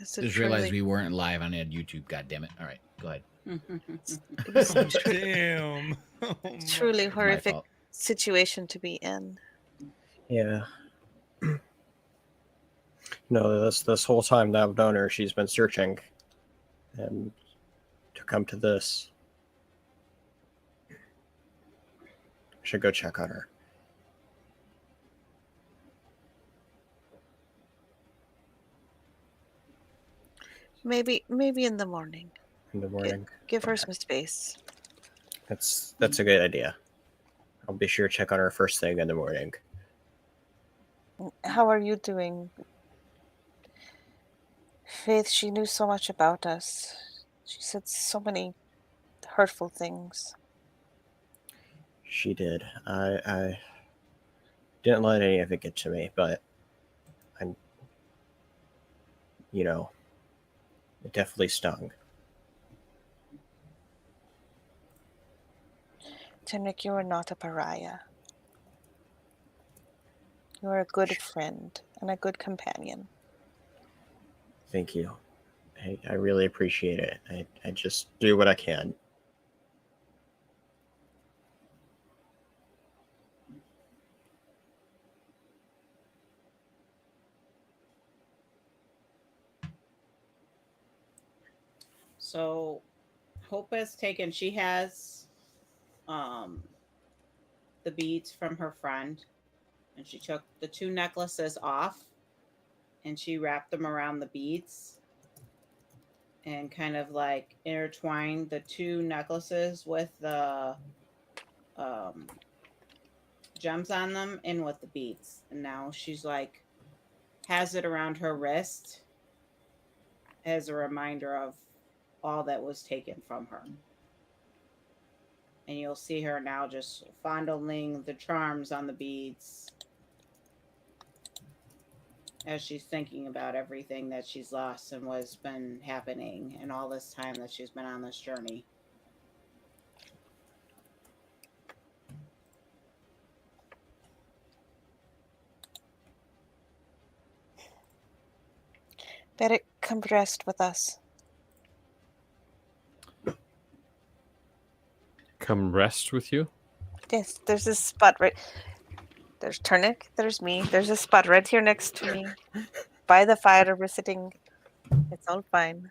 Just realized we weren't live on YouTube. God damn it! All right, go ahead. It was Damn. Oh, truly my. horrific fault. situation to be in. Yeah. No, this whole time that I've known her, she's been searching, and to come to this, I should go check on her. Maybe in the morning. In the morning. Give her some space. That's a good idea. I'll be sure to check on her first thing in the morning. How are you doing? Faith, she knew so much about us. She said so many hurtful things. She did. I didn't let any of it get to me, but I'm, it definitely stung. Timnick, you are not a pariah. You are a good friend and a good companion. Thank you. I really appreciate it. I just do what I can. So Hope has taken, she has the beads from her friend, and she took the 2 necklaces off and she wrapped them around the beads and kind of like intertwined the 2 necklaces with the gems on them and with the beads. And now she's like has it around her wrist as a reminder of all that was taken from her. And you'll see her now just fondling the charms on the beads as she's thinking about everything that she's lost and what's been happening and all this time that she's been on this journey. Beric, come rest with us. Come rest with you? Yes, there's this spot right. There's Turnick, there's me. There's a spot right here next to me. By the fire, we're sitting. It's all fine.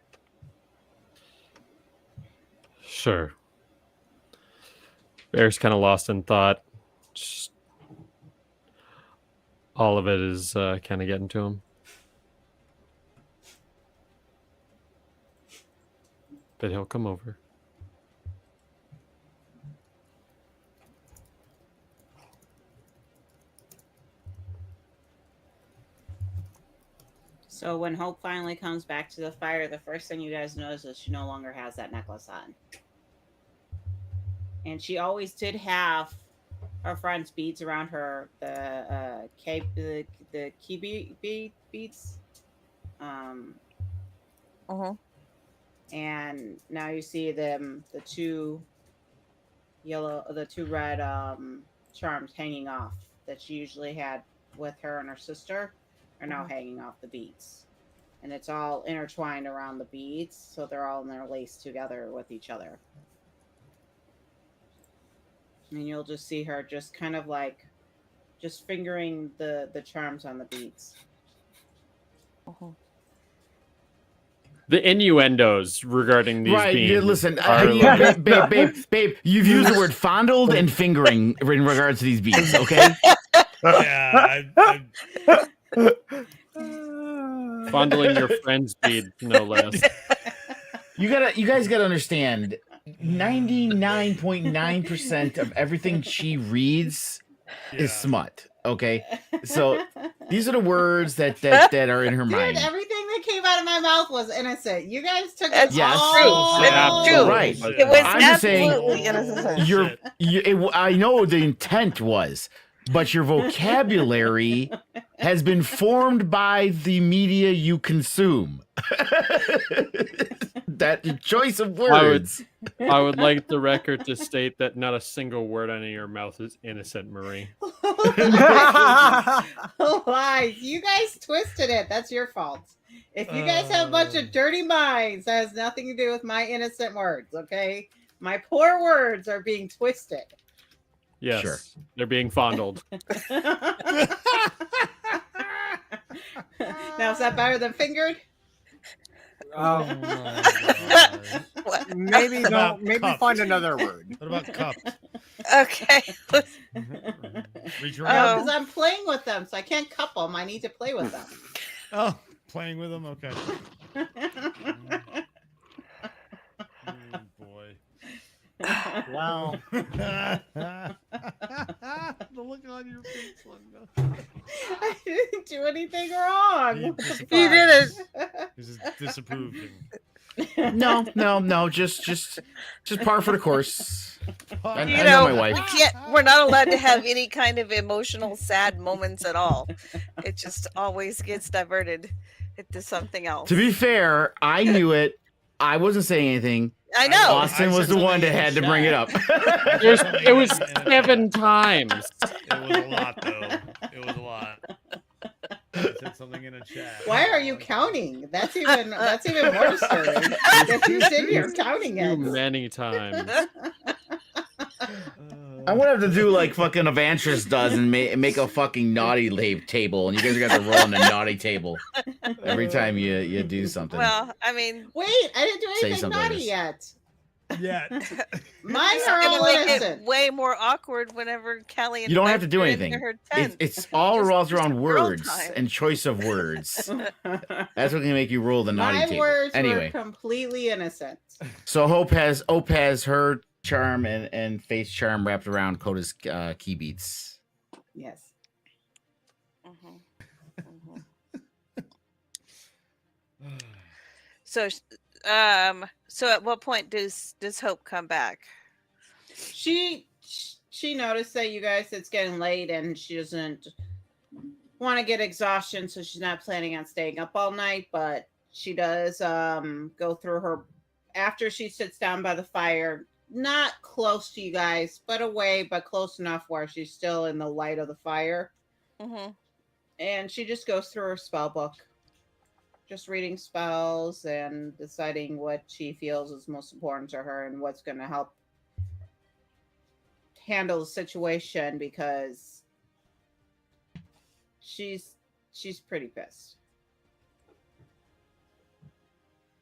Sure. Bear's kind of lost in thought. Just all of it is kind of getting to him. But he'll come over. So when Hope finally comes back to the fire, the first thing you guys notice is she no longer has that necklace on. And she always did have her friend's beads around her, the key beads. And now you see them, the 2 red charms hanging off that she usually had with her and her sister are now hanging off the beads. And it's all intertwined around the beads, so they're all interlaced together with each other. And you'll just see her just kind of like just fingering the charms on the beads. The innuendos regarding these beings. Listen, babe, you've used the word fondled and fingering in regards to these beads, okay? Yeah. Fondling your friend's bead, no less. You guys gotta understand, 99.9% of everything she reads is smut. Okay, so these are the words that are in her mind. Dude, everything that came out of my mouth was innocent. You guys took it all true. Right. It was I'm just saying, absolutely innocent. I know the intent was, but your vocabulary has been formed by the media you consume. That choice of words. I would like the record to state that not a single word out of your mouth is innocent, Marie. Lies. You guys twisted it. That's your fault. If you guys have a bunch of dirty minds, that has nothing to do with my innocent words, okay? My poor words are being twisted. Yes, Sure. they're being fondled. Now, is that better than fingered? Oh Um, my gosh. What? maybe What about maybe cupped? find another word. What about cupped? Okay. Reach No, around. because I'm playing with them, so I can't cup them. I need to play with them. Oh, playing with them? Okay. Oh, boy. Wow. The look on your face, Linda. I didn't do anything wrong. He What the disapproved. You didn't. This is disapproving. No, just par for the course. I You know know, my wife. we're not allowed to have any kind of emotional sad moments at all. It just always gets diverted into something else. To be fair, I knew it. I wasn't saying anything. I know. Austin was said the one something that in had the to bring it chat. up. It was 7 times. It was a lot, though. It was a lot. I said something in a chat. Why are you counting? That's even more disturbing. That you sit here counting Too it. many times. I'm gonna have to do like fucking Avantris does and make a fucking naughty table, and you guys are gonna have to roll on the naughty table every time you do something. Well, I mean, Wait, I didn't do Say anything something naughty else. yet. Yeah. Mine it's are gonna all make innocent. it way more awkward whenever Callie and You don't have to do into anything. her tent. It's all Just- revolves just around girl words time. and choice of words. That's what can make you roll the naughty My table. words were Anyway, completely innocent. so Hope has her charm and face charm wrapped around Coda's key beats. Yes. Mhm. Mhm. So, so at what point does Hope come back? She noticed that you guys, it's getting late and she doesn't want to get exhaustion, so she's not planning on staying up all night, but she does go through her after she sits down by the fire, not close to you guys, but away, but close enough where she's still in the light of the fire. Mm-hmm. And she just goes through her spell book, just reading spells and deciding what she feels is most important to her and what's going to help handle the situation, because she's pretty pissed.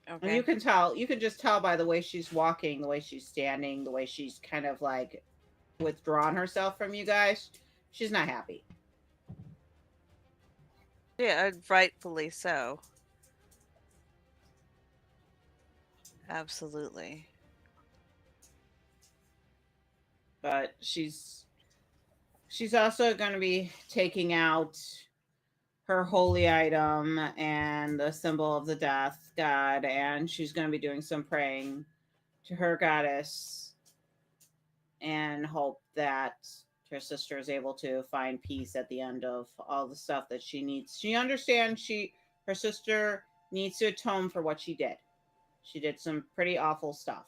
And Okay. you can just tell by the way she's walking, the way she's standing, the way she's kind of like withdrawn herself from you guys. She's not happy. Yeah, rightfully so. Absolutely. But she's also going to be taking out her holy item and the symbol of the death god, and she's going to be doing some praying to her goddess and hope that her sister is able to find peace at the end of all the stuff that she needs. She understands her sister needs to atone for what she did. She did some pretty awful stuff,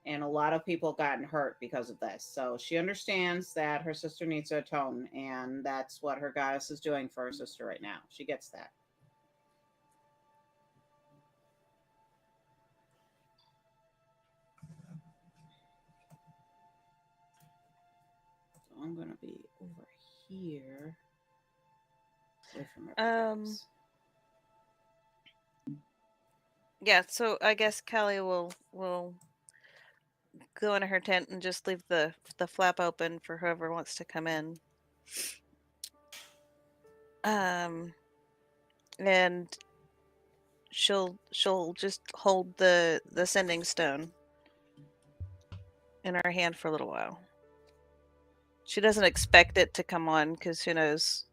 and a lot of people gotten hurt because of this. So she understands that her sister needs to atone, and that's what her goddess is doing for her sister right now. She gets that. So I'm gonna be over here, away from everybody else. Yeah, so I guess Callie will go into her tent and just leave the flap open for whoever wants to come in. And she'll just hold the sending stone in her hand for a little while. She doesn't expect it to come on, because who knows,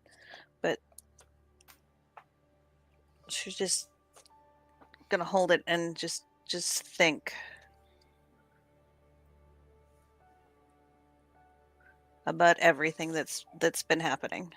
but she's just gonna hold it and just think about everything that's been happening.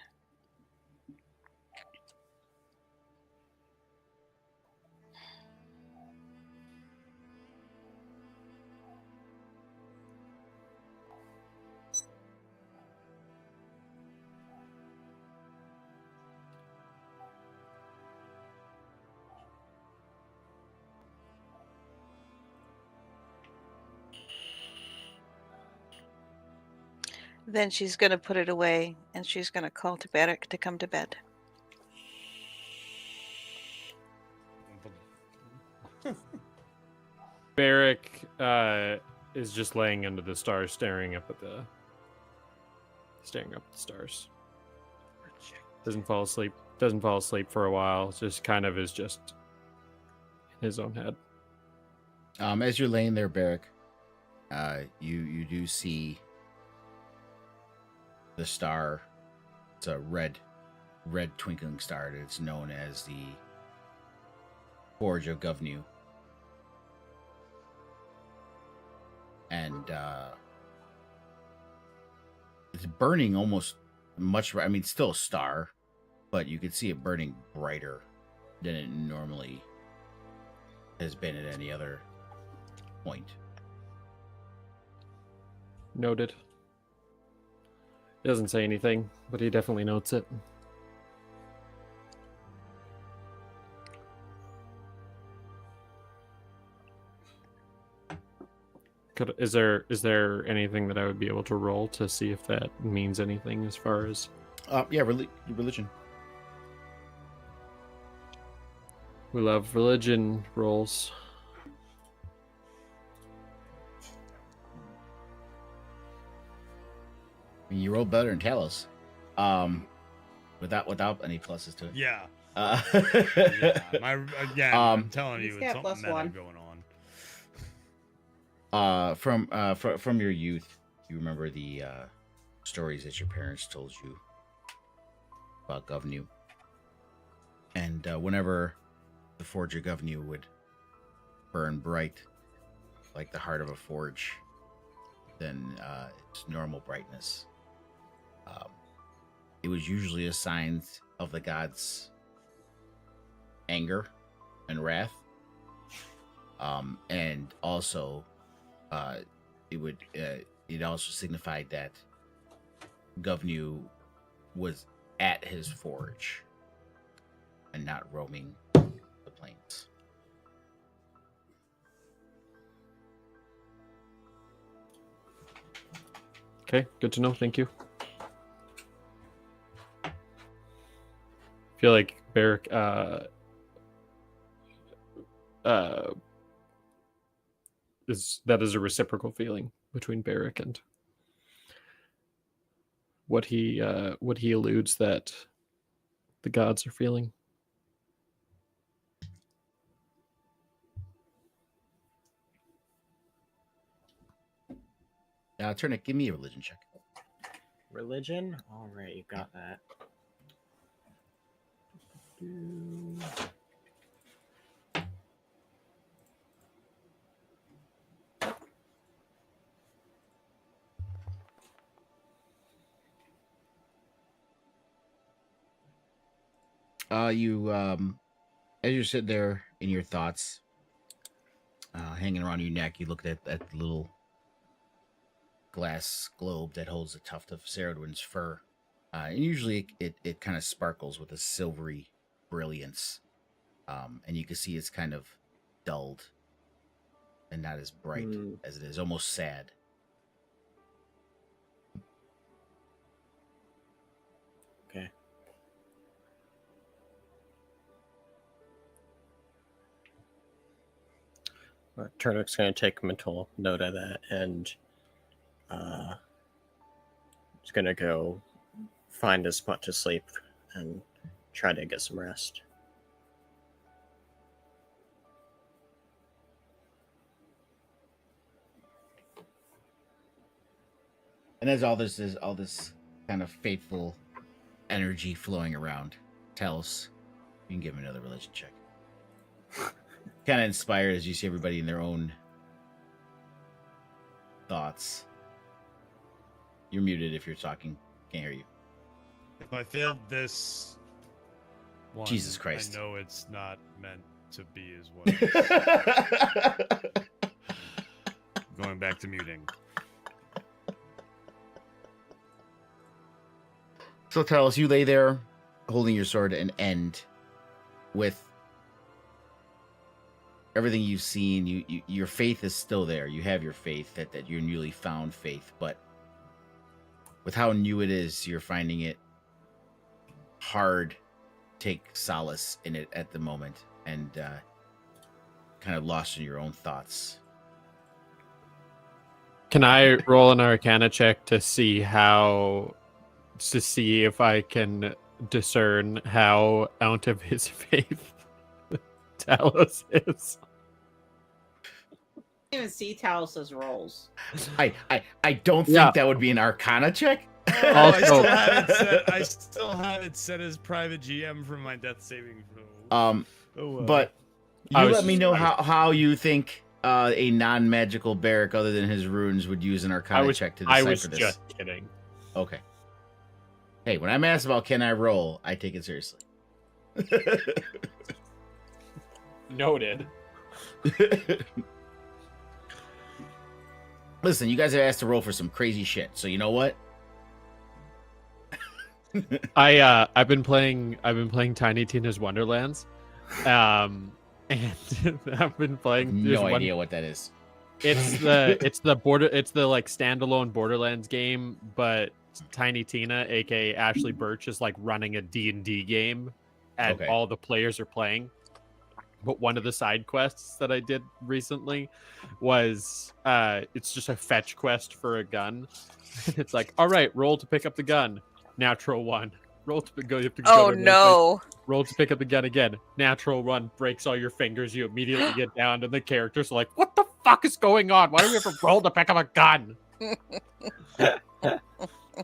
Then she's going to put it away and she's going to call to Barrack to come to bed. Barrack is just laying under the stars, staring up at the stars. Doesn't fall asleep. Doesn't fall asleep for a while. Just kind of is just in his own head. As you're laying there, Barrack, you do see the star. It's a red twinkling star. It's known as the Forge of Govnew. And it's burning almost much. I mean, it's still a star, but you can see it burning brighter than it normally has been at any other point. Noted. He doesn't say anything, but he definitely notes it. Is there anything that I would be able to roll to see if that means anything as far as? Yeah, religion. We love religion rolls. I mean, you rolled better than Talos. Without any pluses to it. Yeah. Yeah. I'm telling He's you, got it's something +1. meta going on. From your youth, you remember the stories that your parents told you about Govnew, and whenever the Forge of Govnew would burn bright, like the heart of a forge, then it's normal brightness. It was usually a sign of the gods' anger and wrath, and also it also signified that Govnew was at his forge and not roaming the plains. Okay, good to know. Thank you. Feel like Barrack is a reciprocal feeling between Barrack and what he alludes that the gods are feeling. Turnip, give me a religion check. Religion? All right, you got that. As you're sitting there in your thoughts, hanging around your neck, you look at the little glass globe that holds a tuft of Ceridwen's fur. And usually it kind of sparkles with a silvery brilliance. And you can see it's kind of dulled and not as bright as it is, almost sad. Okay. Turnip's going to take mental note of that, and he's going to go find a spot to sleep and try to get some rest. And as all this kind of faithful energy flowing around, Talos, you can give him another religion check. Kind of inspired as you see everybody in their own thoughts. You're muted if you're talking. Can't hear you. If I failed this one, Jesus Christ. I know it's not meant to be as well. Going back to muting. So Talos, you lay there holding your sword and end with everything you've seen. Your faith is still there. You have your faith, that your newly found faith, but with how new it is, you're finding it hard to take solace in it at the moment, and kind of lost in your own thoughts. Can I roll an Arcana check to see if I can discern how out of his faith Talos is? I didn't even see Talos's rolls. I don't think Yeah. that would be an Arcana check. Oh, Also- I still have it set as private GM for my death saving throw. Um, Oh, well. but I you was let me just- know I was- how you think a non-magical barrack other than his runes would use an Arcana check to I decipher was this. just kidding. Okay. Hey, when I'm asked about can I roll, I take it seriously. Noted. Listen, you guys are asked to roll for some crazy shit, so you know what? I've been playing Tiny Tina's Wonderlands, and I've been playing. there's No one- idea what that is. It's the like standalone Borderlands game, but Tiny Tina, aka Ashley Birch, is like running a D&D game, and Okay. all the players are playing. But one of the side quests that I did recently was it's just a fetch quest for a gun. It's like, all right, roll to pick up the gun. Natural 1. Roll to go. You have to go Oh to a roleplay. no. Roll to pick up the gun again. Natural 1 breaks all your fingers. You immediately get down, and the characters are like, "What the fuck is going on? Why do we have to roll to pick up a gun?" It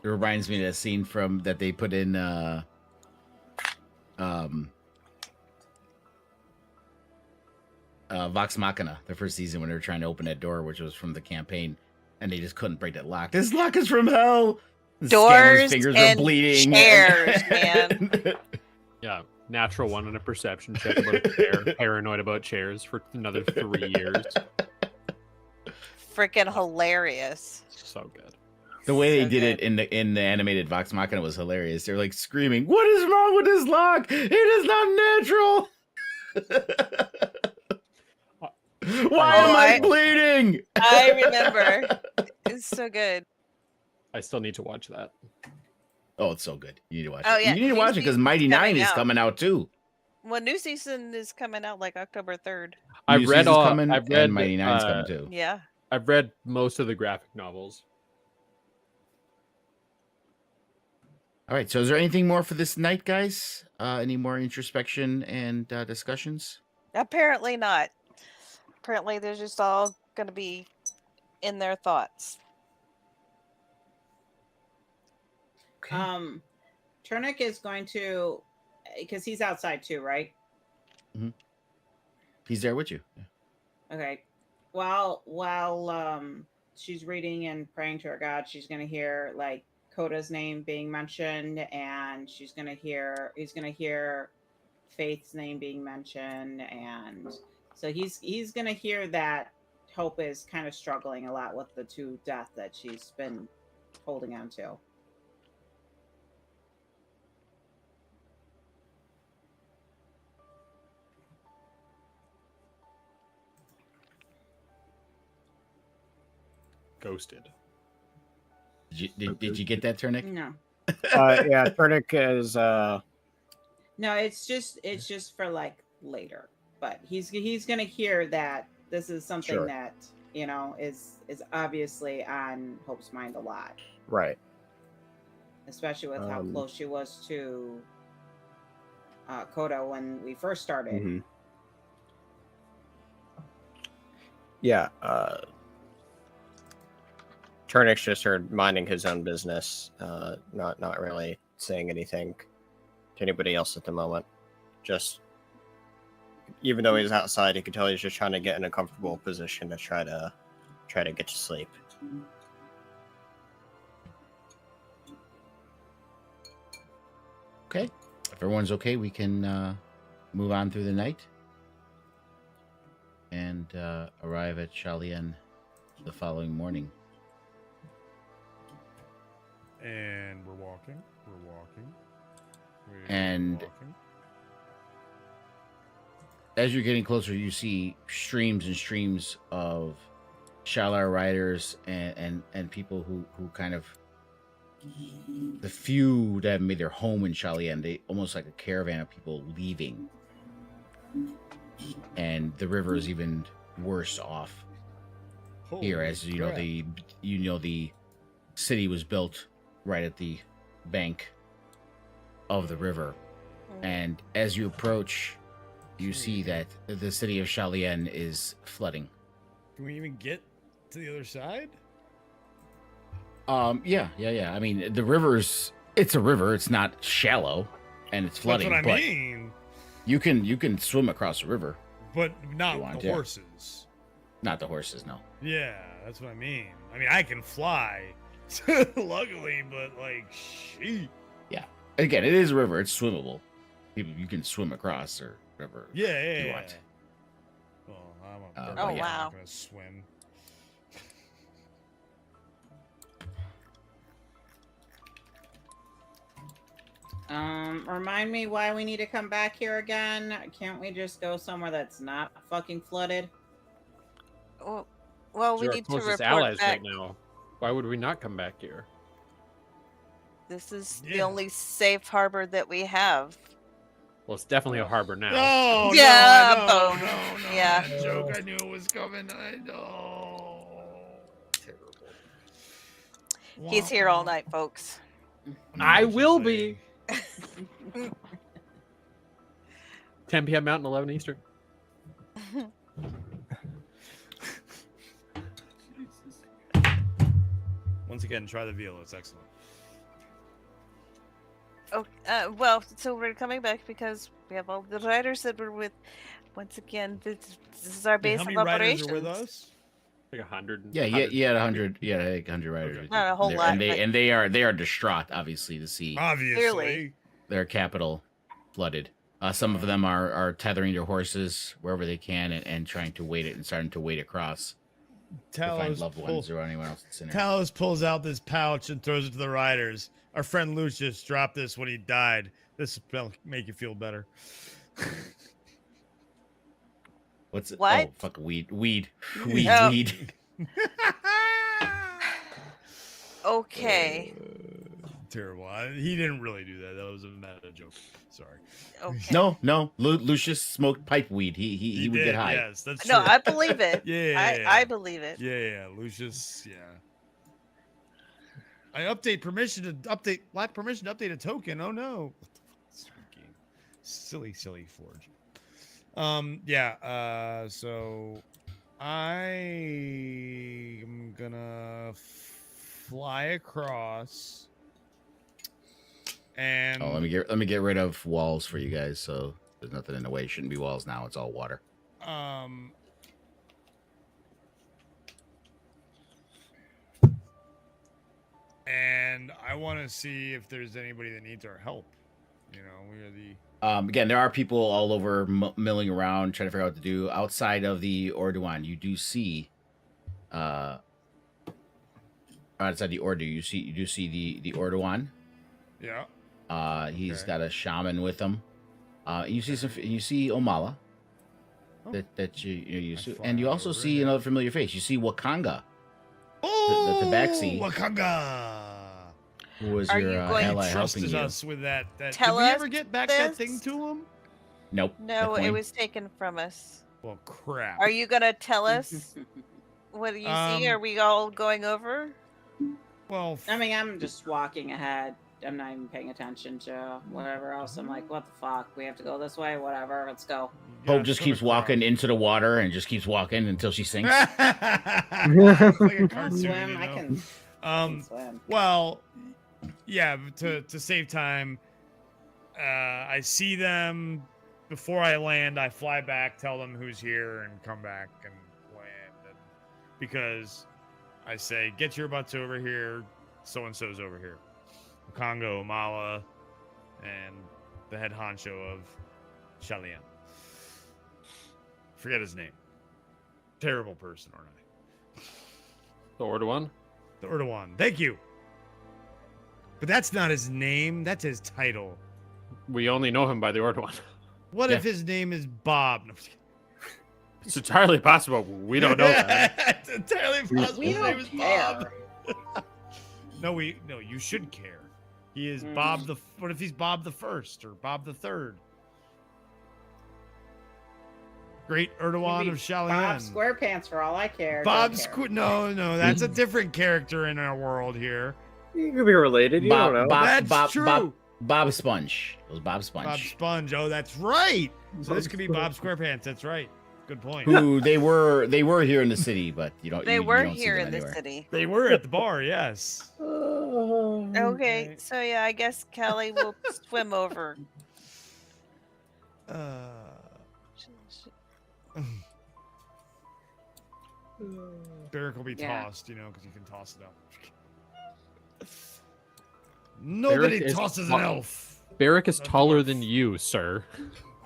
reminds me of that scene from that they put in Vox Machina, the first season, when they were trying to open that door, which was from the campaign, and they just couldn't break that lock. This lock is from hell. Scanlan's Doors fingers and are bleeding. chairs, man. Yeah, natural 1 on a perception check about a chair. Paranoid about chairs for another 3 years. Freaking hilarious. So good. The way they So did it good. in the animated Vox Machina was hilarious. They're like screaming, "What is wrong with this lock? It is not natural. Why Oh, am I I- bleeding?" I remember. It's so good. I still need to watch that. Oh, it's so good. You need to watch Oh, it. yeah, You need to new watch it because season's Mighty coming Nine is out. coming out too. Well, new season is coming out like October 3rd. I've New read season's all. coming, I've read and Mighty Nine's coming uh, too. Yeah. I've read most of the graphic novels. All right. So, is there anything more for this night, guys? Any more introspection and discussions? Apparently not. Apparently they're just all going to be in their thoughts. Turnick is going to, because he's outside too, right? He's there with you. Yeah. Okay. While she's reading and praying to her God, she's gonna hear like Coda's name being mentioned, and he's gonna hear Faith's name being mentioned, and so he's gonna hear that Hope is kind of struggling a lot with the two death that she's been holding on to. Ghosted. Did you get that, Turnick? No, Yeah, Turnick is no, it's just for like later, but he's gonna hear that this is something Sure. that is obviously on Hope's mind a lot, right. especially with how Um, close she was to Coda when we first started. Mhm. Yeah, Turnick's just heard minding his own business, not really saying anything to anybody else at the moment. Just even though he's outside, you can tell he's just trying to get in a comfortable position to try to get to sleep. Okay. If everyone's okay, we can move on through the night and arrive at Shalien the following morning. And we're walking. And- As you're getting closer, you see streams and streams of Shalar riders and people who kind of the few that have made their home in Shalien, they almost like a caravan of people leaving. And the river is even worse off here, as you know, the city was built right at the bank of the river. And as you approach, you see that the city of Shalien is flooding. Can we even get to the other side? Yeah. I mean, it's a river. It's not shallow, and it's flooding. That's what I but mean. you can swim across the river. But not want the to. horses. Not the horses, no. Yeah, that's what I mean. I mean, I can fly, luckily, but like, sheep. Again, it is a river. It's swimmable. You can swim across or whatever. Yeah. you want. Well, I'm a Oh, bird. wow. I'm not gonna swim. Remind me why we need to come back here again. Can't we just go somewhere that's not fucking flooded? Well, we They're our need to closest report allies back. right now. Why would we not come back here? This is Yeah. the only safe harbor that we have. Well, it's definitely a harbor now. Oh Yeah, no, boom. no, Yeah. that joke. I knew it was coming. I know. Terrible. He's here all night, folks. I will be. 10 p.m. Mountain, 11 Eastern. Once again, try the veal. It's excellent. Oh, well, so we're coming back because we have all the riders that were with. Once again, this is our base How of many riders operations. are with us? Like 100. Yeah, you had 100. Yeah, like 100 riders. Okay. with you. Not a whole They're- lot, and they but- and they are distraught, obviously, to see Obviously. Clearly. their capital flooded. Some of them are tethering their horses wherever they can and trying to wait it and starting to wait across to find Talos, loved ones or anyone else that's in there. Talos pulls out this pouch and throws it to the riders. Our friend Lucius dropped this when he died. This will make you feel better. What's it? What? Oh, fuck, weed. Oh. Weed. Okay. Terrible. He didn't really do that. That was a meta joke. Sorry. Okay. No. Lucius smoked pipe weed. He would did, get high. Yes, that's No, true. I believe it. Yeah. I believe it. Yeah. Lucius. Yeah. I update permission to update. Lack permission to update a token. Oh no. Silly Forge. Yeah. So I am gonna fly across. And Oh, let me get rid of walls for you guys. So there's nothing in the way. It shouldn't be walls now. It's all water. And I want to see if there's anybody that needs our help. You know, we are the Again, there are people all over milling around trying to figure out what to do. Outside of the Orduan, you do see, outside the Ordu, you do see the Orduan. yeah. He's Okay. got a shaman with him. You see Omala. Oh. That you see, fly and you also over see there. another familiar face. You see Wakanga, Oh, tabaxi. Wakanga. who was Are your you going to ally helping Trusted you. us with that. Tell did we us ever get back that this? thing to him? Nope. No, that it coin. was taken from us. Well, crap. Are you gonna tell us what you see? Are we all going over? Well, I mean, I'm just walking ahead. I'm not even paying attention to whatever else. I'm like, what the fuck? We have to go this way? Whatever. Let's go. Hope just keeps walking into the water and just keeps walking until she sinks. like a I cartoon, can you swim. know? I can swim. Well, yeah. To save time, I see them before I land. I fly back, tell them who's here, and come back and land. And because I say, get your butts over here. So and so's over here. Congo, Mala, and the head honcho of Shalien. Forget his name. Terrible person, aren't I? The Orduan? The Erdogan. Thank you. But that's not his name. That's his title. We only know him by the Orduan. What Yeah. if his name is Bob? No, I'm just kidding. It's entirely possible. We don't know that. It's entirely possible. We His name don't is Bob. care. No, you should care. He is Bob the. What if he's Bob the First or Bob the Third? Great Erdogan Maybe of Shalian. Bob SquarePants for all I care. Bob Don't care. No, that's a different character in our world here. You could be related. You don't know. That's true. Bob Sponge. It was Bob Sponge. Bob Sponge. Oh, that's right. So this could be Bob SquarePants. That's right. Good point. Who they were here in the city, but you don't. They you were don't see here them in the anywhere. city. They were at the bar. Yes. Okay, so yeah, I guess Kelly will swim over. Barrick will be Yeah. tossed, because you can toss it up. Nobody Barrick is tosses an tall- elf. Barrick is That's taller dwarf. than you, sir.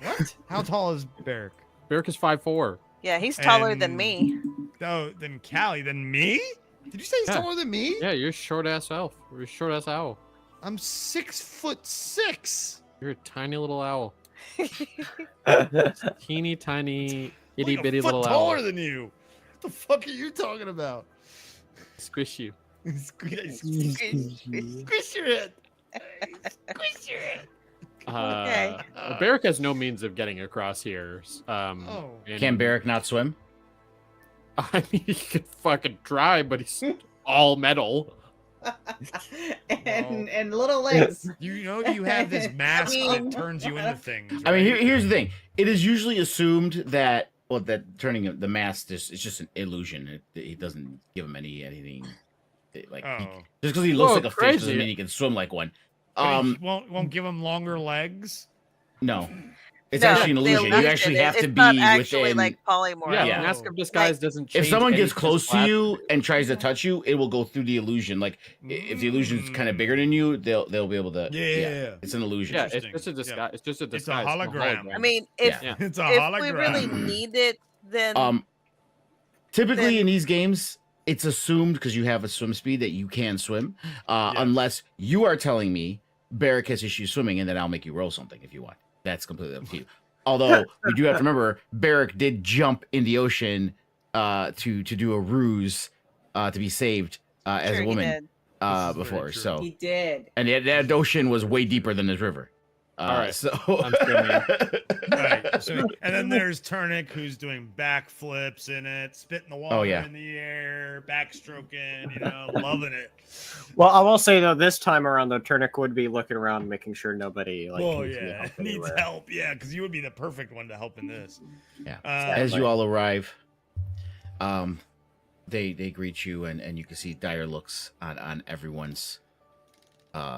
What? How tall is Barrick? Barrick is 5'4". Yeah, he's taller than And- me. Oh, than Callie, than me? Did you say he's Yeah. taller than me? Yeah, you're a short ass elf. You're a short ass owl. I'm 6'6". You're a tiny little owl. Teeny tiny itty Like a bitty foot little taller owl. than you. What the fuck are you talking about? Squish you. Squish your head. Squish your head. Okay. Barrick has no means of getting across here. Oh. and- Can Barrick not swim? I mean, he could fucking try, but he's all metal. and little legs. You know you have this mask that turns you into things. I mean, right? here's the thing. It is usually assumed that that turning the mask is just an illusion. It doesn't give him anything. Like Oh. just because he looks Whoa, like a fish crazy. doesn't mean he can swim like one. But he won't give him longer legs. No, it's No, actually an the illusion. You illusion actually is- have to it's not be actually within. like polymorph. Yeah, Yeah. Mask of Disguise doesn't change. If someone any gets close to physical you attributes. and tries to touch you, it will go through the illusion. Like if the illusion's kind of bigger than you, they'll be able to. Yeah. It's an illusion. Yeah, it's Interesting. just a disguise. Yeah. It's just a It's a disguise. hologram. I mean, if Yeah. It's a if hologram. we really need it, then Typically Then- in these games, it's assumed because you have a swim speed that you can swim, Yes. unless you are telling me Barrick has issues swimming, and then I'll make you roll something if you want. That's completely up to you. Although we do have to remember, Barrick did jump in the ocean to do a ruse to be saved as sure a he woman did. This is very before. true. So He did. and that ocean was way deeper than this river. right. So I'm swimming. Right. So, and then there's Turnick, who's doing backflips in it, spitting the water yeah. in the air, backstroking, loving it. Well, I will say though, this time around, though, Turnick would be looking around, making sure nobody Oh needs any yeah, help needs anywhere. help. Yeah, because you would be the perfect one to help in this. Yeah. Uh, As you all arrive, they greet you, and you can see dire looks on everyone's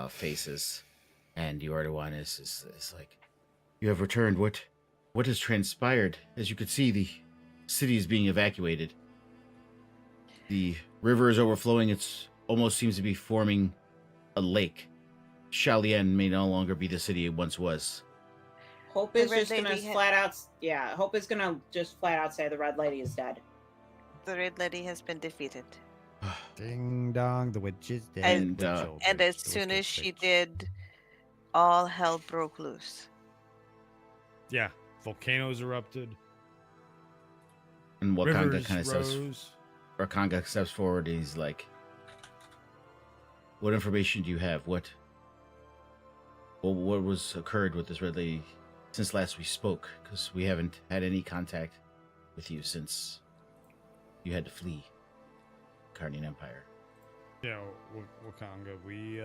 faces, and the Erdogan is like, you have returned. What has transpired? As you can see, the city is being evacuated. The river is overflowing. It's almost seems to be forming a lake. Shalian may no longer be the city it once was. Hope The is Red just gonna Lady flat out. Yeah, Hope is gonna just flat out say the Red Lady is dead. The Red Lady has been defeated. Ding dong, the witch is dead. And, Witch uh, old And witch, as the soon witch as she witch. did, all hell broke loose. Yeah, volcanoes erupted. And Wakanda Rivers kind of says, rose. Rakanga steps forward. He's like, "What information do you have? What was occurred with this red lady since last we spoke? Because we haven't had any contact with you since you had to flee Carnian Empire." Wakanga, we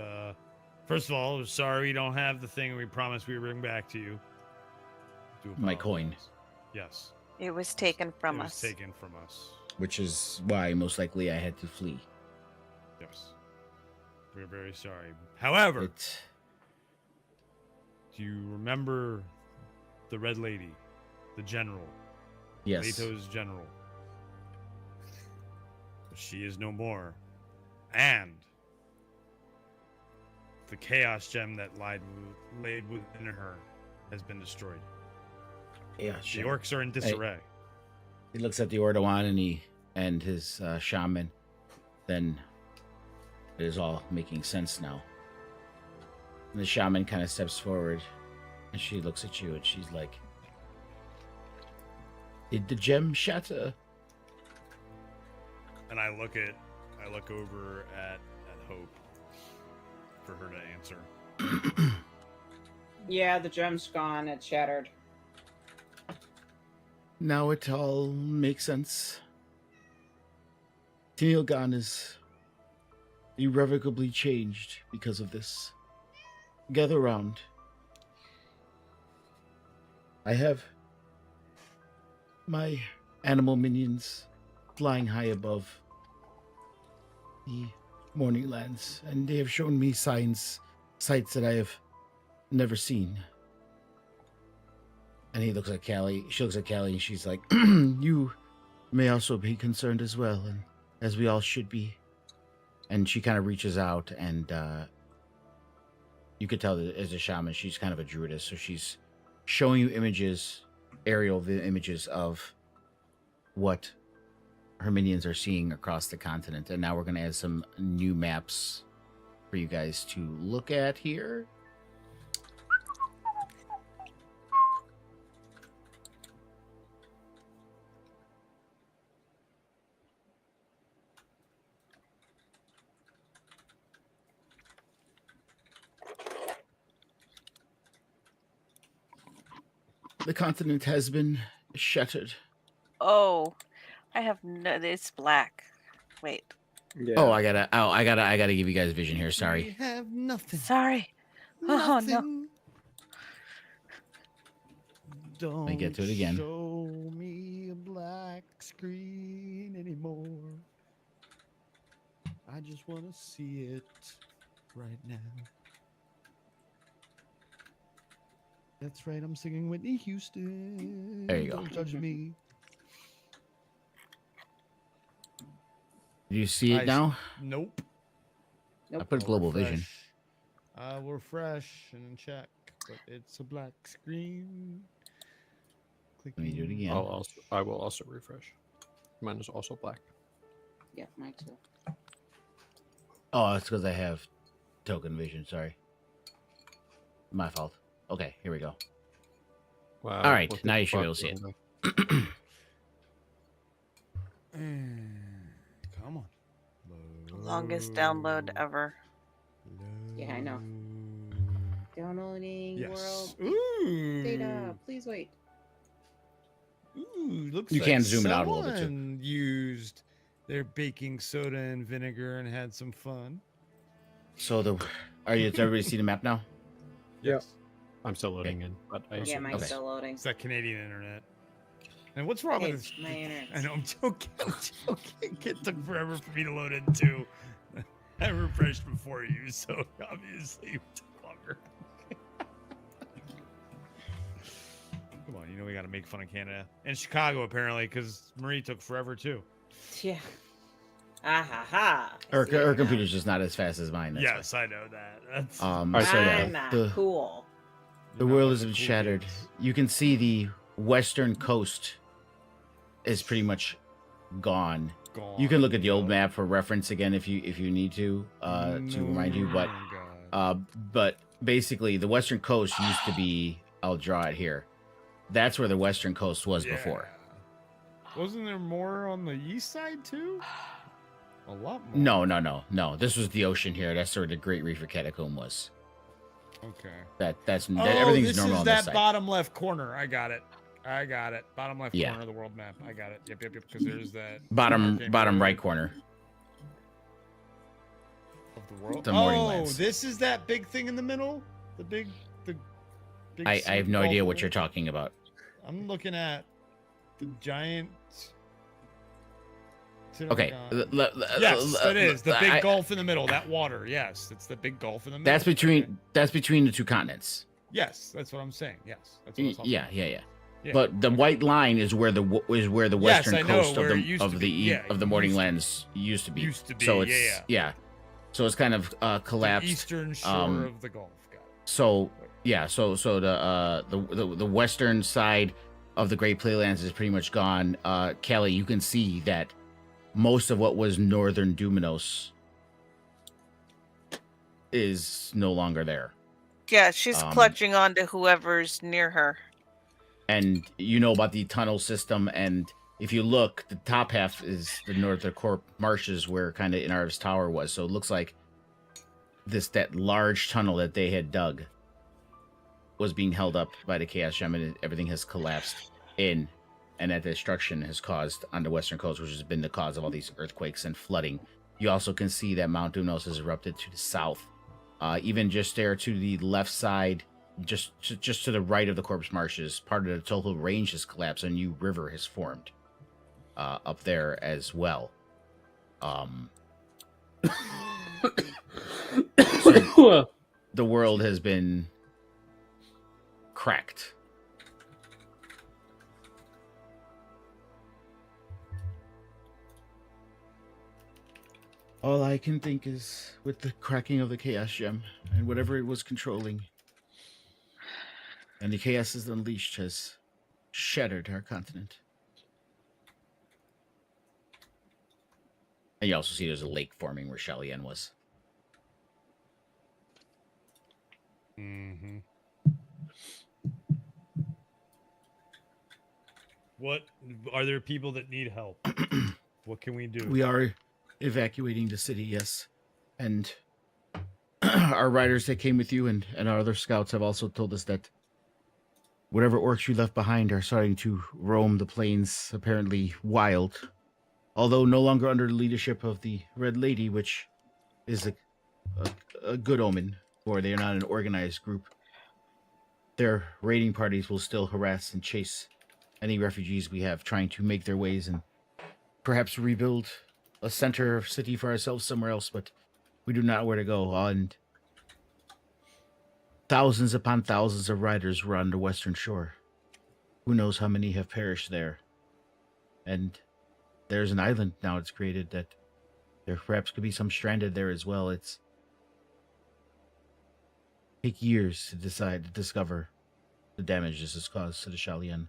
first of all, we're sorry we don't have the thing we promised we would bring back to you. Do My coin. apologize. Yes. It was taken from it was us. taken from us. Which is why most likely I had to flee. Yes. We're very sorry. However, It, do you remember the Red Lady, the general, yes, Leto's general? She is no more. And the chaos gem that laid within her has been destroyed. yeah. The Sure. orcs are in disarray. He looks at the Ordowan and his shaman. Then it is all making sense now. And the shaman kind of steps forward, and she looks at you, and she's like, "Did the gem shatter?" And I look over at Hope, for her to answer. Yeah, the gem's gone. It shattered. Now it all makes sense. Tinil'Gan is irrevocably changed because of this. Gather round. I have my animal minions flying high above the morning lands, and they have shown me sights that I have never seen. And he looks at Callie. She looks at Callie, and she's like, "You may also be concerned as well, and as we all should be." And she kind of reaches out, and you could tell that as a shaman, she's kind of a druidess, so she's showing you images, aerial images of what her minions are seeing across the continent. And now we're going to add some new maps for you guys to look at here. The continent has been shattered. Oh, I have no. It's black. Wait. Yeah. Oh, I gotta give you guys vision here. Sorry. We have nothing. Sorry. Oh, no. Nothing. Don't me get to it again. show me a black screen anymore. I just want to see it right now. That's right, I'm singing Whitney Houston. There you go. Don't judge me. Do you see it I now? Nope. I put global We're vision. fresh. We're fresh and check, but it's a black screen. Let me do it again. I will also refresh. Mine is also black. Yeah, mine too. Oh, it's because I have token vision. Sorry. My fault. Okay, here we go. Wow. All right, what now the you should be able fuck to see it. going on? Come on. Longest download ever. Yeah, I know. Downloading world Ooh. data. Please wait. Ooh, looks You like can zoom it out a little bit, too. someone used their baking soda and vinegar and had some fun. So does everybody see the map now? Yes. I'm still loading in, but I Yeah, mine's Okay. still loading. It's that Canadian internet. And what's wrong Hey, with this? my internet. I know, I'm joking. I'm joking. It took forever for me to load in, too. I refreshed before you, so obviously it took longer. Come on, you know we got to make fun of Canada. And Chicago, apparently, because Marie took forever, too. Yeah. Ah ha ha. Her See it now. computer's just not as fast as mine. That's Yes, I know that. That's why. Alright, So yeah, I'm not the cool. the you're not world one has of been the cool shattered. kids. You can see the western coast is pretty much gone. Gone. You can look at the old Go. map for reference again if you need to remind you. But God. but basically the western coast used to be. I'll draw it here. That's where the western coast was before. Yeah. Wasn't there more on the east side too? A lot more. No. This was the ocean here. That's where the Great Reef Catacomb was. Okay. That's Oh, everything's this normal is on that this side. bottom left corner. I got it. Bottom left Yeah. corner of the world map. I got it. Yep. Because there's that Bottom marking right corner. of the world. The morning oh, lands. this is that big thing in the middle. The big. I have no idea what gulf. you're talking about. I'm looking at the giant. Okay. Tinil'Gan. Yes, that is the big I- gulf in the middle. That water. Yes, it's the big gulf in the middle. That's Okay. between the two continents. Yes, that's what I'm saying. Yes, that's what I was talking Yeah. about. Yeah. But the white line is where the western I know, coast where of it used the to of be. the Yeah, of the it morning used to be. lands used to be. Used to be, So it's yeah. So it's kind of The collapsed. eastern shore of the Gulf. Got it. So yeah, so the western side of the Great Playlands is pretty much gone. Kelly, you can see that most of what was northern Duminos is no longer there. Yeah, she's Um, clutching on to whoever's near her. And you know about the tunnel system, and if you look, the top half is the Northern Corp marshes where kind of Inar's tower was. So it looks like that large tunnel that they had dug was being held up by the chaos gem, and everything has collapsed in, and that destruction has caused on the western coast, which has been the cause of all these earthquakes and flooding. You also can see that Mount Doomnos has erupted to the south, even just there to the left side, just to the right of the Corpse Marshes. Part of the total range has collapsed, and a new river has formed up there as well. So the world has been cracked. All I can think is with the cracking of the chaos gem and whatever it was controlling, and the chaos is unleashed has shattered our continent. And you also see there's a lake forming where Shalien was. Mm-hmm. What are there people that need help? What can we do? We are evacuating the city, yes. And our riders that came with you and our other scouts have also told us that whatever orcs you left behind are starting to roam the plains, apparently wild. Although no longer under the leadership of the Red Lady, which is a good omen, for they are not an organized group. Their raiding parties will still harass and chase any refugees we have trying to make their ways and perhaps rebuild a center of city for ourselves somewhere else, but we do not know where to go. And thousands upon thousands of riders were on the western shore. Who knows how many have perished there. And there's an island now it's created that there perhaps could be some stranded there as well. It's take years to discover the damage this has caused to the Shalien,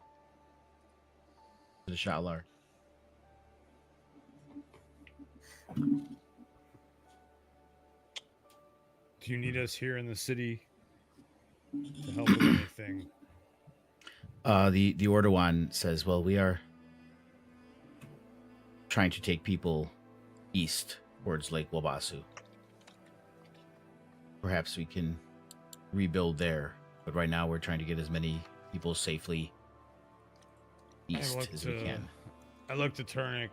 to the Shalar. Do you need us here in the city to help with anything? The Ordowan says, well, we are trying to take people east towards Lake Wabasu. Perhaps we can rebuild there, but right now we're trying to get as many people safely east as we can. I looked at Turnic.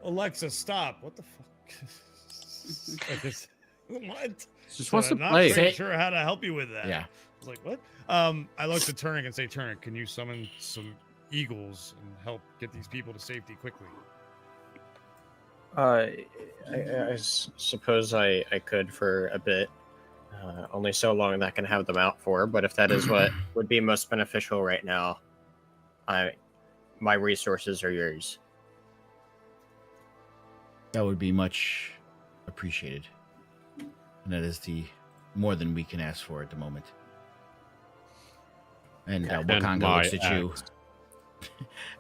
Alexa, stop! What the fuck? What? Just wants to I'm not play. pretty sure how to help you with that. Yeah. I was like, what? I looked at Turnic and say, Turnic, can you summon some eagles and help get these people to safety quickly? I suppose I could for a bit. Only so long that I can have them out for, but if that is what would be most beneficial right now, my resources are yours. That would be much appreciated. And that is the more than we can ask for at the moment. And Wakanga looks at you.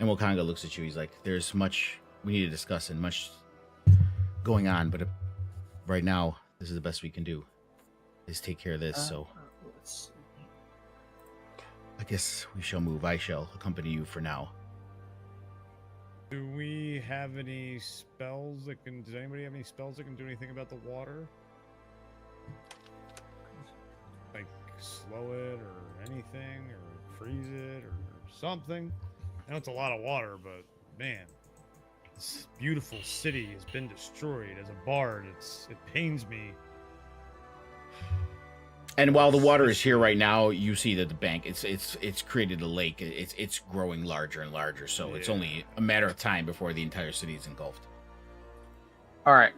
And Wakanga looks at you. He's like, there's much we need to discuss and much going on, but right now, this is the best we can do, is take care of this. So I guess we shall move. I shall accompany you for now. Do we have any spells that can... Does anybody have any spells that can do anything about the water? Like slow it or anything, or freeze it or something? I know it's a lot of water, but man, this beautiful city has been destroyed. As a bard, it pains me. And while the water is here right now, you see that the bank it's created a lake. It's growing larger and larger. So it's only a matter of time before the entire city is engulfed. All right.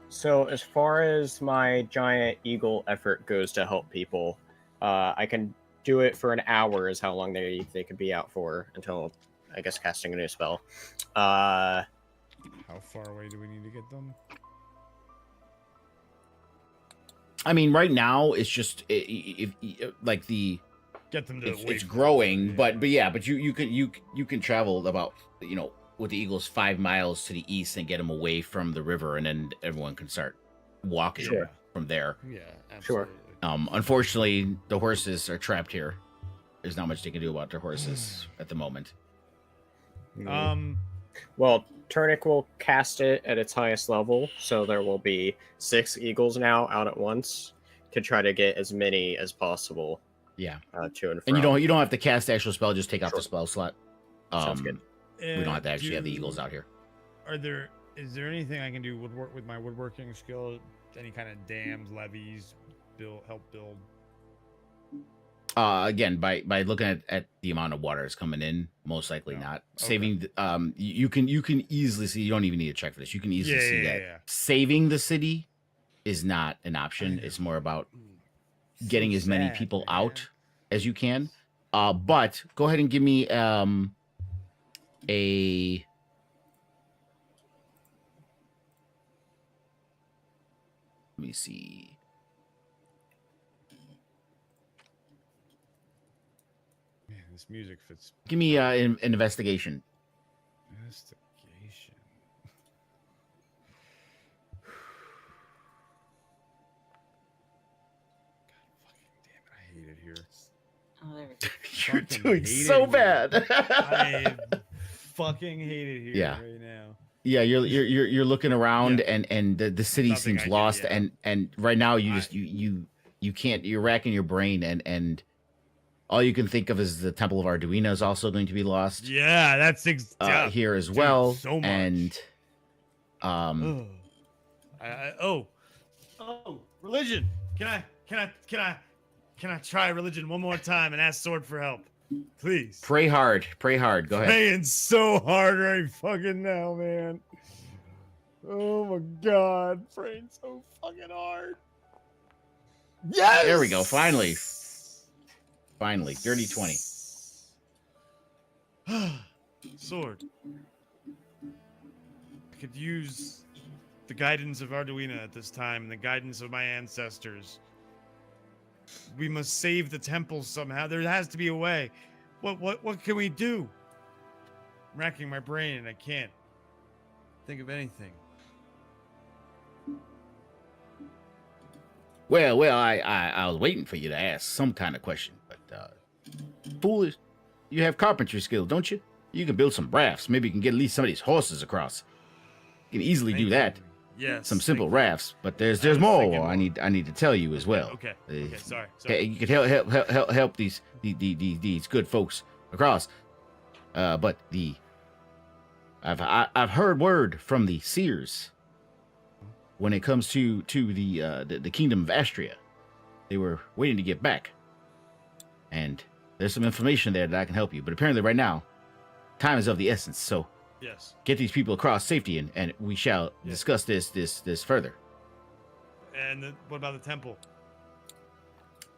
So as far as my giant eagle effort goes to help people, I can do it for an hour. Is how long they could be out for until, I guess, casting a new spell. How far away do we need to get them? I mean, right now it's just like the Get them to it's growing, but you can travel about, with the eagles 5 miles to the east and get them away from the river, and then everyone can start walking from there. Yeah, absolutely. Sure. Unfortunately, the horses are trapped here. There's not much they can do about their horses at the moment. Well, Turnic will cast it at its highest level, so there will be 6 eagles now out at once to try to get as many as possible Yeah. to and And from. you don't have to cast the actual spell. Just take off Sure. the spell slot. Sounds good. We don't have to actually have the eagles out here. Is there anything I can do with my woodworking skill? Any kind of dams, levees, help build? Again, by looking at the amount of water that's coming in, most likely No. not. Okay. Saving you can easily see, you don't even need to check for this. You can easily see that Yeah. saving the city is not an option. I It's know. more about So getting as many sad, people man. out as you can. But go ahead and give me a let me see. Man, this music fits. Give me an investigation. Investigation. God fucking damn it! I hate it here. Oh, there we go. You're Fucking doing hate so it bad. I fucking hate it here Yeah. right now. Yeah, you're looking around Yeah. and the city Nothing seems I do, lost yeah. and right now you just you can't, you're racking your brain and all you can think of is the Temple of Arduino is also going to be lost Yeah, that's yeah, here as dude, well. so much. And oh, religion. Can I try religion one more time and ask Sword for help, please? pray hard. Go ahead. Praying so hard right fucking now, man. Oh my god, praying so fucking hard. Yes. There we go. Finally, dirty 20. Sword. I could use the guidance of Arduino at this time and the guidance of my ancestors. We must save the temple somehow. There has to be a way. What can we do? I'm racking my brain and I can't think of anything. Well, I was waiting for you to ask some kind of question, but foolish. You have carpentry skill, don't you? You can build some rafts. Maybe you can get at least some of these horses across. You can easily do that. Yes. Some simple thank you. rafts, but there's was more. thinking I more. need to tell you as well. Okay. Uh, Sorry. You could help these good folks across. But I've heard word from the seers when it comes to the kingdom of Astria. They were waiting to get back, and there's some information there that I can help you. But apparently, right now, time is of the essence. So Yes. get these people across safety, and we shall discuss this further. And what about the temple?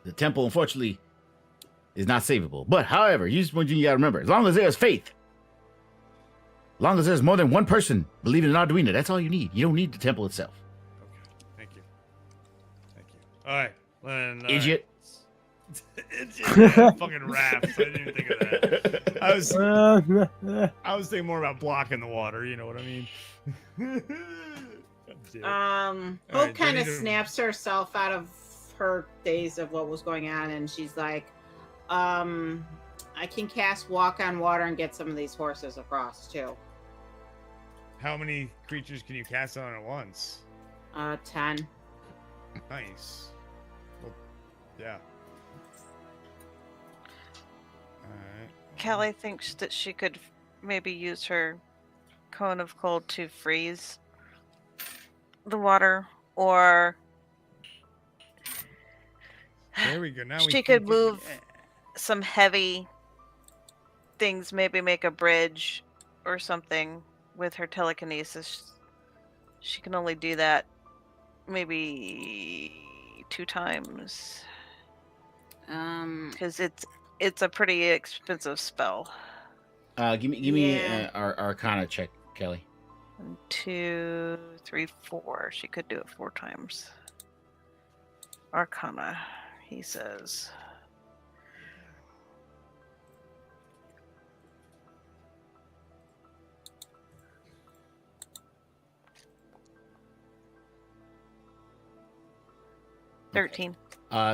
The temple, unfortunately, is not savable. But however, you gotta remember, as long as there's faith, as long as there's more than one person believing in Arduino, that's all you need. You don't need the temple itself. Okay. Thank you. All right. Then, Idiot. Yeah, fucking rafts. I didn't even think of that. I was thinking more about blocking the water. You know what I mean? God damn it. Hope right, kind of Danny, snaps herself out of her days of what was going on, and she's like, I can cast walk on water and get some of these horses across too. How many creatures can you cast on at once? 10. Nice. Well, yeah. Alright. Callie thinks that she could maybe use her cone of cold to freeze the water, or There we go. Now we she can could get- move yeah. some heavy things, maybe make a bridge or something with her telekinesis. She can only do that maybe 2 times because it's a pretty expensive spell. Give me Yeah. our Arcana check, Kelly. 1, 2, 3, 4. She could do it 4 times. Arcana, he says. Okay. 13.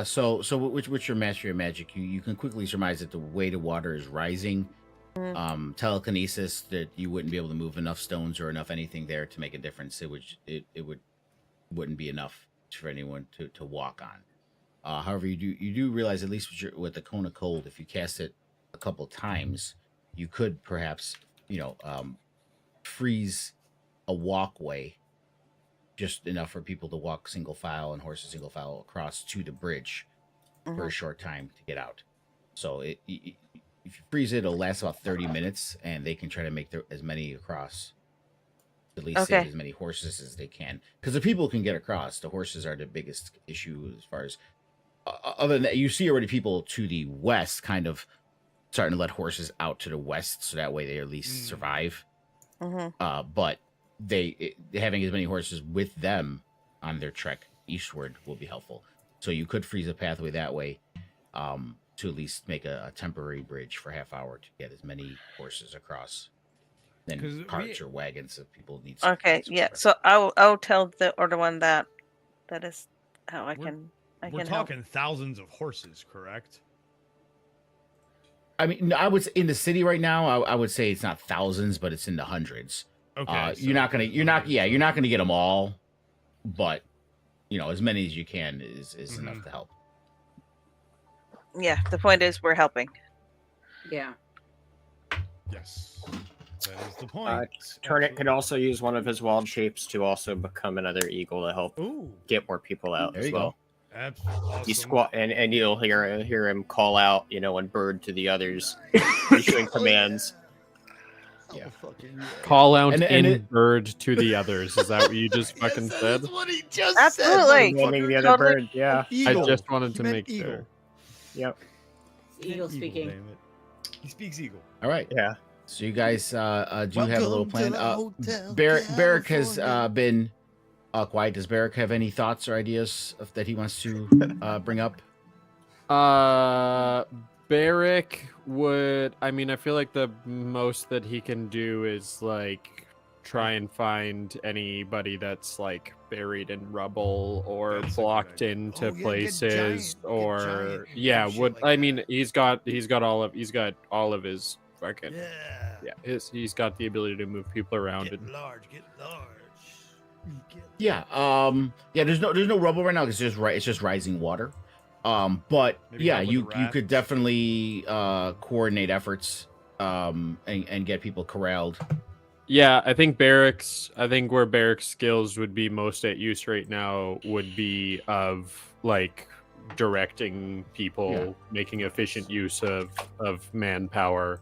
So which your mastery of magic, you can quickly surmise that the way the water is rising Telekinesis, that you wouldn't be able to move enough stones or enough anything there to make a difference. Wouldn't be enough for anyone to walk on. However, you do realize, at least with the Cone of Cold, if you cast it a couple times, you could perhaps freeze a walkway just enough for people to walk single file and horses single file across to the bridge for a short time to get out. So if you freeze it, it'll last about 30 minutes, and they can try to make as many across, at least save as many horses as they can. Because the people can get across. The horses are the biggest issue as far as... other than that, you see already people to the west kind of starting to let horses out to the west, so that way they at least survive. But having as many horses with them on their trek eastward will be helpful. So you could freeze a pathway that way, to at least make a temporary bridge for half hour to get as many horses across. Then carts or wagons if people need. Okay, yeah. So I'll tell the Order One that is how I can. We're talking thousands of horses, correct? I mean, I would say in the city right now, I would say it's not thousands, but it's in the hundreds. Okay, you're not gonna get them all, but as many as you can is enough to help. Yeah, the point is we're helping. Yeah. Yes, that is the point. Turnip could also use one of his wild shapes to also become another eagle to help get more people out There as you well. go. Awesome. He squat and you'll hear him call out, and bird to the others, issuing commands. Yeah. Call out And in bird to the others. Is that what you just fucking said? That's what he just Absolutely. Naming the other Totally. bird, yeah. I just wanted to He meant make eagle. sure. Yep. Eagle speaking. Damn it. He speaks eagle. All right. Yeah. So you guys do have a little plan. Hotel Barrick has California. been quiet. Does Barrick have any thoughts or ideas that he wants to bring up? Barrick would. I mean, I feel like the most that he can do is like try and find anybody that's like buried in rubble or That's a good blocked idea. into Oh, yeah, get places, giant- get or giant yeah. shit Would like I that. mean? He's got all of his fucking Yeah. He's got the ability to move people around Get and large. Get large. Yeah. There's no rubble right now because it's just rising water. But Maybe yeah, help with you the could rafts. definitely coordinate efforts and get people corralled. Yeah, I think where Barrick's skills would be most at use right now would be of like directing people, making efficient use of manpower,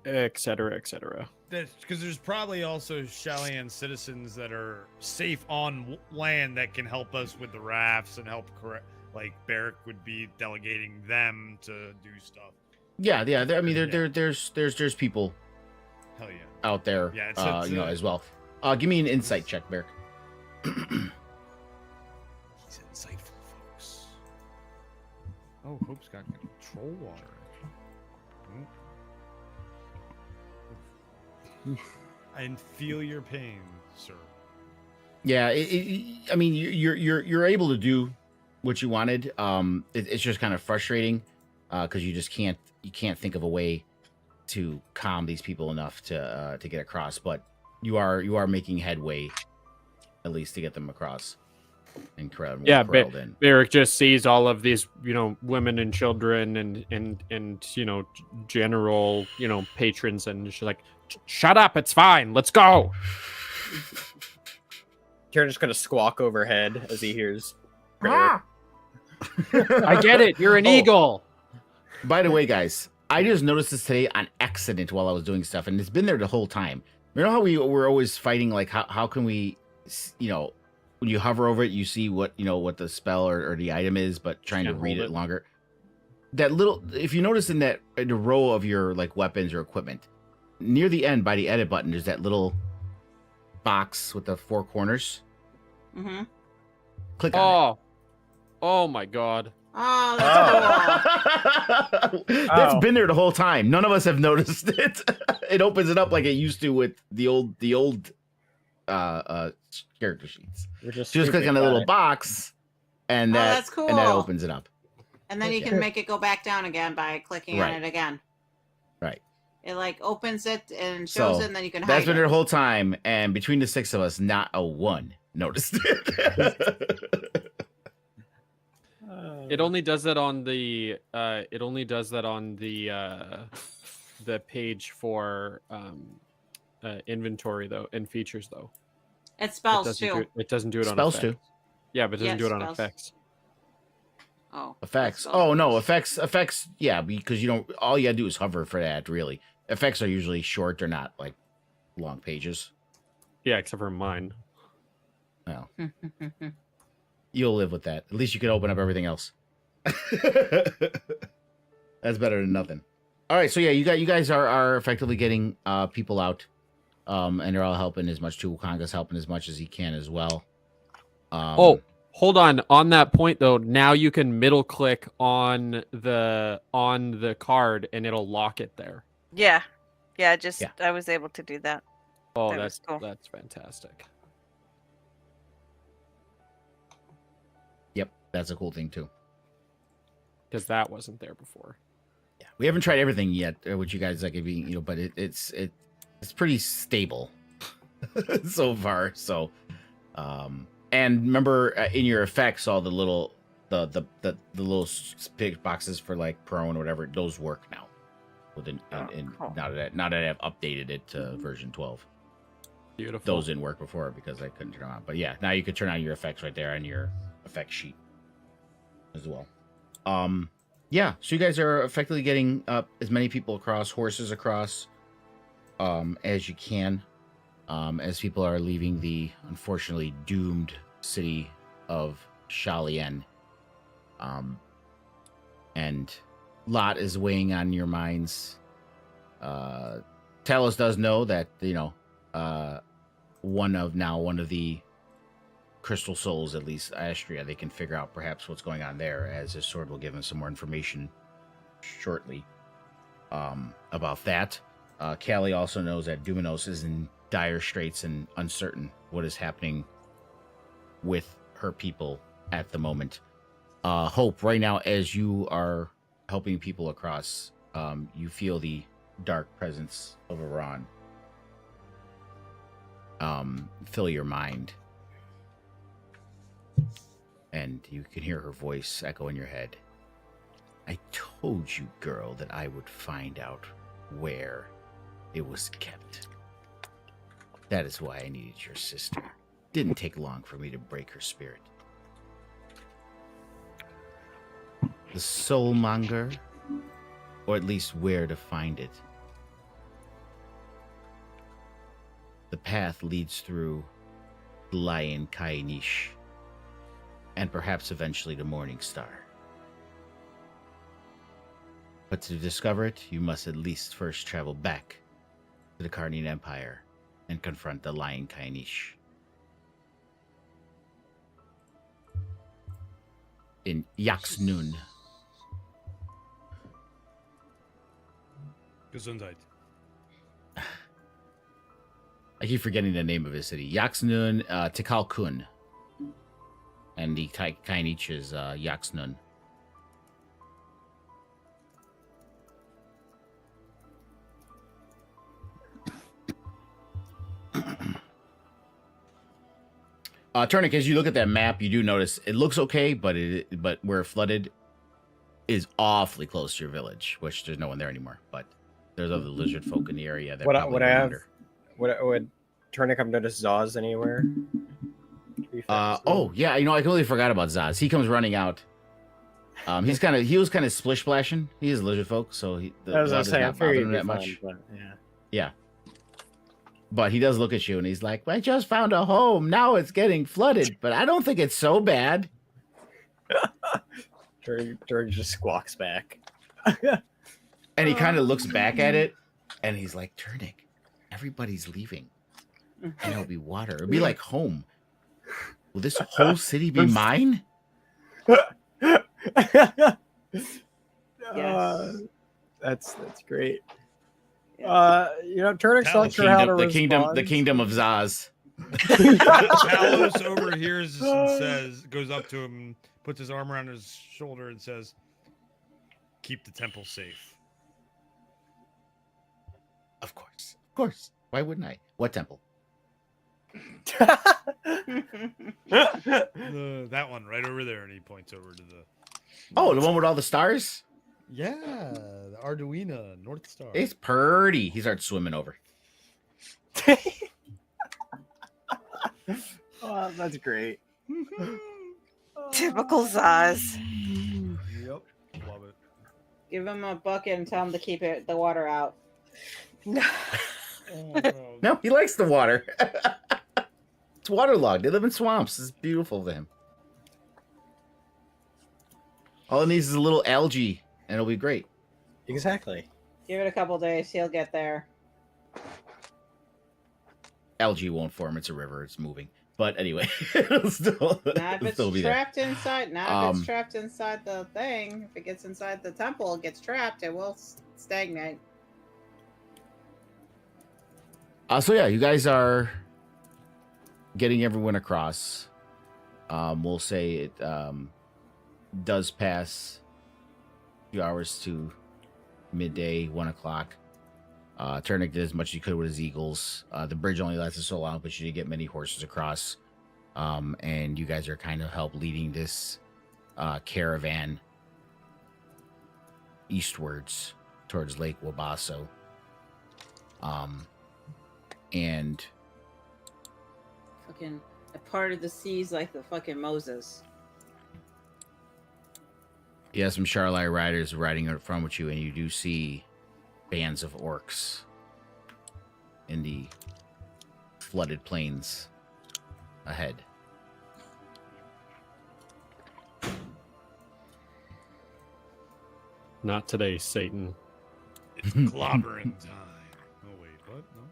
et cetera, et cetera. That's because there's probably also Chalian citizens that are safe on land that can help us with the rafts and help correct. Like Barrick would be delegating them to do stuff. Yeah. I mean, there's people Hell yeah. out there, Yeah, it's as well. Give me an insight check, Barrick. He's insightful, folks. Oh, Hope's got control water. I feel your pain, sir. Yeah, I mean, you're able to do what you wanted. It's just kind of frustrating because you can't think of a way to calm these people enough to get across. But you are making headway, at least to get them across and corralled in. Barrick just sees all of these, women and children and general, patrons, and she's like, "Shut up! It's fine. Let's go." You're just gonna squawk overhead as he hears. I get it. You're an eagle. By the way, guys, I just noticed this today on accident while I was doing stuff, and it's been there the whole time. You know how we're always fighting, like how can we, when you hover over it, you see what the spell or the item is, but trying to Can't read hold it it. longer. That little, if you notice in the row of your like weapons or equipment, near the end by the edit button, there's that little box with the four corners. Mm-hmm. Click on Oh my god. Oh, that's cool. it. That's Oh. been there the whole time. None of us have noticed it. It opens it up like it used to with the old character sheets. You're just Just click on the little box, and Oh, that that's and that cool. opens it up. And then you can make it go back down again by clicking on Right. it again. Right. It like opens it and shows So it, and then you can hide that's been it. their whole time, and between the 6 of us, not a one noticed it. It only does that on the the page for inventory though and features though. It It spells doesn't too. do it doesn't do it on Spells effects. too. Yeah, but it doesn't Yeah, do it on spells. effects. Oh. Effects. spells Oh no, works. effects. Yeah, because you don't. All you gotta do is hover for that. Really, effects are usually short. They're not like long pages. Yeah, except for mine. Well, you'll live with that. At least you can open up everything else. That's better than nothing. All right, so yeah, you guys are effectively getting people out, and they're all helping as much too. Wakanga's helping as much as he can as well. Oh, hold on. On that point though, now you can middle click on the card and it'll lock it there. Yeah. Yeah, Yeah. I was able to do that. Oh, That was cool. that's fantastic. Yep, that's a cool thing too. Because that wasn't there before. Yeah, we haven't tried everything yet, which you guys like, but it's pretty stable so far. So, and remember in your effects, all the little the little big boxes for like prone or whatever, those work now. Within Cool. now that I've updated it to version 12. Beautiful. Those didn't work before because I couldn't turn them on. But yeah, now you could turn on your effects right there on your effect sheet as well. Yeah, so you guys are effectively getting as many people across, horses across, as you can, as people are leaving the unfortunately doomed city of Shalien. And lot is weighing on your minds. Talos does know that, one of the crystal souls, at least Astria, they can figure out perhaps what's going on there, as his sword will give him some more information shortly about that. Callie also knows that Duminos is in dire straits and uncertain what is happening with her people at the moment. Hope, right now, as you are helping people across, you feel the dark presence of Iran fill your mind. And you can hear her voice echo in your head. I told you, girl, that I would find out where it was kept. That is why I needed your sister. Didn't take long for me to break her spirit. The soulmonger, or at least where to find it. The path leads through the Lion Kainish, and perhaps eventually to Morning Star. But to discover it, you must at least first travel back to the Karnian Empire and confront the Lion Kainish. In Yaxnun. Gesundheit. I keep forgetting the name of his city. Yaxnun, Tikalkun. And the Kainich is Yaxnun. Turnic, as you look at that map, you do notice it looks okay, but where it flooded is awfully close to your village, which there's no one there anymore. But there's other lizard folk in the area that probably Would I have? wonder. Would Turnic have noticed Zaz anywhere? Oh yeah, I completely forgot about Zaz. He comes running out. He was kind of splish splashing. He is lizard folk, so As I Zaz is say, I not figured bothering him it'd that be much. fun, but yeah. Yeah. But he does look at you and he's like, I just found a home. Now it's getting flooded, but I don't think it's so bad. Turnic just squawks back. And he kind of looks back at it and he's like, Turnic, everybody's leaving. And it'll be water. It'll be like home. Will this whole city be mine? Yes. That's great. Yeah. Turnic's not sure how to The respond. kingdom of Zaz. Talos overhears this and goes up to him, and puts his arm around his shoulder, and says, "Keep the temple safe." Of course. Why wouldn't I? What temple? That one right over there, and he points over to the. Oh, the one with all the stars? Yeah, the Arduino North Star. It's pretty. He starts swimming over. Oh, that's great. Typical size. Yep. Love it. Give him a bucket and tell him to keep the water out. No. Oh, no. No, he likes the water. It's waterlogged. They live in swamps. It's beautiful to him. All it needs is a little algae, and it'll be great. Exactly. Give it a couple days, he'll get there. Algae won't form. It's a river. It's moving. But anyway, it'll still, Not if it'll it's still be there. trapped inside. Not if Um, it's trapped inside the thing. If it gets inside the temple, it gets trapped. It will stagnate. So yeah, you guys are getting everyone across. We'll say it does pass a few hours to midday, 1 o'clock. Turnick did as much as he could with his eagles. The bridge only lasted so long, but you did get many horses across. And you guys are kind of help leading this caravan eastwards towards Lake Wabasso. And Fucking a part of the seas like the fucking Moses. you have some Charlai riders riding in front with you, and you do see bands of orcs in the flooded plains ahead. Not today, Satan. It's clobbering time. Oh wait, what? No.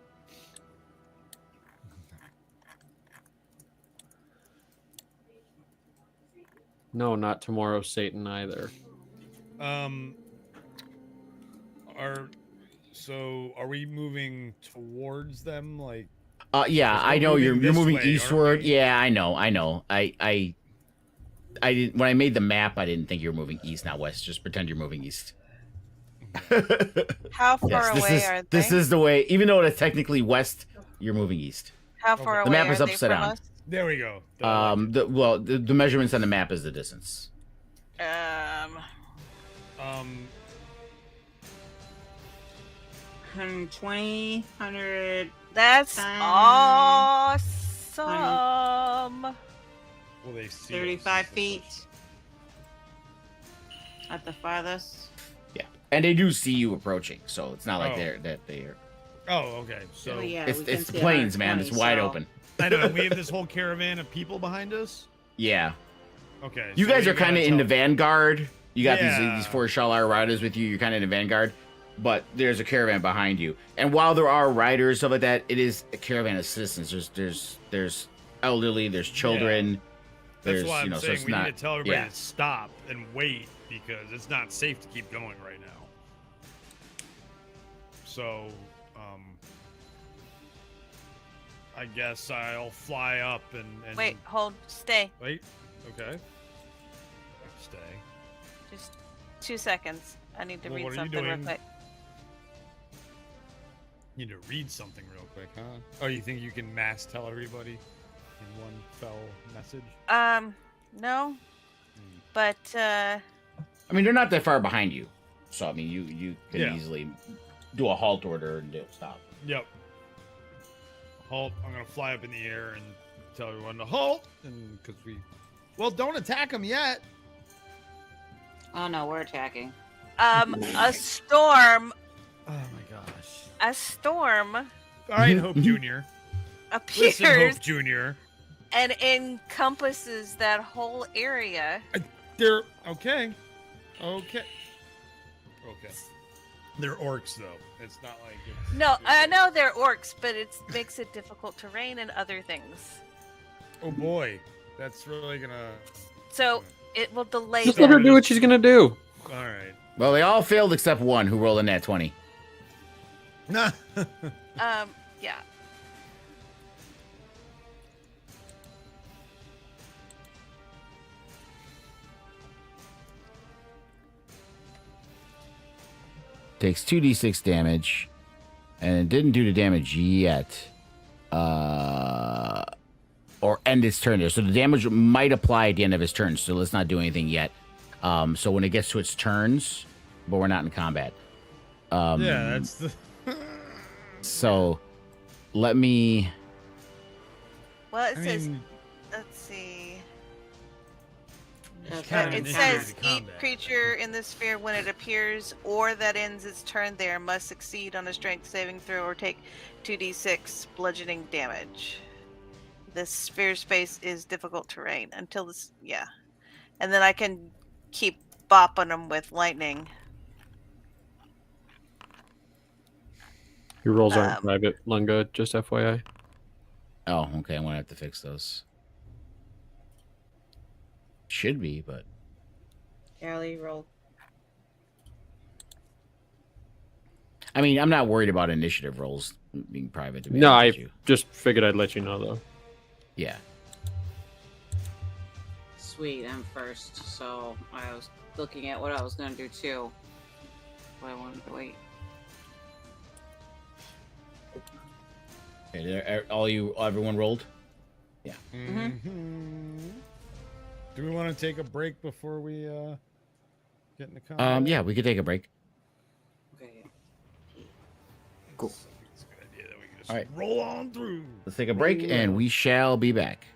No, not tomorrow, Satan either. Are we moving towards them? Like, Yeah, Because I we're know you're moving this moving way, aren't eastward. we? Yeah, I know. I didn't when I made the map. I didn't think you were moving east, not west. Just pretend you're moving east. How far away are they? This is the way. Even though it's technically west, you're moving east. How far Okay. The away map is are they upside from down. us? there we go. The measurements on the map is the distance. 120, 100. That's awesome. Will they see 35 us? feet. At the farthest. Yeah, and they do see you approaching, so it's not like Oh. they're. Oh, okay. So Oh, yeah, It's we can the see plains, man. It's 120, wide so- open. I know we have this whole caravan of people behind us. Yeah, Okay. you so guys we are kind of gotta in the tell- vanguard. You got Yeah. these 4 Shalar riders with you. You're kind of in the vanguard, but there's a caravan behind you. And while there are riders stuff like that, it is a caravan of citizens. There's elderly, there's children. That's There's why I'm so saying it's we not. need to tell everybody yeah. to stop and wait because it's not safe to keep going right now. So, I guess I'll fly up and Wait, hold, stay. Wait. Okay. Stay. Just 2 seconds. I need to Well, read what are you something real doing? quick. Need to read something real quick, huh? Oh, you think you can mass tell everybody in one fell message? No. Hmm. But I mean, they're not that far behind you, so I mean, you can Yeah. easily do a halt order and they'll stop. Yep. Halt. I'm gonna fly up in the air and tell everyone to halt, and because well, don't attack them yet. Oh no, we're attacking. a storm Oh my gosh. All right, Hope Junior. Listen, appears Hope Junior. and encompasses that whole area. They're okay. Okay. They're orcs though. It's not like it's, No, I know they're orcs, but it makes it difficult terrain and other things. Oh boy, that's really gonna. So it will delay Just let her them. do what she's gonna do. All right. Well, they all failed except one who rolled a nat 20. Nah. Yeah. Takes 2d6 damage and it didn't do the damage yet. Or end its turn there. So the damage might apply at the end of his turn. So let's not do anything yet. So when it gets to its turns, but we're not in combat. Yeah, that's the. So let me. Well, it I says. mean, Let's see. it's Yeah, kind of It initiated says each combat. creature in the sphere, when it appears or that ends its turn there, must succeed on a strength saving throw or take 2d6 bludgeoning damage. This sphere space is difficult terrain until this. Yeah. And then I can keep bopping them with lightning. Your rolls aren't Um, private, Lunga, just FYI. Oh, okay. I'm gonna have to fix those. Should be, but Carly rolled. I mean, I'm not worried about initiative rolls being private. To be No, I honest with you. just figured I'd let you know, though. Yeah. Sweet, I'm first. So I was looking at what I was gonna do too. But I wanted to wait. Okay, everyone rolled. Mhm. Do we want to take a break before we get into combat? Yeah, we could take a break. Okay. Cool. It's a good idea that we can just All right. roll on through. Let's take a break, and we shall be back.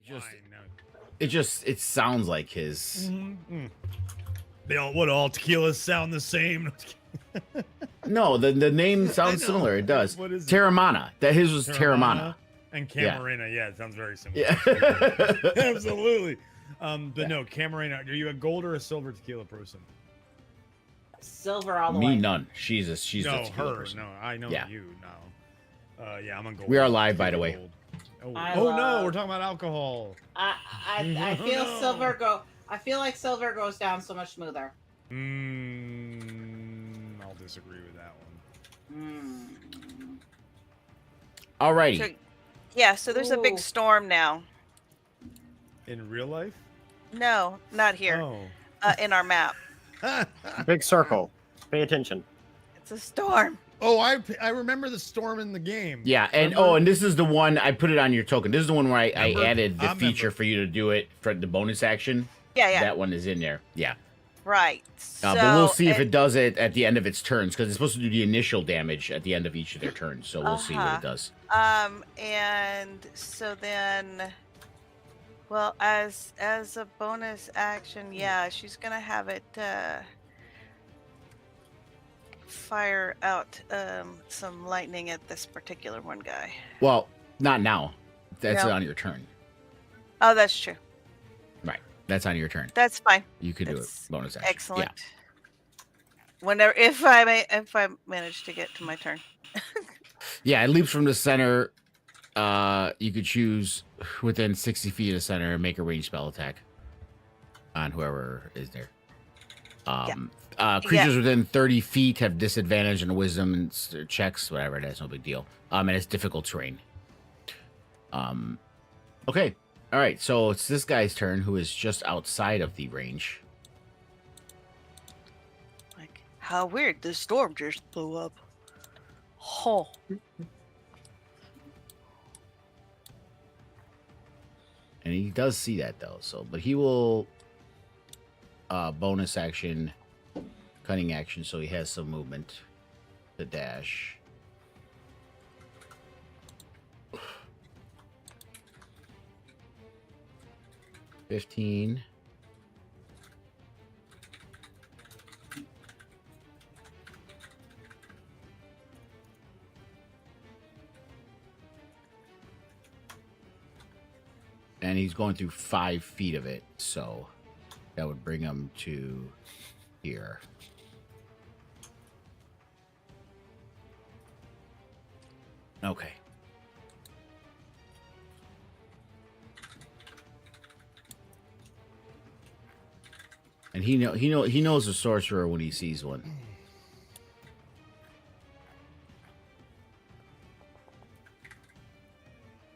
Just Wine, no. it sounds like his. Mhm. They all tequilas sound the same. No, the name sounds know. similar. It does. What is it? Terramana. That his was Terramana. And Yeah. Camarena. Yeah, it sounds very similar. Yeah. Absolutely. But Yeah. no, Camarena. Are you a gold or a silver tequila person? Silver all the Me way. none. She's no, a tequila her. person. No, I know Yeah. you. No. Yeah, I'm on gold. We are live, by the Tequila way. gold. Oh, I no, love- we're talking about alcohol. I feel No. silver go. I feel like silver goes down so much smoother. I'll disagree with that one. Mm. Alrighty. So, yeah, so there's a big Ooh. storm now. In real life? No, not here. Oh. In our map. Big circle. Pay attention. It's a storm. Oh, I remember the storm in the game. Yeah, and Remember? and this is the one I put it on your token. This is the one where I Remember? added the I feature remember. for you to do it for the bonus action. Yeah, yeah. That one is in there. Yeah. Right. But we'll So, see if it does it at the end of its turns because it's supposed to do the initial damage at the end of each of their turns. So we'll see what Uh-huh. it does. And so then, well, as a bonus action, yeah, she's gonna have it fire out some lightning at this particular one guy. Well, not now. That's No. on your turn. Oh, that's true. Right. That's on your turn. That's fine. You could do it. That's Bonus action. Excellent. Whenever, if I manage to get to my turn. Yeah, it leaps from the center. You could choose within 60 feet of the center and make a ranged spell attack on whoever is there. Creatures within 30 feet have disadvantage on wisdom checks, whatever. That's no big deal. And it's difficult terrain. Okay. All right. So it's this guy's turn, who is just outside of the range. Like, how weird! This storm just blew up. Oh. And he does see that though. So, but he will bonus action, cunning action, so he has some movement to dash. $15. And he's going through 5 feet of it, so that would bring him to here. Okay. And he knows a sorcerer when he sees one.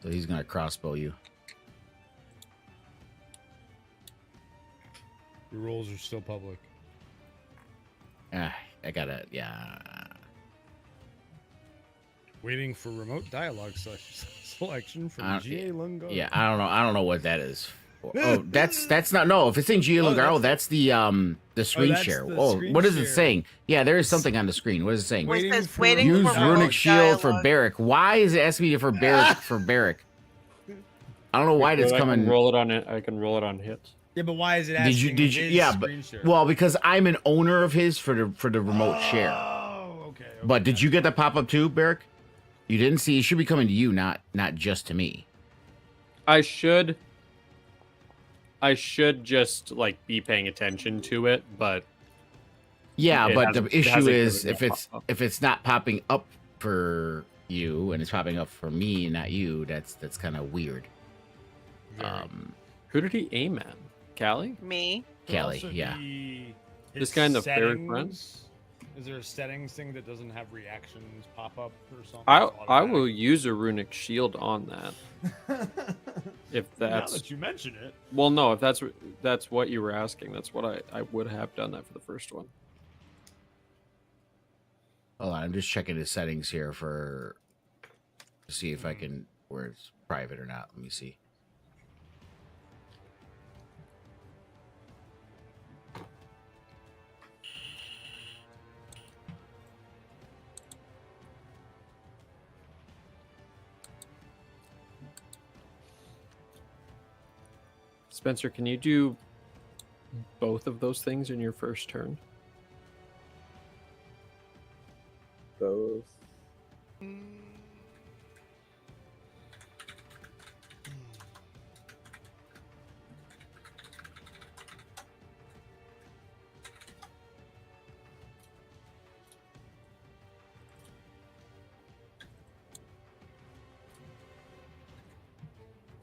So he's gonna crossbow you. Your rolls are still public. I gotta, yeah. Waiting for remote dialogue selection from Uh, GA Lungo. Yeah, I don't know what that is. Oh, that's not, no. If it's in GA Lungaro, that's the screen that's share. the Oh, screen what is share. it saying? Yeah, there is something on the screen. What is it saying? Wait. Waiting says for waiting Use for remote runic shield for dialogue. Barrack. Why is it asking me for Barrack? I don't know why it's I coming. can roll it on it. I can roll it on hits. Yeah, but why is it asking Did you? his Yeah, but screen share? well, because I'm an owner of his for the remote share. Oh, okay. But did you get that pop up too, Barrack? You didn't see. It should be coming to you, not just to me. I should just like be paying attention to it, but Yeah, It but the hasn't- it issue hasn't is really if popped up. it's not popping up for you and it's popping up for me and not you, that's kind of weird. who did he aim at? Callie? Me. Could Kelly, also yeah. be This his guy in the fairy settings. friends? Is there a settings thing that doesn't have reactions pop up or something? I will use a runic shield on that if Now that's that you mention it. well, no, if that's what you were asking, that's what I would have done that for the first one. Hold on, I'm just checking the settings here to see if I can where it's private or not. Let me see. Spencer, can you do both of those things in your first turn? Both.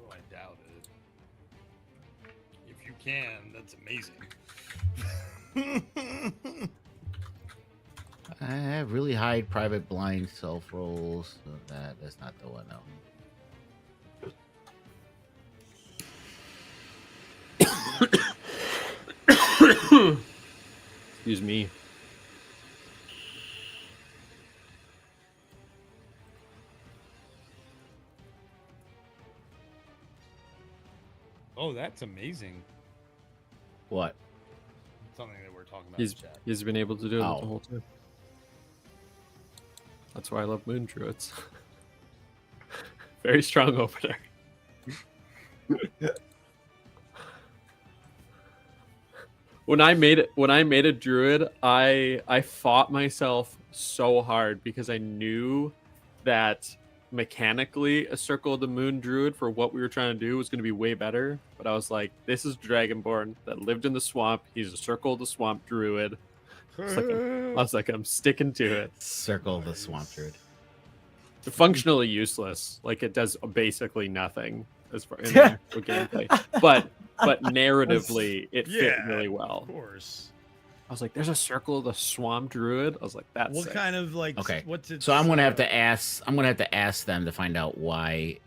Oh, I doubt it. If you can, that's amazing. I have really high private blind self rolls, so that's not the one. No. Excuse me. Oh, that's amazing. What? Something that we're talking about He's in chat. he's been able to do it Oh. the whole time. That's why I love Moon Druids. Very strong opener. When I made a druid, I fought myself so hard because I knew that mechanically a Circle of the Moon druid for what we were trying to do was going to be way better. But I was like, this is Dragonborn that lived in the swamp. He's a Circle of the Swamp druid. I was like, I'm sticking to it. Circle the swamp druid. Functionally useless. Like it does basically nothing as far in the actual gameplay. But narratively it fit Yeah, really well. Of course. I was like, there's a Circle of the Swamp druid. I was like, that's What sick. kind of like? Okay. What's it? So I'm gonna have to ask. I'm gonna have to ask them to find out why.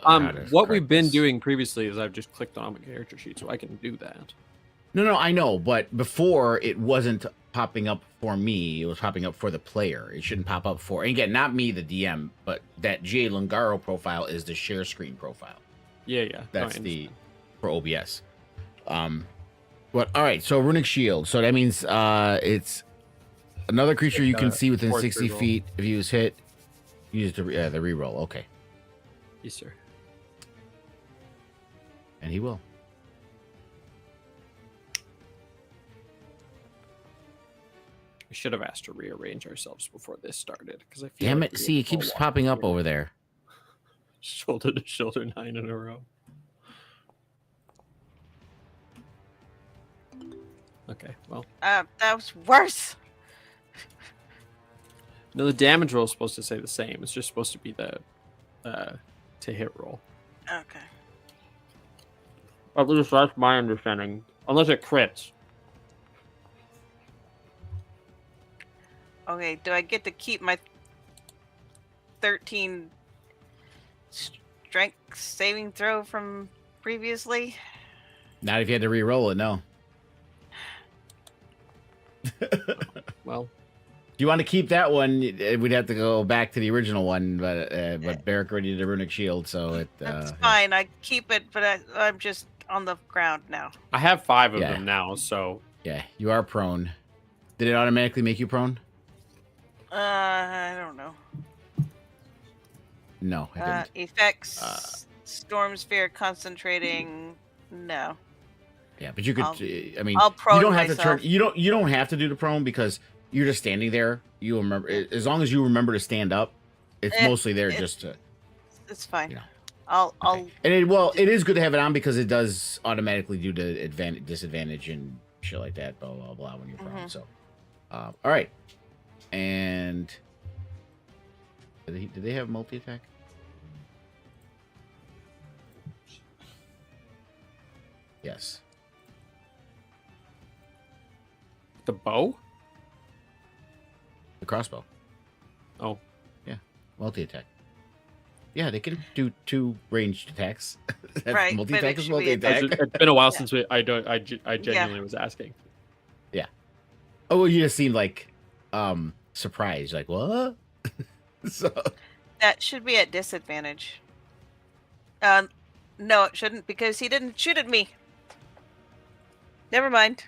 How to What we've correct been this. doing previously is I've just clicked on my character sheet, so I can do that. No, I know, but before it wasn't popping up for me. It was popping up for the player. It shouldn't pop up for. And again, not me, the DM, but that J. Lungaro profile is the share screen profile. Yeah. No, That's I the for OBS. But all right, so runic shield. So that means it's another creature you can see within fourth 60 reroll. feet. If he was hit, use the reroll. Okay, Yes, sir. and he will. We should have asked to rearrange ourselves before this started because I feel Damn like it! we See, were it keeps all popping up walking over there. shoulder to shoulder 9 in a row. Okay, well, That was worse. no, the damage roll is supposed to say the same. It's just supposed to be the to hit roll. Okay. At least that's my understanding. Unless it crits. Okay, do I get to keep my 13 strength saving throw from previously? Not if you had to reroll it. No. Well, Do you want to keep that one? We'd have to go back to the original one, but Barrick already did a runic shield, so it. That's fine. I keep it, but I'm just on the ground now. I have 5 of Yeah. them now, so Yeah, you are prone. Did it automatically make you prone? I don't know. No, it didn't. Effects, storm sphere concentrating. No. Yeah, but you could. I mean, I'll prone you don't have to myself. turn. You don't have to do the prone because you're just standing there. You remember as long as you remember to stand up. It's mostly there just to. It's fine. You know. I'll. Okay. And it is good to have it on because it does automatically do the advantage, disadvantage, and shit like that. Blah blah blah when you're prone. Mhm. So, all right. And did they have multi attack? Yes. the bow? The crossbow. Oh, Multi attack. Yeah, they can do 2 ranged attacks. Right, Multi but attack it is should multi be attack. it's been a while since I genuinely was asking. Oh, well, you just seemed like surprised, like what? So That should be at disadvantage. No, it shouldn't because he didn't shoot at me. Never mind.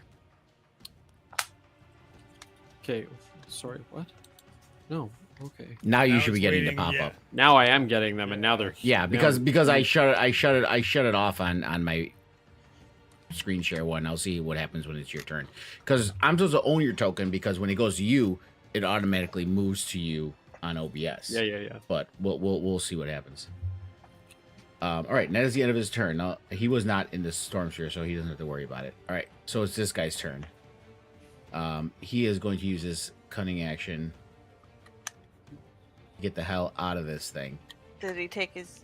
Okay, sorry, what? No, okay. now you Now should be it's getting the waiting, pop yeah. up. Now I am getting them, and now they're Yeah, because I shut it off on my screen share one. I'll see what happens when it's your turn. Because I'm supposed to own your token because when it goes to you, it automatically moves to you on OBS. Yeah. But we'll see what happens. All right, and that is the end of his turn. Now, he was not in the storm sphere, so he doesn't have to worry about it. All right, so it's this guy's turn. He is going to use his cunning action to get the hell out of this thing. Did he take his?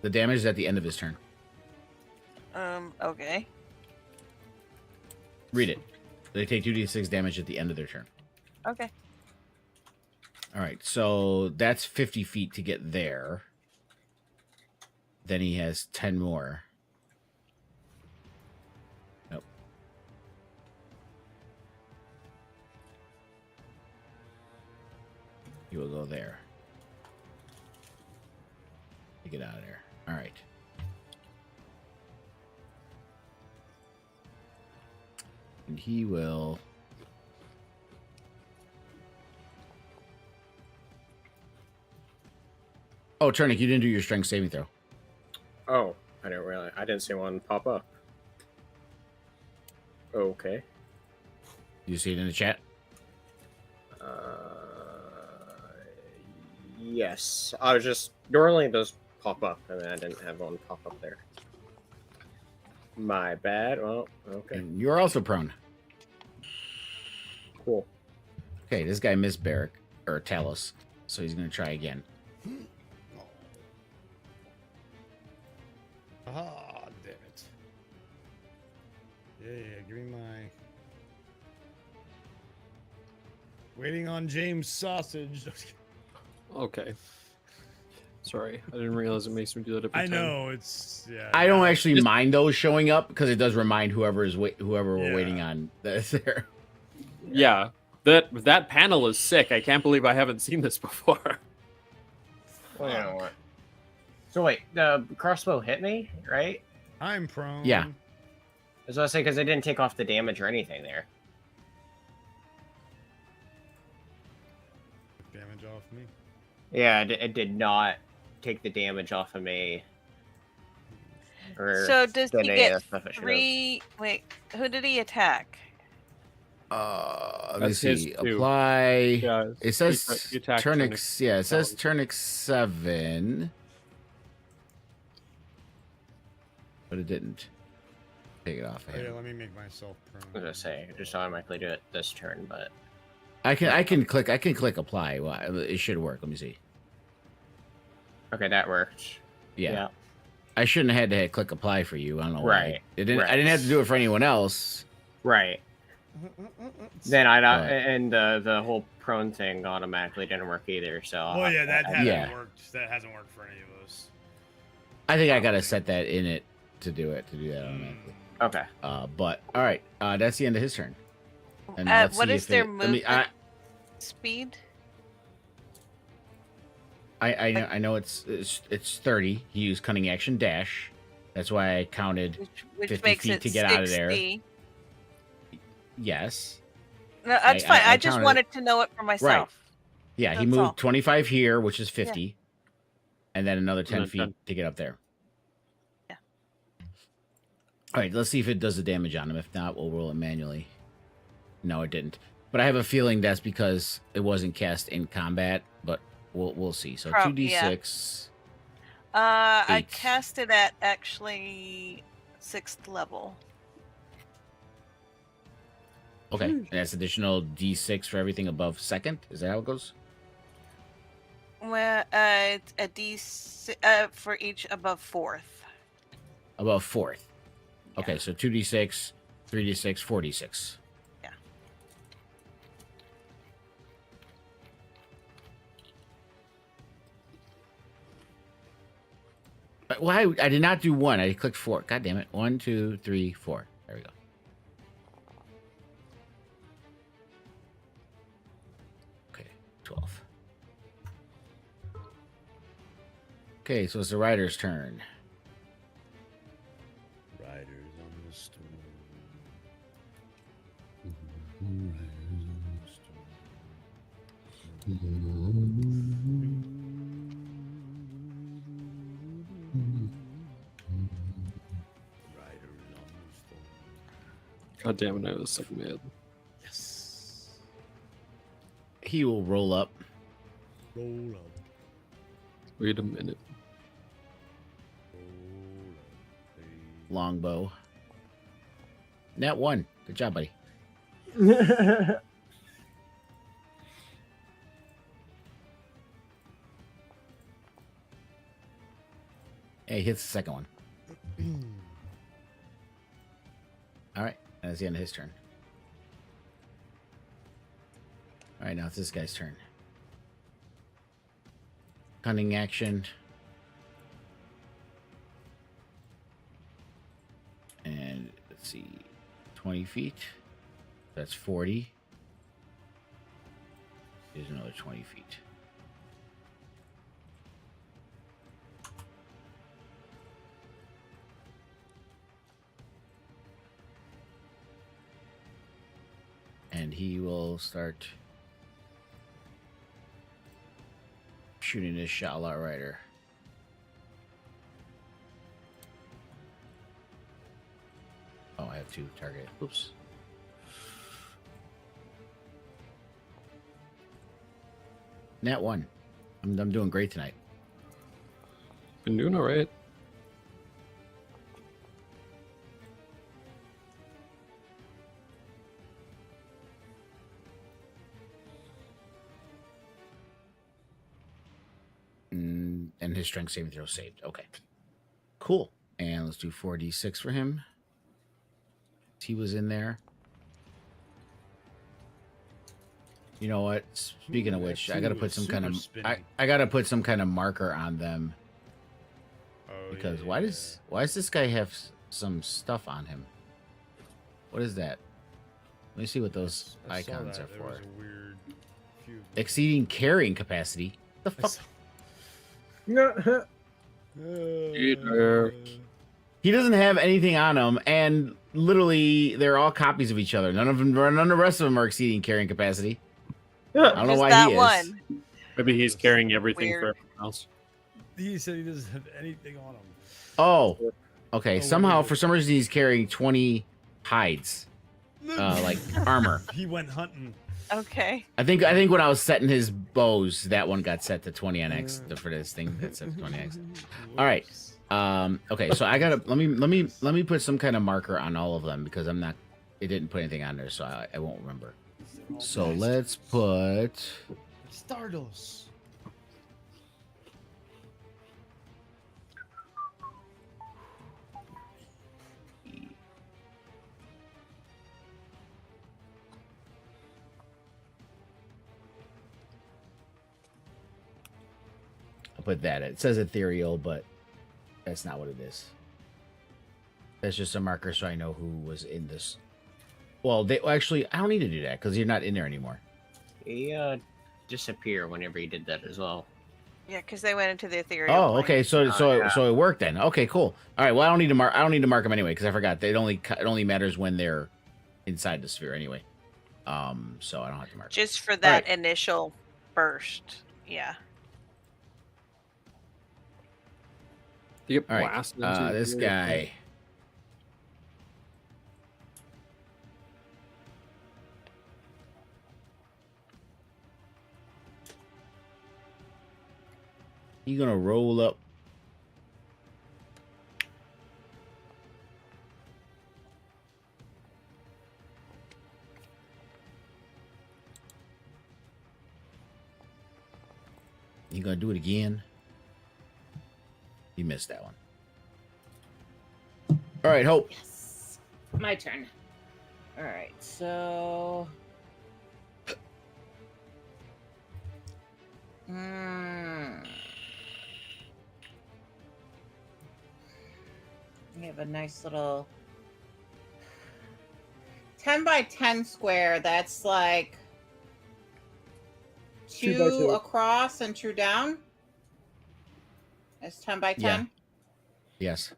The damage is at the end of his turn. Okay. Read it. They take 2d6 damage at the end of their turn. Okay. All right, so that's 50 feet to get there. Then he has 10 more. Nope. He will go there. To get out of there. All right. And he will... Oh, Turnic, you didn't do your strength saving throw. Oh, I didn't see one pop up. Okay. You see it in the chat? Yes. I was just normally those pop up, and I didn't have one pop up there. My bad. Well, okay. And you're also prone. Cool. Okay, this guy missed Barrack, or Talos, so he's going to try again. Ah, damn it. Yeah, give me my... Waiting on James sausage. Okay. Sorry, I didn't realize it makes me do that every I time. know it's yeah. I don't actually Just- mind those showing up because it does remind whoever we're Yeah. waiting on that's there. Yeah, that panel is sick. I can't believe I haven't seen this before. Well, you know what? So wait, the crossbow hit me, right? I'm prone. Yeah. As I was saying, because it didn't take off the damage or anything there. Damage off me. Yeah, it did not take the damage off of me. Or So does he any get stuff it should've. 3? Wait, who did he attack? Let me That's his see. two. Apply. Yeah, It says you attack Turnix. Yeah, it says Turnix. Turnix 7, but it didn't take it off of Oh, yeah, him. let me make myself I was prone. gonna say, just automatically do it this turn, but I can click apply. Well, it should work. Let me see. okay, that worked. Yeah. I shouldn't have had to hit click apply for you. I don't know why. Right, It didn't. I right. didn't have to do it for anyone else. Right. Then I don't, Right. and the whole prone thing automatically didn't work either. So I'll Well, have yeah, to- that hasn't Yeah. worked. That hasn't worked for any of us. I think I gotta set that in it to do that Hmm. automatically. Okay. But all right, that's the end of his turn. And let's What see is if their let me- movement speed? I know it's 30. He used cunning action dash. That's why I counted. Which 50 makes feet it to get out of there. 60. Yes. No, that's I- fine. I I just counted it. wanted to know it for myself. Yeah, he That's moved all. 25 here, which is 50, and then another 10 then feet 10. to get up there. Yeah. All right, let's see if it does the damage on him. If not, we'll roll it manually. No, it didn't. But I have a feeling that's because it wasn't cast in combat. But we'll see. So Yeah. 2d6. I 8. cast it at actually 6th level. Okay, and that's additional d6 for everything above second. Is that how it goes? Well, it's a for each above 4th. Above fourth. Okay, Yeah. so 2d6, 3d6, 4d6. Yeah. Well, I did not do 1. I clicked 4. God damn it. 1, 2, 3, 4. There we go. Okay, 12. Okay, so it's the rider's turn. Riders on the storm. Riders on the storm. God damn it, I was so mad. Yes. He will roll up. Roll up. Wait a minute. Roll up. Longbow. Nat 1. Good job, buddy. Hey, he hits the second one. All right. That's the end of his turn. All right, now it's this guy's turn. Cunning action. And let's see. 20 feet. That's 40. Here's another 20 feet. And he will start shooting his Shala Rider. Oh, I have 2 target. Oops. Nat 1. I'm doing great tonight. Been doing all right. And his strength saving throw saved. Okay. Cool. And let's do 4d6 for him. He was in there. You know what? Speaking of which, I gotta put some kind of I gotta put some kind of marker on them. Oh, Because yeah, why yeah. does this guy have some stuff on him? What is that? Let me see what those I saw icons that. are There for. was a weird few of them. Exceeding carrying capacity. The I fuck? saw- Peter. He doesn't have anything on him, and literally they're all copies of each other. None of the rest of them are exceeding carrying capacity. I don't know Just why that he is. one. Maybe he's carrying everything Weird. for everyone else. He said he doesn't have anything on him. Oh, okay. what Somehow, is it? for some reason, he's carrying 20 hides, like armor. He went hunting. Okay. I think when I was setting his bows, that one got set to 20 on X for this thing. That's set to 20x. All right. Okay, so I gotta let me put some kind of marker on all of them because I'm not. It didn't put anything on there, so I won't remember. So let's put. Stardust. I'll put that. It says ethereal, but that's not what it is. That's just a marker so I know who was in this. Well, actually, I don't need to do that because you're not in there anymore. He disappear whenever he did that as well. Yeah, because they went into the ethereal. Oh, plane. okay. So it worked then. Okay, cool. All right. Well, I don't need to mark them anyway because I forgot. It only matters when they're inside the sphere anyway. So I don't have to mark. Just for that right. initial burst. Yeah. You get All right. blasted into This the- guy. You gonna roll up? You gonna do it again? You missed that one. All right, Hope. Yes. My turn. All right. So. We have a nice little 10 by 10 square. That's like Two by two. across and 2 down. That's 10 by 10. Yes.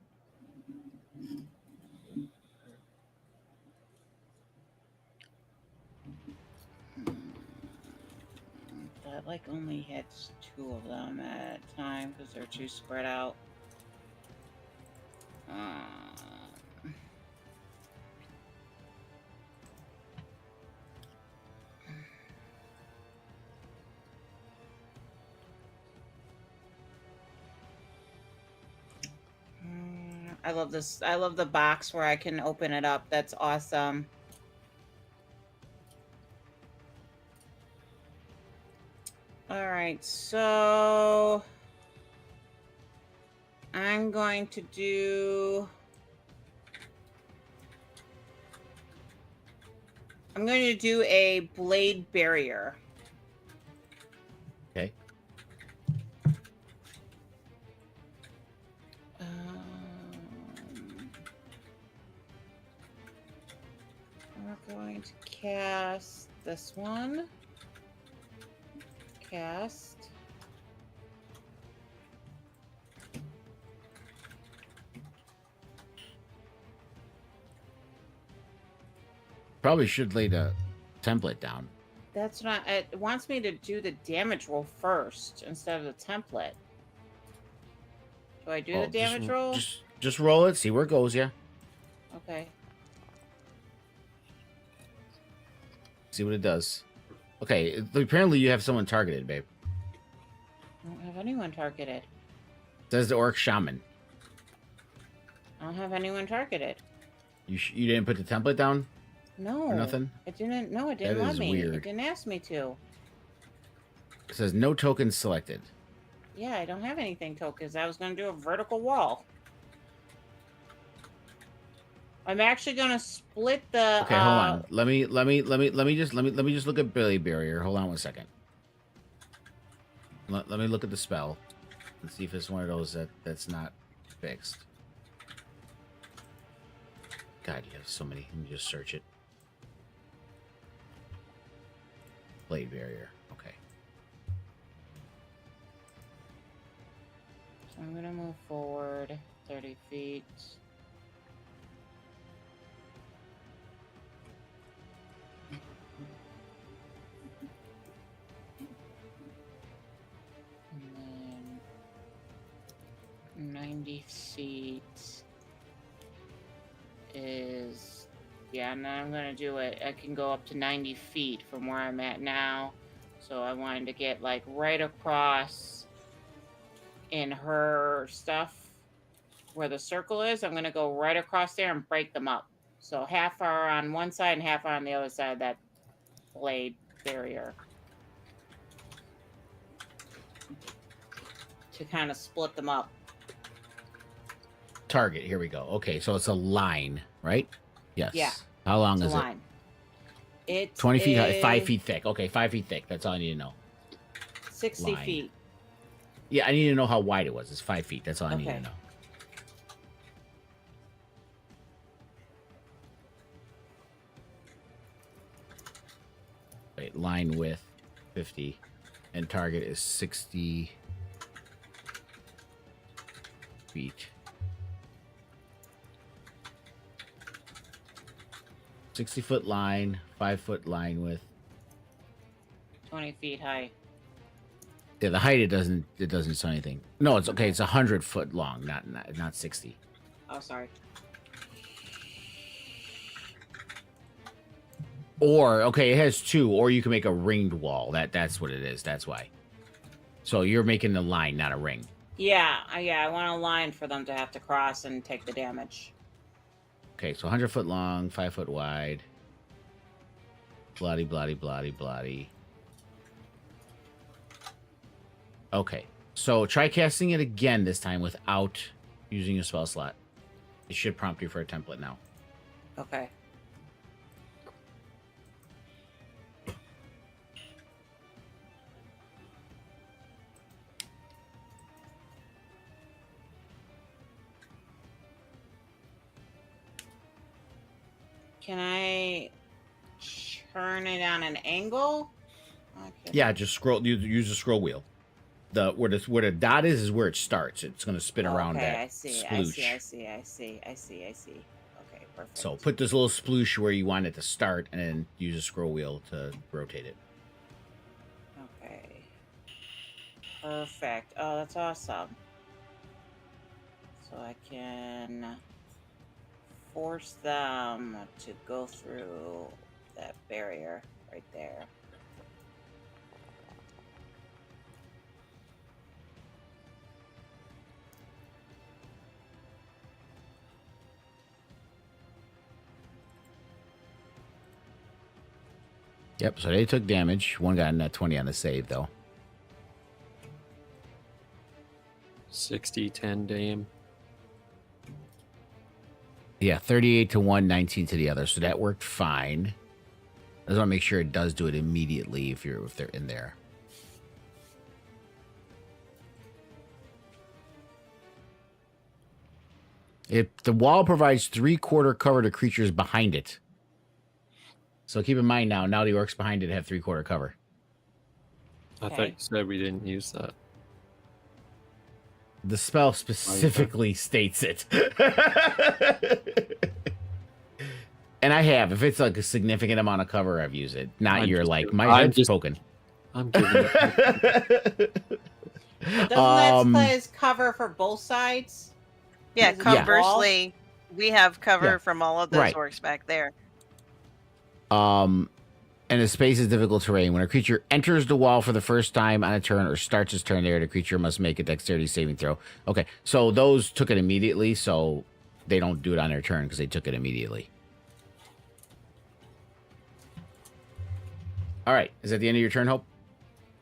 That like only hits 2 of them at a time because they're too spread out. I love this. I love the box where I can open it up. That's awesome. All right, so I'm going to do... I'm going to do a blade barrier. Okay. We're going to cast this one. Cast. Probably should lay the template down. That's not... It wants me to do the damage roll first instead of the template. Do I do Well, the damage roll? Just roll it, see where it goes, yeah. Okay. See what it does. Okay, apparently you have someone targeted, babe. I don't have anyone targeted. Says the orc shaman. I don't have anyone targeted. You didn't put the template down? No. Or nothing? It didn't. No, it didn't That let is me. weird. It didn't ask me to. It says no tokens selected. Yeah, I don't have anything tokens. I was going to do a vertical wall. I'm actually going to split the... Okay, hold on. Let me just look at Billy Barrier. Hold on one second. Let me look at the spell and see if it's one of those that's not fixed. God, you have so many. Let me just search it. Blade Barrier. Okay. So I'm going to move forward 30 feet. And then 90 feet is... Yeah, and then I'm going to do it. I can go up to 90 feet from where I'm at now. So I wanted to get, like, right across in her stuff where the circle is. I'm going to go right across there and break them up. So half are on one side and half are on the other side of that blade barrier. To kind of split them up. Target. Here we go. Okay, so it's a line, right? Yes. Yeah. How long It's a is line. It's 20 feet high, 5 is feet thick. Okay, 5 feet thick. That's all I need to know. 60 line. feet. Yeah, I need to know how wide it was. It's 5 feet. That's all I need Okay. to know. Wait, line width 50 and target is 60 feet. 60-foot line, 5-foot line width. 20 feet high. Yeah, the height it doesn't say anything. No, it's okay. It's 100-foot long, not 60. Oh, sorry. Or okay, it has 2. Or you can make a ringed wall. That's what it is. That's why. So you're making the line, not a ring. Yeah, I want a line for them to have to cross and take the damage. Okay, so 100-foot long, 5-foot wide. Bloody, bloody, bloody, bloody. Okay, so try casting it again this time without using a spell slot. It should prompt you for a template now. Okay. Can I turn it on an angle? Okay. Yeah, just scroll. Use the scroll wheel. Where the dot is where it starts. It's going to spin around Okay, that I see, sploosh. I see. Okay, perfect. So put this little sploosh where you want it to start, and then use a scroll wheel to rotate it. Okay. Perfect. Oh, that's awesome. So I can force them to go through that barrier right there. Yep, so they took damage. One got a net 20 on the save, though. 60, 10 dame. Yeah, 38 to one, 19 to the other. So that worked fine. I just want to make sure it does do it immediately if they're in there. If the wall provides 3/4 cover to creatures behind it. So keep in mind now the orcs behind it have 3/4 cover. I thought you said we didn't use that. The spell specifically states it. And I have. If it's like a significant amount of cover, I've used it. Not you're like, my head's poking. I'm giving it. Doesn't that plays cover for both sides? Yeah, Is it the wall? conversely, we have cover Yeah. from all of those Right. orcs back there. And the space is difficult terrain. When a creature enters the wall for the first time on a turn or starts its turn there, the creature must make a dexterity saving throw. Okay, so those took it immediately, so they don't do it on their turn because they took it immediately. All right, is that the end of your turn, Hope?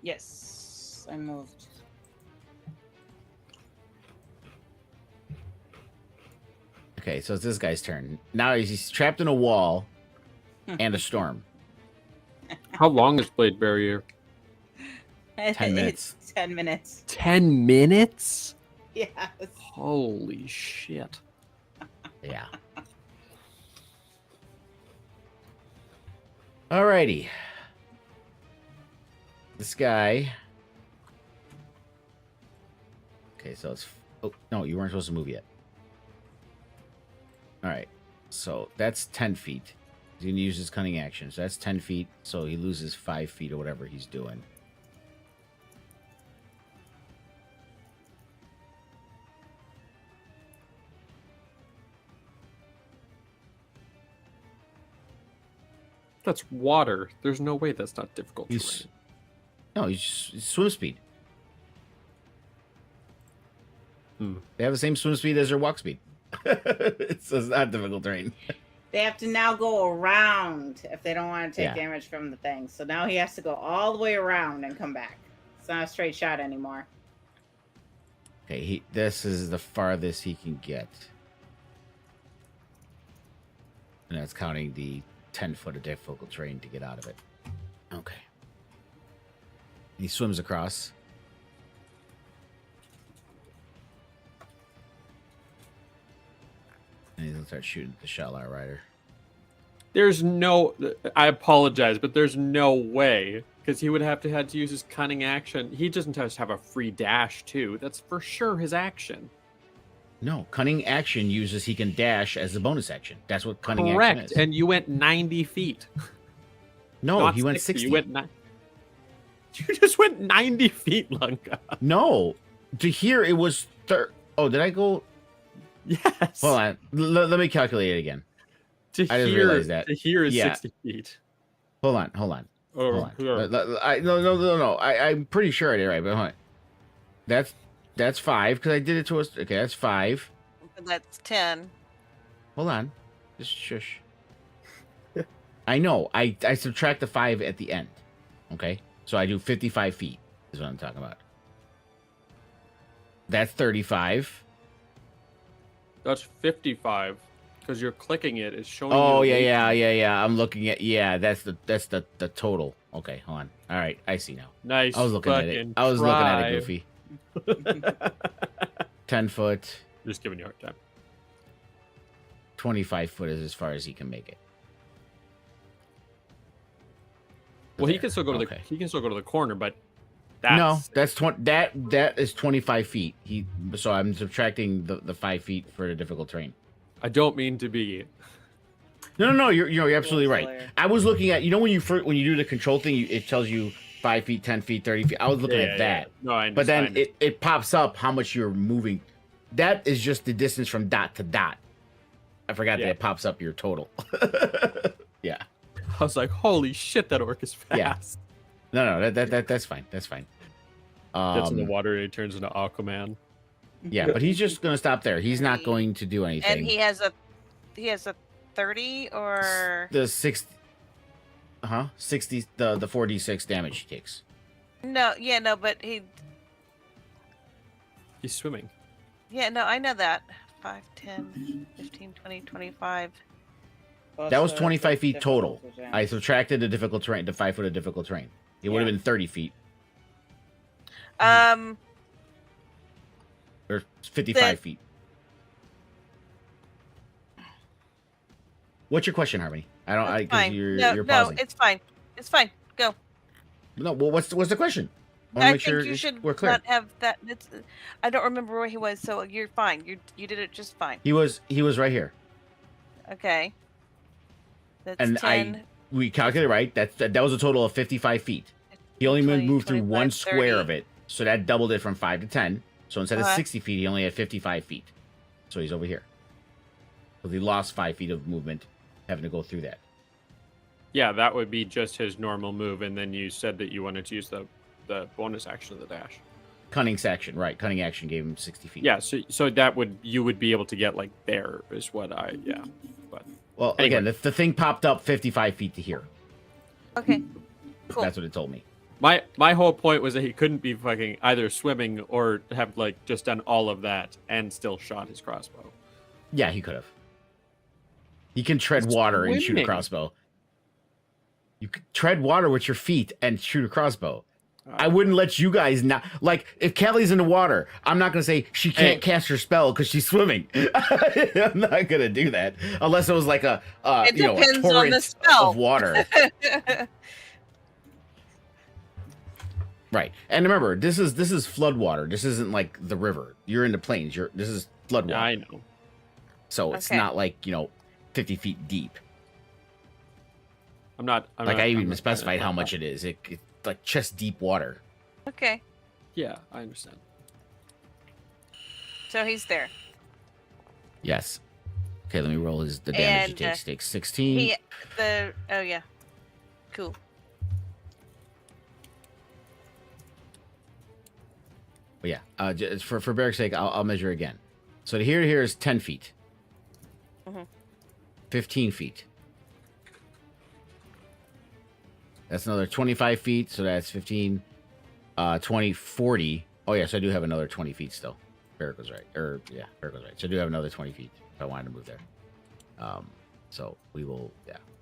Yes, I moved. Okay, so it's this guy's turn. Now he's trapped in a wall and a storm. How long is Blade Barrier? 10 minutes. It's 10 minutes. 10 minutes? Yes. Holy shit. Yeah. Alrighty. This guy. Okay, so it's. Oh, no, you weren't supposed to move yet. Alright. So that's 10 feet. He's going to use his cunning action. So that's 10 feet. So he loses 5 feet or whatever he's doing. That's water. There's no way that's not difficult He's, terrain. no, he's swim speed. Hmm. They have the same swim speed as their walk speed. it's not difficult terrain. They have to now go around if they don't want to take Yeah. damage from the thing. So now he has to go all the way around and come back. It's not a straight shot anymore. Okay, this is the farthest he can get. And that's counting the 10 foot of difficult terrain to get out of it. Okay. He swims across. And he's gonna start shooting the Shalar Rider. There's no. I apologize, but there's no way. Because he would have to use his cunning action. He doesn't just have a free dash, too. That's for sure his action. No, cunning action uses he can dash as a bonus action. That's what cunning Correct. action is. And you went 90 feet. No, Not he went 60. You went You just went 90 feet, Lunka. No, to here it was Oh, did I go? Yes. Hold on. Let me calculate it again. To I just here, realized that. To here is Yeah. 60 feet. Hold on. Hold on. Oh, No. I'm pretty sure I did right, but hold on. That's 5 because I did it to us. Okay, that's 5. And that's 10. Hold on. Just shush. I know. I subtract the 5 at the end. Okay, so I do 55 feet. Is what I'm talking about. That's 35. That's 55. Because you're clicking it, it's showing Oh you. yeah. I'm looking at that's the total. Okay, hold on. All right, I see now. Nice. I was looking at it. I was looking at it, Goofy. 10 foot, Just giving you a hard time. 25 foot is as far as he can make it. Well, he There. can still go to Okay. he can still go to the corner, but that's No, that's that is 25 feet. So I'm subtracting the 5 feet for the difficult terrain. I don't mean to be. No, you're absolutely right. Slayer. I was looking at when you do the control thing, it tells you 5 feet, 10 feet, 30 feet. I was looking at that, No, I understand. but then it pops up how much you're moving. That is just the distance from dot to dot. I forgot that Yeah. it pops up your total. Yeah. I was like, holy shit, that orc is Yeah. fast. No, that's fine. That's fine. Gets in the water and he turns into Aquaman. Yeah, but he's just gonna stop there. He's not going to do anything. And he has a 30 or The 60. huh. 60 the 4d6 damage he takes. No, but He's swimming. yeah, no, I know that. 5, 10, 15, 20, 25. Plus That was the 25 feet total. difficult terrain. I subtracted the difficult terrain to 5 foot of difficult terrain. It would have Yeah. been 30 feet Um, or 55 Then- feet. What's your question, Harmony? I don't. that's Because fine. you're no, pausing. it's fine. It's fine. Go. No. Well, what's the question? I want I to make think sure you should we're clear. not have that. I don't remember where he was, so you're fine. You did it just fine. He was right here, Okay. That's and 10. we calculated right. That was a total of 55 feet. He only 20, moved through 25, one square 30. of it, so that doubled it from 5 to 10. So instead of Uh-huh. 60 feet, he only had 55 feet. So he's over here. So he lost 5 feet of movement, having to go through that. Yeah, that would be just his normal move, and then you said that you wanted to use the bonus action of the dash. Cunning action, right? Cunning action gave him 60 feet. Yeah, so that you would be able to get like there is what but Well, Anyway. again, the thing popped up 55 feet to here. Okay. Cool. That's what it told me. my whole point was that he couldn't be fucking either swimming or have like just done all of that and still shot his crossbow. Yeah, he could have. He can tread water and shoot a Swimming. crossbow. You could tread water with your feet and shoot a crossbow. I wouldn't let you guys not like if Callie's in the water. I'm not gonna say she can't Hey. cast her spell because she's swimming. I'm not gonna do that unless it was like a It a depends on the torrent spell. of water. Right, and remember this is flood water. This isn't like the river. You're in the plains. This is flood water. Yeah, I know. So it's Okay. not like 50 feet deep. I'm not I I'm even not specified trying to- how much it is. It's like chest deep water. Okay. Yeah, I understand. So he's there. Yes. Okay, let me roll the damage he And, takes. Takes 16. Oh yeah. Cool. But yeah, just for Barrick's sake, I'll measure again. So to here is 10 feet. Mhm. 15 feet. That's another 25 feet, so that's 15, 20, 40. Oh, yes, I do have another 20 feet still. Barrick was right. Barrick was right. So I do have another 20 feet if I wanted to move there. So we'll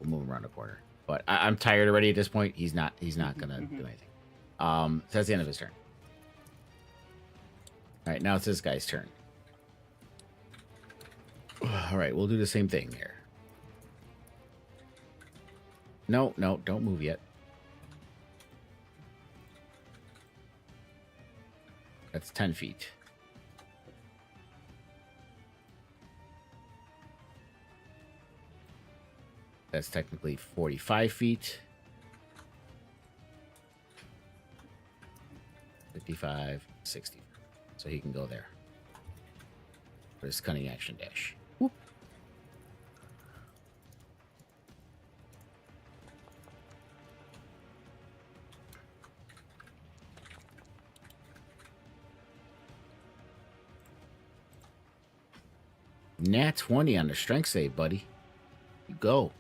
move him around the corner. But I'm tired already at this point. He's not going to do anything. So that's the end of his turn. All right, now it's this guy's turn. All right, we'll do the same thing here. No, don't move yet. That's 10 feet. That's technically 45 feet. 55, 60. So he can go there. For his cunning action dash. Whoop. Nat 20 on the strength save, buddy. You go.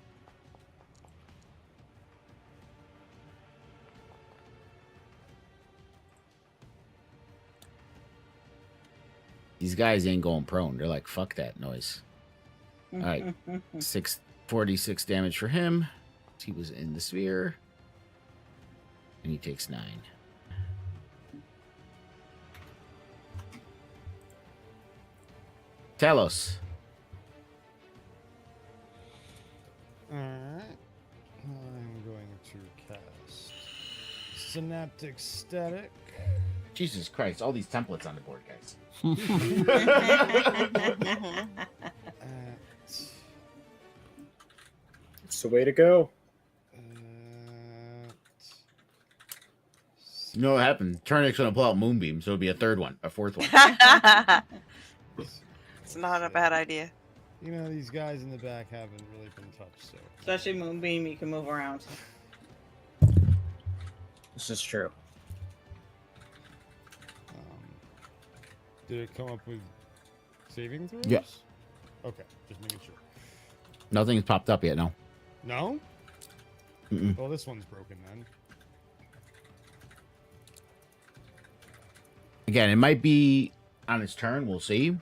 These guys ain't going prone. They're like, fuck that noise. All right. 46 damage for him. He was in the sphere. And he takes 9. Talos. Alright. I'm going to cast Synaptic Static. Jesus Christ, all these templates on the board, guys. At, It's the way to go. You know what happened? Turnix gonna pull out Moonbeam, so it'll be a third one, a fourth one. It's not a bad idea. you know, these guys in the back haven't really been touched, so. Especially Moonbeam, you can move around. This is true. Did it come up with saving throws? Yeah. Okay, just making sure. Nothing's popped up yet, no. No? Mm-mm. Well, this one's broken then. Again, it might be on its turn. We'll see.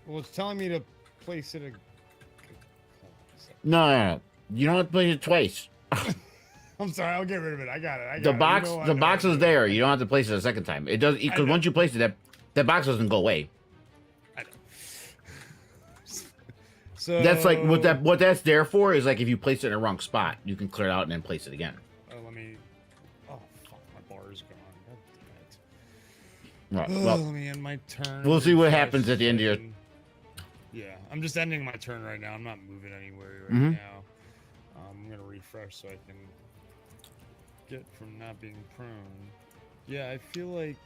Well, it's telling me to place it. No. You don't have to place it twice. I'm sorry. I'll get rid of it. I got it. The You box, know I the know box what is I'm there. doing. You don't have to place it a second time. It does because know. once you place it, that box doesn't go away. I know. So That's like what that's there for is like if you place it in a wrong spot, you can clear it out and then place it again. Let me. Oh fuck! My bar's gone. God Right. damn it. Well, Let me end my turn. we'll see what refresh happens at the end of your. and- Yeah, I'm just ending my turn right now. I'm not moving anywhere right Mhm. now. I'm gonna refresh so I can get from not being prone. Yeah, I feel like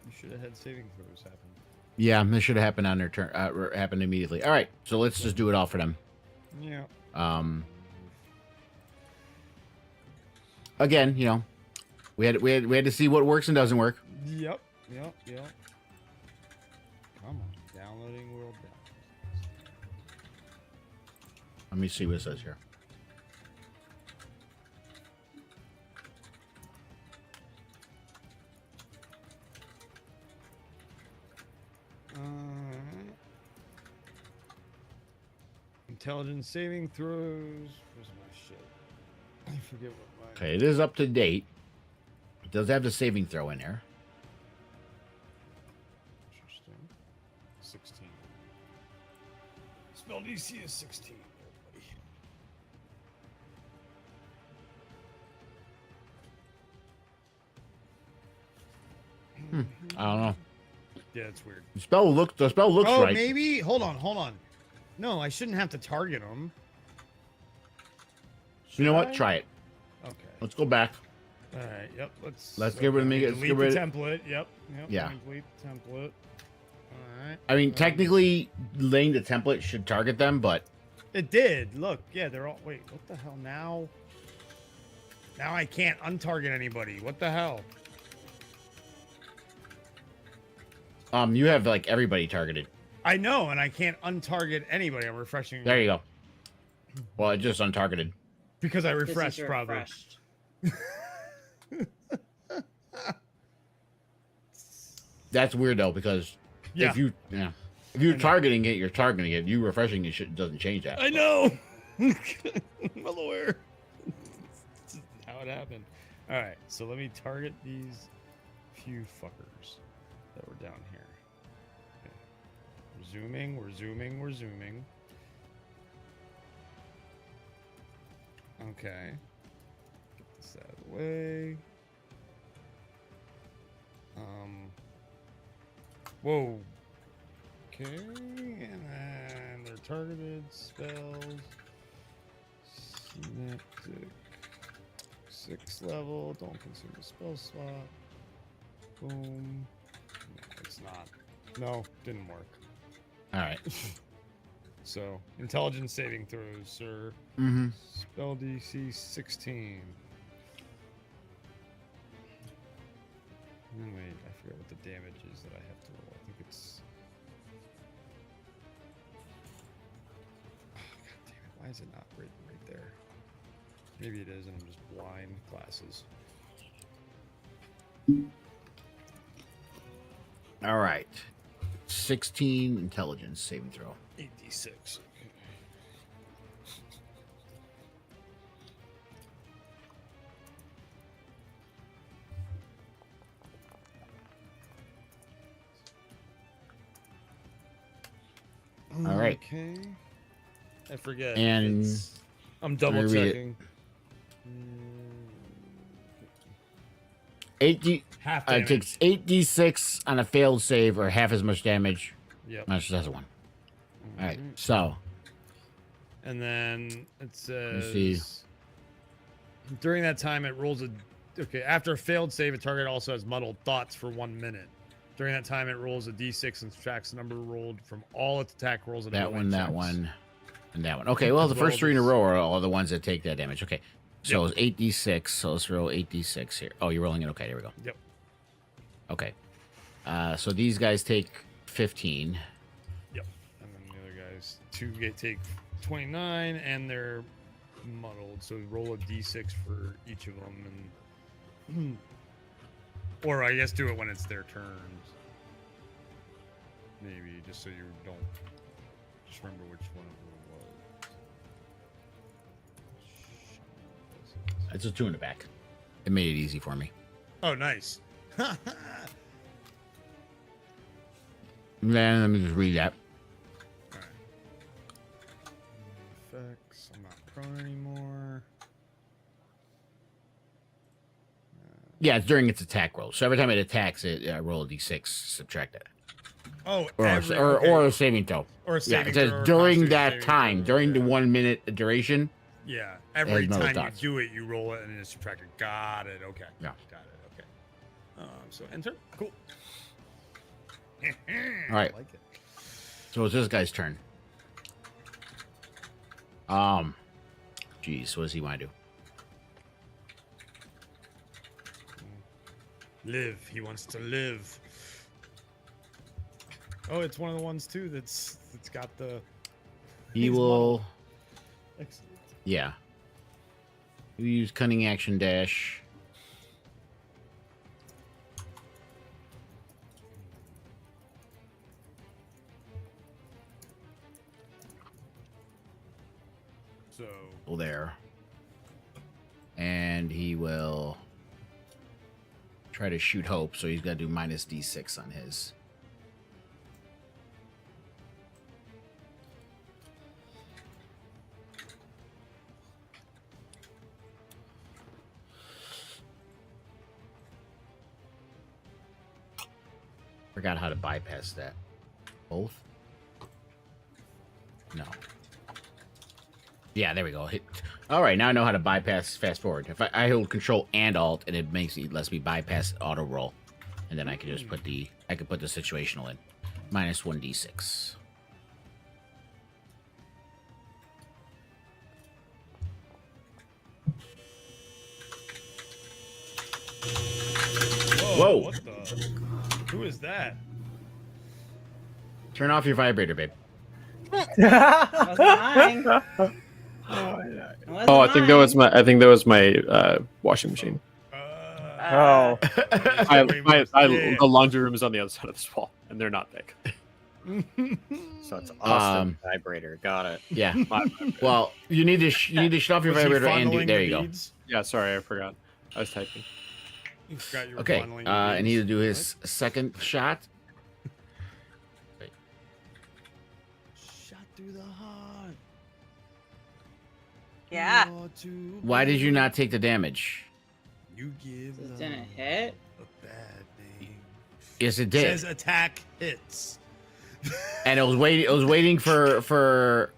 you should have had saving throws happen. Yeah, this should have happened on their turn. Happened immediately. All right, so let's just do it all for them. Yeah. Again, you know, we had to see what works and doesn't work. Yep. Come on, downloading world down. Let me see what it says here. Intelligence saving throws. Where's my shit? I forget what my. Okay, it is up to date. It does have the saving throw in there. Interesting. 16. Spell DC is 16. I don't know. Yeah, it's weird. The spell looks Oh, right. maybe. Hold on. No, I shouldn't have to target them. You know what? Should I? Try it. Okay. Let's go back. All right. Yep. Let's get rid of me. Let's Delete get rid the of. template. Yep. Yeah. Delete the template. All right. I mean, technically, laying the template should target them, but It did. Look. Yeah, they're all. Wait. What the hell now? Now I can't untarget anybody. What the hell? you have like everybody targeted. I know, and I can't untarget anybody. I'm refreshing. There you go. Well, it just untargeted. Because I 'Cause he's refreshed, probably. refreshed. That's weird though because Yeah. if you're targeting it, you're targeting it. You refreshing it doesn't change that. I know. I'm well aware. This is how it happened. All right, so let me target these few fuckers that were down here. Okay. We're zooming. Okay. Get this out of the way. Whoa. Okay, and then they're targeted spells. Synaptic. 6th level. Don't consume a spell slot. Boom. No, it's not. No, didn't work. All right. So, intelligence saving throws, sir. Mm-hmm. Spell DC 16. Oh, wait, I forget what the damage is that I have to roll. I think it's. Oh, God damn it. Why is it not right there? Maybe it is, and I'm just blind. Glasses. All right. 16 intelligence saving throw. 8d6. Okay. All right. Okay. I forget. And I'm double read it. checking. 8d. Half It damage. takes 8d6 on a failed save or half as much damage. Yep. That's one. All right. Mhm. So And then it says see. during that time it rolls a okay, after a failed save, a target also has muddled thoughts for 1 minute. During that time it rolls a d6 and subtracts the number rolled from all its attack rolls and that ability one, that checks. one, and that one. Okay. Well, the As first well three in a as- row are all the ones that take that damage. Okay. So Yep. it's 8d6. So let's roll 8d6 here. Oh, you're rolling it. Okay. There we go. Yep. Okay. So these guys take 15. Yep. And then the other guys take 29, and they're muddled. So roll a d6 for each of them, and or I guess do it when it's their turns. Maybe just so you don't just remember which one of them was. It's a 2 in the back. It made it easy for me. Oh, nice. Then let me just read that. Alright. Effects. I'm not prone anymore. Yeah, it's during its attack roll. So every time it attacks, I roll a d6, subtract that. Oh, Or, every, or, okay. or a saving throw. Or a Yeah, saving it says throw or during constitution that saving time, throw, during the yeah. 1 minute duration. Yeah, every no time dots. you do it, you roll it and it's subtracted. Got it. Okay. Yeah. Got it. Okay. So enter. Cool. All right. I like it. So it's this guy's turn. Geez, what does he want to do? Live. He wants to live. Oh, it's one of the ones too that's got the. He He's will. muddled. Excellent. Yeah. You use cunning action dash. So There. And he will try to shoot hope, so he's got to do minus d6 on his. Forgot how to bypass that. Both? No. Yeah, there we go. Hit. All right, now I know how to bypass fast forward. If I hold Control and Alt, and it lets me bypass auto roll, and then I can just put the situational in. Minus 1d6. Whoa. What the? Who is that? Turn off your vibrator, babe. Wasn't mine. Oh, I think that was my washing machine. Uh, The laundry room is on the other side of this wall, and they're not big. So it's Austin vibrator. Got it. Yeah. Well, you need to shut off your was he vibrator and do. fondling There the you go. beads? Yeah, sorry, I forgot. I was typing. You forgot you were Okay. fondling the And beads. he'll do his second shot. Shot through the heart. Yeah. You're too Why did you good. not take the damage? You give It love didn't hit. a bad name. Yes, it did. Says attack hits. And it was waiting for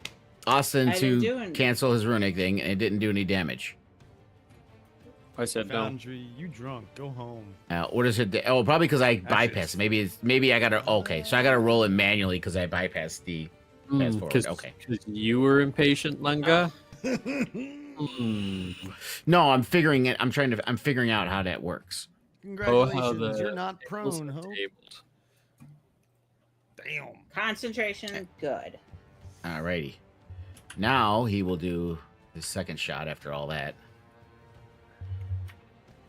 Austin I didn't do to anything. cancel his runic thing, and it didn't do any damage. I said no. Foundry, you drunk? Go home. What is it? Oh, probably because I Actually, bypassed it. Maybe I gotta. Okay, so I gotta roll it manually because I bypassed the fast forward. Because Okay. you were impatient, Lunga. No, I'm figuring it. I'm figuring out how that works. Congratulations, you're not tables prone, are Hope. tabled. Damn. Concentration, good. Alrighty. Now he will do his second shot after all that.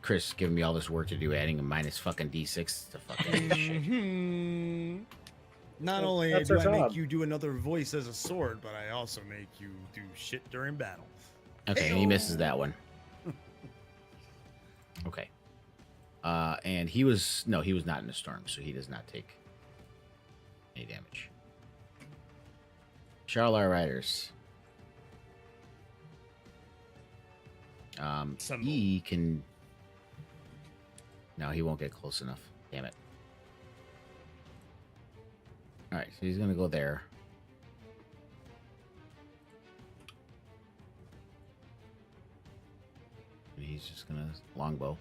Chris giving me all this work to do, adding a minus fucking d6 to fucking shit. Mhm. Not Well, only that's do our I job. make you do another voice as a sword, but I also make you do shit during battle. Okay, and he misses that one. Okay. And he was not in the storm, so he does not take any damage. Charlar Riders. Assemble. He can. No, he won't get close enough. Damn it. All right, so he's gonna go there. And he's just gonna longbow.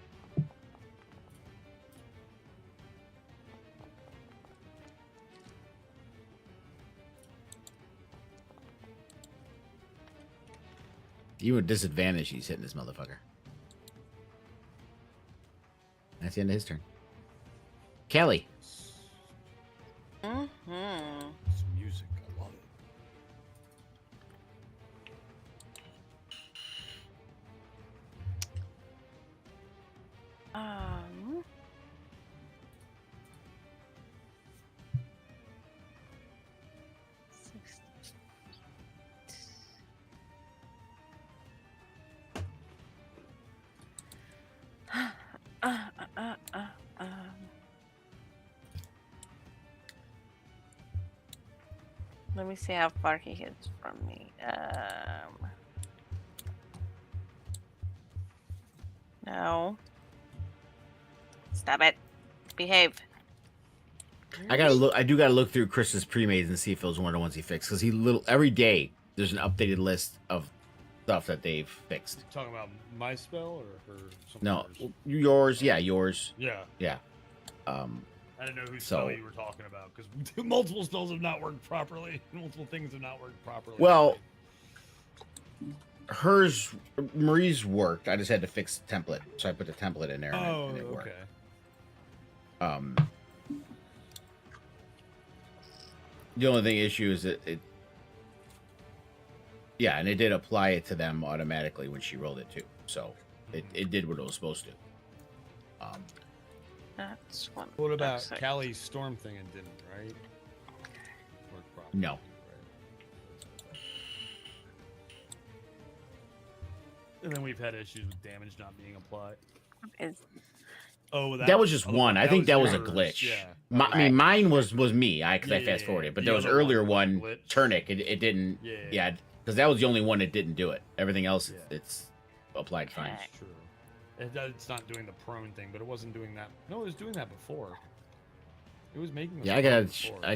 Even with disadvantage, he's hitting this motherfucker. That's the end of his turn. Kelly. Mm-hmm. Some music, I love Let me see how far he hits from me. No. Stop it. Behave. I gotta look. I do gotta look through Chris's pre-mades and see if it was one of the ones he fixed. Because every day there's an updated list of stuff that they've fixed. Talking about my spell or something? No, yours. Yeah, yours. Yeah. Yeah. I didn't know whose So- spell you were talking about because multiple spells have not worked properly. Multiple things have not worked properly. Well, Marie's worked. I just had to fix the template, so I put the template in there. oh, and it worked. okay. The only issue is that yeah, and it did apply it to them automatically when she rolled it too. So it did what it was supposed to. That's one. What about that's like- Callie's storm thing? It didn't, right? Work properly, No. right? And then we've had issues with damage not being applied. Is- Oh, That was just one. I think that was a yours, glitch. Yeah. I mean, mine was me. Because I Yeah, fast forwarded, but the there was other earlier one one, was a glitch. Turnic. It didn't. Yeah. Yeah, because that was the only one that didn't do it. Everything else, Yeah. it's applied fine. Okay. It's true. It's not doing the prone thing, but it wasn't doing that. No, it was doing that before. It was making. the Yeah, I prone gotta, before. I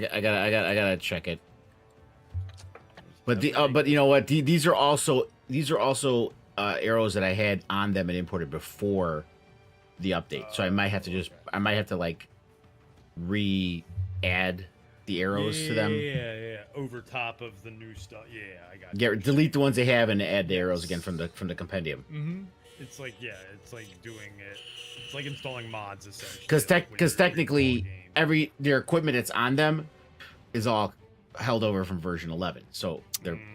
gotta check it. But Definitely but you know what? These are also arrows that I had on them and imported before the update. So I might have to like re-add the arrows to them. Yeah, over top of the new stuff. Yeah, I got you. Delete the ones they have and add the arrows again from the compendium. Mm-hmm. It's like it's like doing it. It's like installing mods essentially. Because like when you're technically installing a game. their equipment that's on them is all held over from version 11, so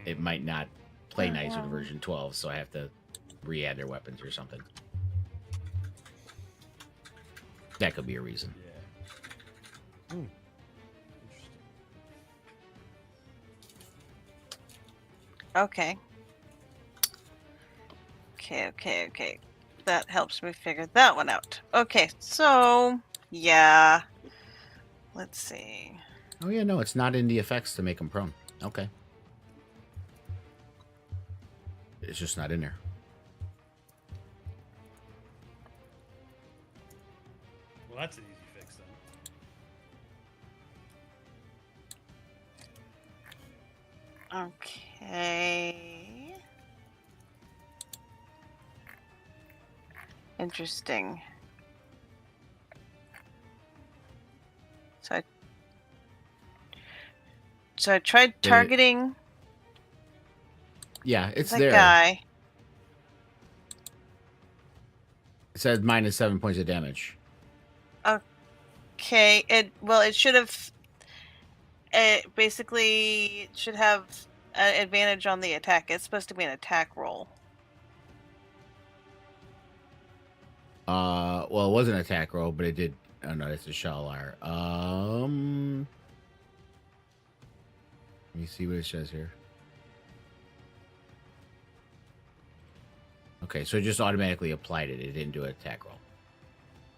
it might not play nice with version 12. So I have to re-add their weapons or something. That could be a reason. Yeah. Interesting. Okay. Okay. That helps me figure that one out. Okay, so yeah. Let's see. Oh yeah, no, it's not in the effects to make them prone. Okay. It's just not in there. Well, that's an easy fix then. Okay. Interesting. So I tried Did it- targeting Yeah, it's the there. guy. It says minus 7 points of damage. Okay, it should have. It basically should have an advantage on the attack. It's supposed to be an attack roll. Well, it was an attack roll, but it did. Oh no, it's a Shalar. Let me see what it says here. Okay, so it just automatically applied it. It didn't do an attack roll.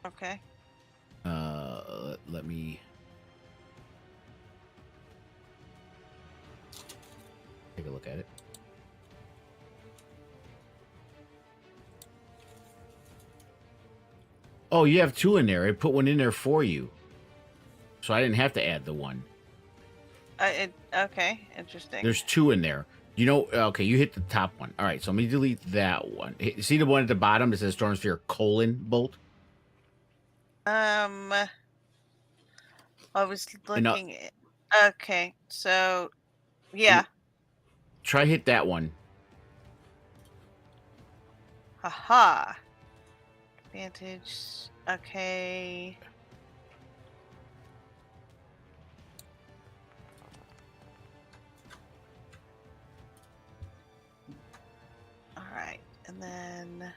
Okay. Let me take a look at it. Oh, you have two in there. I put one in there for you, so I didn't have to add the one. Okay, interesting. There's two in there. You know, okay, you hit the top one. All right, so let me delete that one. See the one at the bottom that says Storm Sphere : Bolt? I was looking at. Okay, so yeah. Try hit that one. Haha. Advantage. Okay. All right, and then.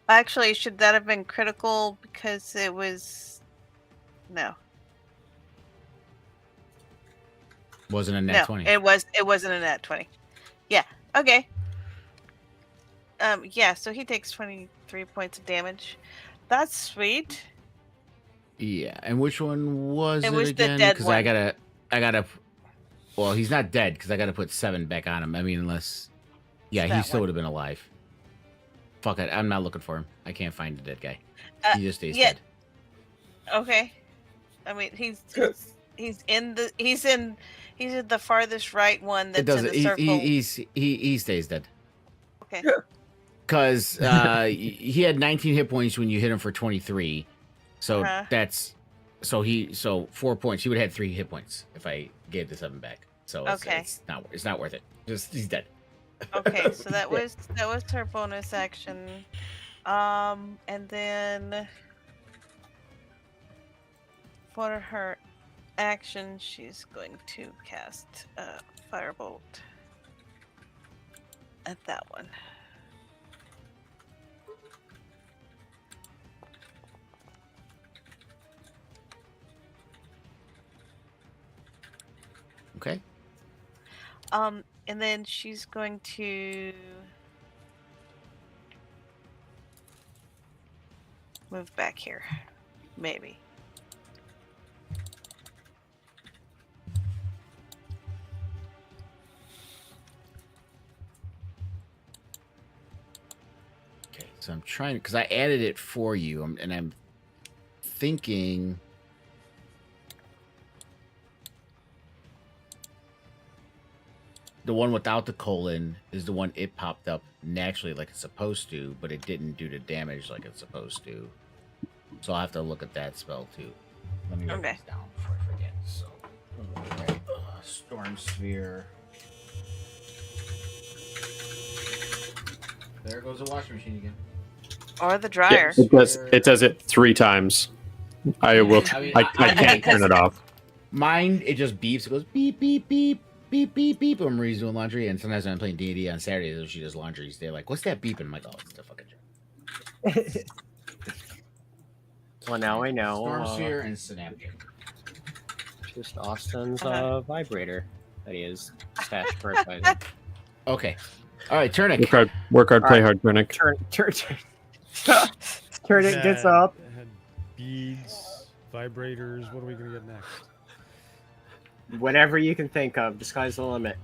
Actually, should that have been critical because it was. No. Wasn't a nat No, 20. it wasn't a nat 20. Yeah. Okay. Yeah, so he takes 23 points of damage. That's sweet. Yeah, and which one was It it was the again? dead Because I one. gotta. Well, he's not dead because I gotta put 7 back on him. I mean, unless, yeah, he that still one. would have been alive. Fuck it, I'm not looking for him. I can't find the dead guy. He just stays yeah. dead. Okay. I mean, he's in the farthest right one It that's in doesn't. the circle. He stays dead. Okay. Because he had 19 hit points when you hit him for 23, so Uh-huh. that's so 4 points. He would have had 3 hit points if I gave the 7 back. So Okay. it's not worth it. Just he's dead. Okay, so that was her bonus action. And then for her action, she's going to cast Firebolt at that one. Okay. And then she's going to move back here, maybe. Okay. So I'm trying because I added it for you, and I'm thinking. The one without the colon is the one it popped up naturally like it's supposed to, but it didn't do the damage like it's supposed to. So I'll have to look at that spell too. Let me write Okay. this down before I forget. So, right. Storm Sphere. There goes the washing machine again. Or the dryer. It does it 3 times. I will. I mean, I I can't turn it off. Mine, it just beeps. It goes beep, beep, beep, beep, beep, beep. When Marie's doing laundry, and sometimes when I'm playing D&D on Saturdays, if she does laundry, they're like, "What's that beeping?" I'm like, "Oh, it's the fucking joke." Well, now I know. Storm Sphere and Synaptic. Just Austin's Uh-huh. vibrator that he is stashed fertilizer. Okay. All right, Turnic. Work hard, play Alright. hard, Turnic. Turn it gets up. It had beads, vibrators. What are we gonna get next? Whatever you can think of. The sky's the limit.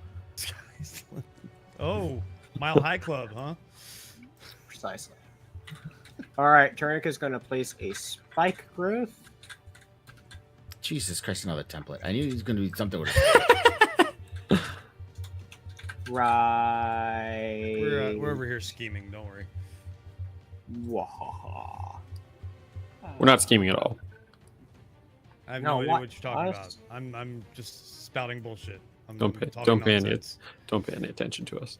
Oh, Mile High Club, huh? Precisely. All right, Turnic is going to place a spike growth. Jesus Christ, another template. I knew he was going to be something with Right. We're over here scheming. Don't worry. Wahaha. We're not scheming at all. I have No, no idea what- what you're talking us? about. I'm just spouting bullshit. Don't pay any attention to us.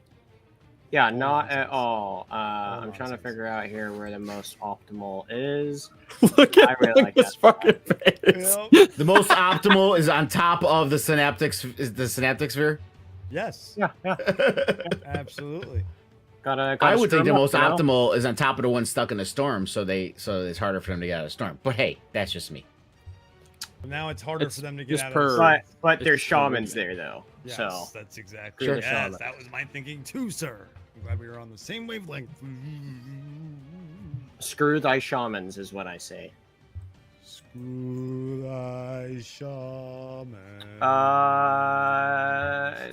Yeah, All not at nonsense. all. All I'm trying to nonsense. figure out here where the most optimal is. Look I really like his that fucking face. Yep. The most optimal is on top of the synaptic sphere. Yes, Yeah, yeah. absolutely. Gotta I would screw think the 'em up, most you know? optimal is on top of the one stuck in the storm, so it's harder for them to get out of the storm. But hey, that's just me. Now it's harder It's for them to get just out per- of. But there's It's shamans totally- there though. Yes, So that's exactly. Sure. Yes, Shaman. that was my thinking too, sir. I'm glad we were on the same wavelength. screw thy shamans is what I say. Screw thy shaman.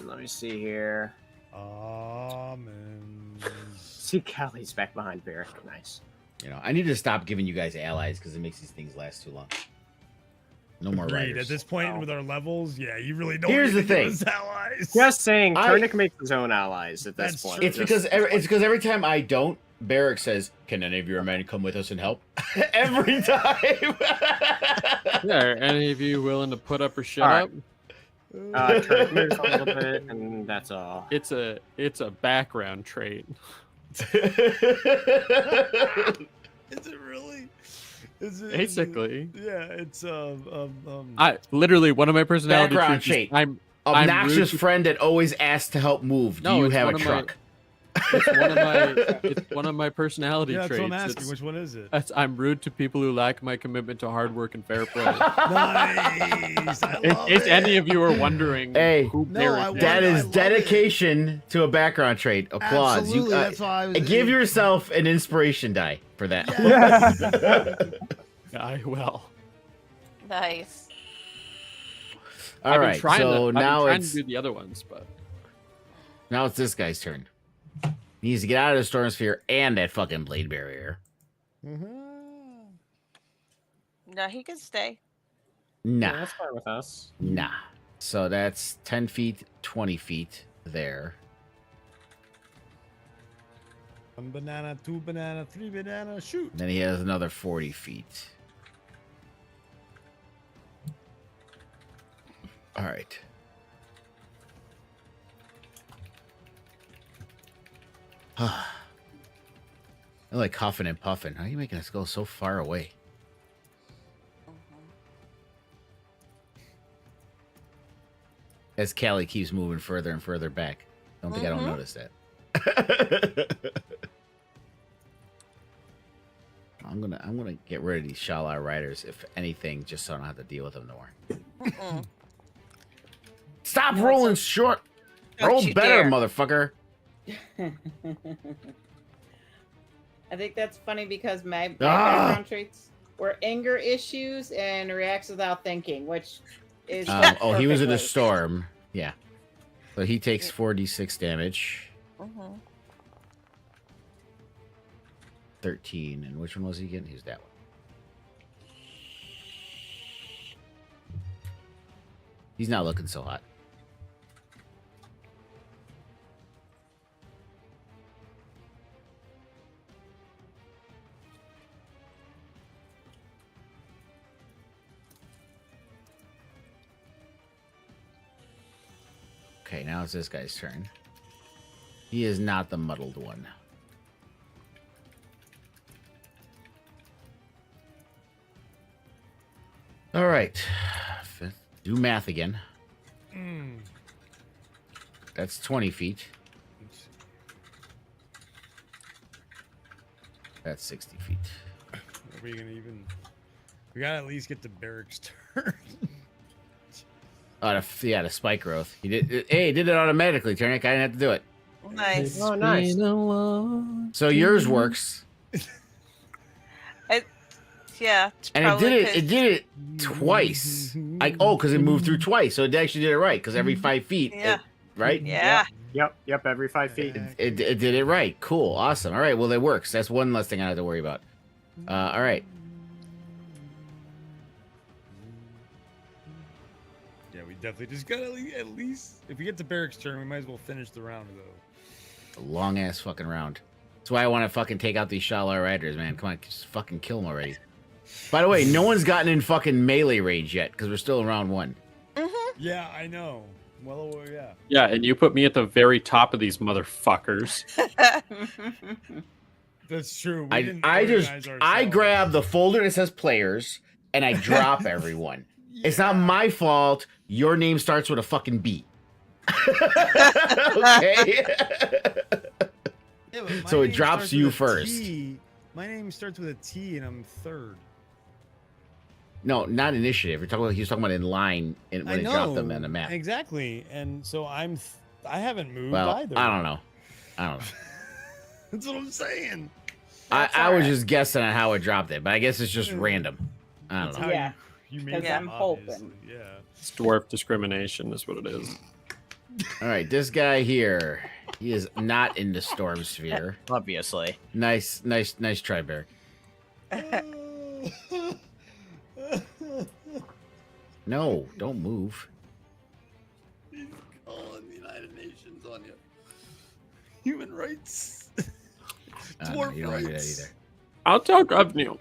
Let me see here. Amen. See, Callie's back behind Barrick. Nice. You know, I need to stop giving you guys allies because it makes these things last too long. No more Agreed. writers. At this point Wow. with our levels, yeah, you really don't. Here's need the to give thing. us allies. Just saying, I- Turnic makes his own allies at this That's point. true. It's Just- because every time I don't, Barrick says, "Can any of your men come with us and help?" Every time. Yeah, are any of you willing to put up or shut All right. up? Turnic moves a little bit, and that's all. It's a background trait. Is it really? Is it Basically. Yeah, it's I literally one of my personality Background traits. trait. I'm Obnoxious rude. friend that always asks to help move. Do No, you it's have a one of my- truck? it's one of my personality yeah, that's traits. what I'm asking. It's- Which one is it? I'm rude to people who lack my commitment to hard work and fair play. Nice. I love If it. any of you are wondering, Hey, who No, Barrick I is, That I is love dedication to a background trait. Applause. Absolutely, You that's why I was. give yourself an inspiration die. for that. I will. Nice. All I've been right, trying so to, now I've been trying it's to do the other ones, but this guy's turn. He needs to get out of the storm sphere and that fucking blade barrier. No, he can stay. Nah, Yeah, that's fine with us. nah. So that's 10 feet, 20 feet there. 1 banana, 2 banana, 3 banana, shoot. Then he has another 40 feet. All right. I like huffing and puffing. How are you making us go so far away? As Callie keeps moving further and further back. Don't think I don't notice that. I'm gonna get rid of these Shala riders, if anything, just so I don't have to deal with them no more. Stop rolling short. Don't Roll you better, dare. motherfucker. I think that's funny because my background traits were anger issues and reacts without thinking, which is He was in a perfectly. storm. Yeah. So he takes 4d6 damage. 13. And which one was he getting? He was that one. He's not looking so hot. Okay, now it's this guy's turn. He is not the muddled one. All right. Do math again. That's 20 feet. That's 60 feet. Are we gonna even? We gotta at least get to Barrick's turn. The spike growth. He did. Hey, he did it automatically. Turnic, I didn't have to do it. Nice. Oh, nice. So yours works, Yeah. It's and it probably did it. 'cause- It did it twice. Because it moved through twice, so it actually did it right. Because every 5 feet, Yeah. right? Yeah. Yep. Every 5 feet. It did it right. Cool, awesome. All right, well, it works. That's one less thing I have to worry about. All right. Yeah, we definitely just gotta at least if we get to Barrick's turn, we might as well finish the round though. A long ass fucking round. That's why I want to fucking take out these Shala riders, man. Come on, just fucking kill them already. By the way, no one's gotten in fucking melee range yet because we're still in round 1. Yeah, I know. Well aware, yeah. yeah, and you put me at the very top of these motherfuckers. That's true. We I didn't just organize I ourselves. grab the folder that says players and I drop everyone. It's not my fault. Your name starts with a fucking B. Okay. Yeah, but my So it name drops starts you with a first. T. My name starts with a T, and I'm third. No, not initiative. He was talking about in line when I they know dropped them in the map. exactly, and so I haven't moved Well, either. I don't know. That's what I'm saying. I was just guessing on how it dropped it, but I guess it's just random. I don't That's know. how Yeah, you made 'cause it, I'm hoping. obviously, Yeah. It's dwarf discrimination is what it is. All right, this guy here, he is not in the storm sphere. Obviously. Nice try, Bear. No, don't move. He's calling the United Nations on you. Human rights. No, Dwarf you don't want to do that rights. either. I'll tell Govnew.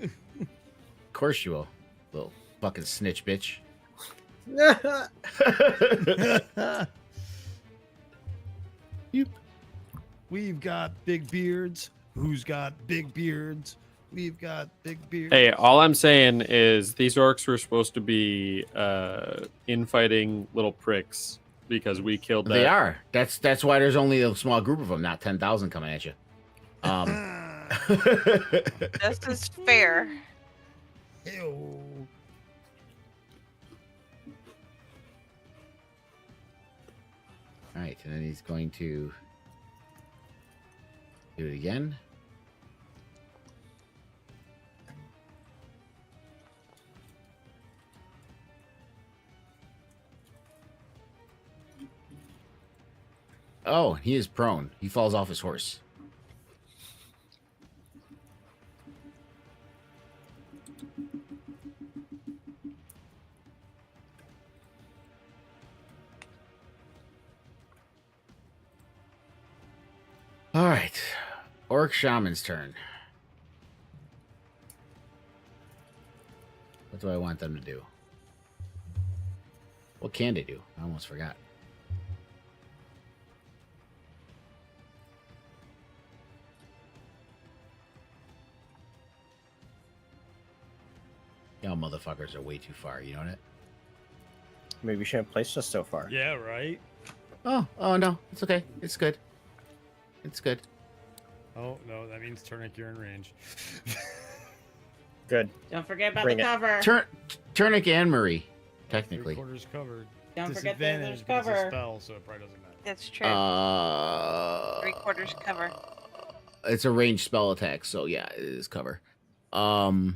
Of course you will, little fucking snitch bitch. We've got big beards. Who's got big beards? We've got big beards. Hey, all I'm saying is these orcs were supposed to be infighting little pricks because we killed that. They are. That's why there's only a small group of them, not 10,000 coming at you. This is fair. Ew. All right, and then he's going to do it again. Oh, he is prone. He falls off his horse. All right. Orc Shaman's turn. What do I want them to do? What can they do? I almost forgot. Y'all motherfuckers are way too far, you know that? Maybe you shouldn't have placed us so far. Yeah, right. Oh no. It's okay. It's good. It's good. Oh no, that means Turnic, you're in range. Good. Don't forget about Bring the it. cover. Turnic and Marie, technically. 3/4 covered. Don't forget that there's Disadvantage, but it's a cover. spell, so it probably doesn't matter. That's true. 3/4 cover. It's a ranged spell attack, so yeah, it is cover. Not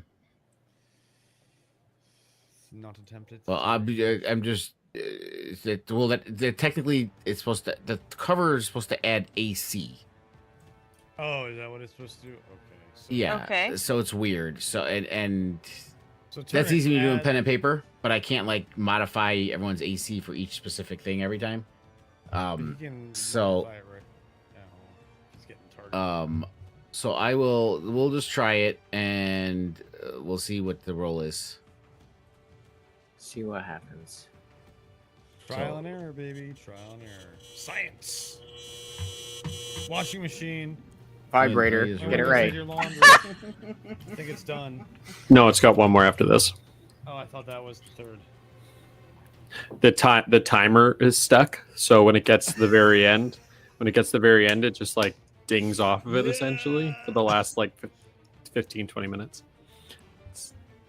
attempted. Well, I'm just that technically it's supposed to, the cover is supposed to add AC. Oh, is that what it's supposed to do? Okay. So, Yeah. Okay. So it's weird. So and So that's Turnic, easy to do in add- pen and paper, but I can't like modify everyone's AC for each specific thing every time. You can so- modify it right now. He's getting targeted. So we'll just try it and we'll see what the roll is. See what happens. Trial so- and error, baby. Trial and error. Science. Washing machine. Vibrator. Please, Get it Everyone right. did your laundry. I think it's done. No, it's got one more after this. Oh, I thought that was the third. The timer is stuck, so when it gets to the very end, it just like dings off of it essentially for the last like 15 20 minutes.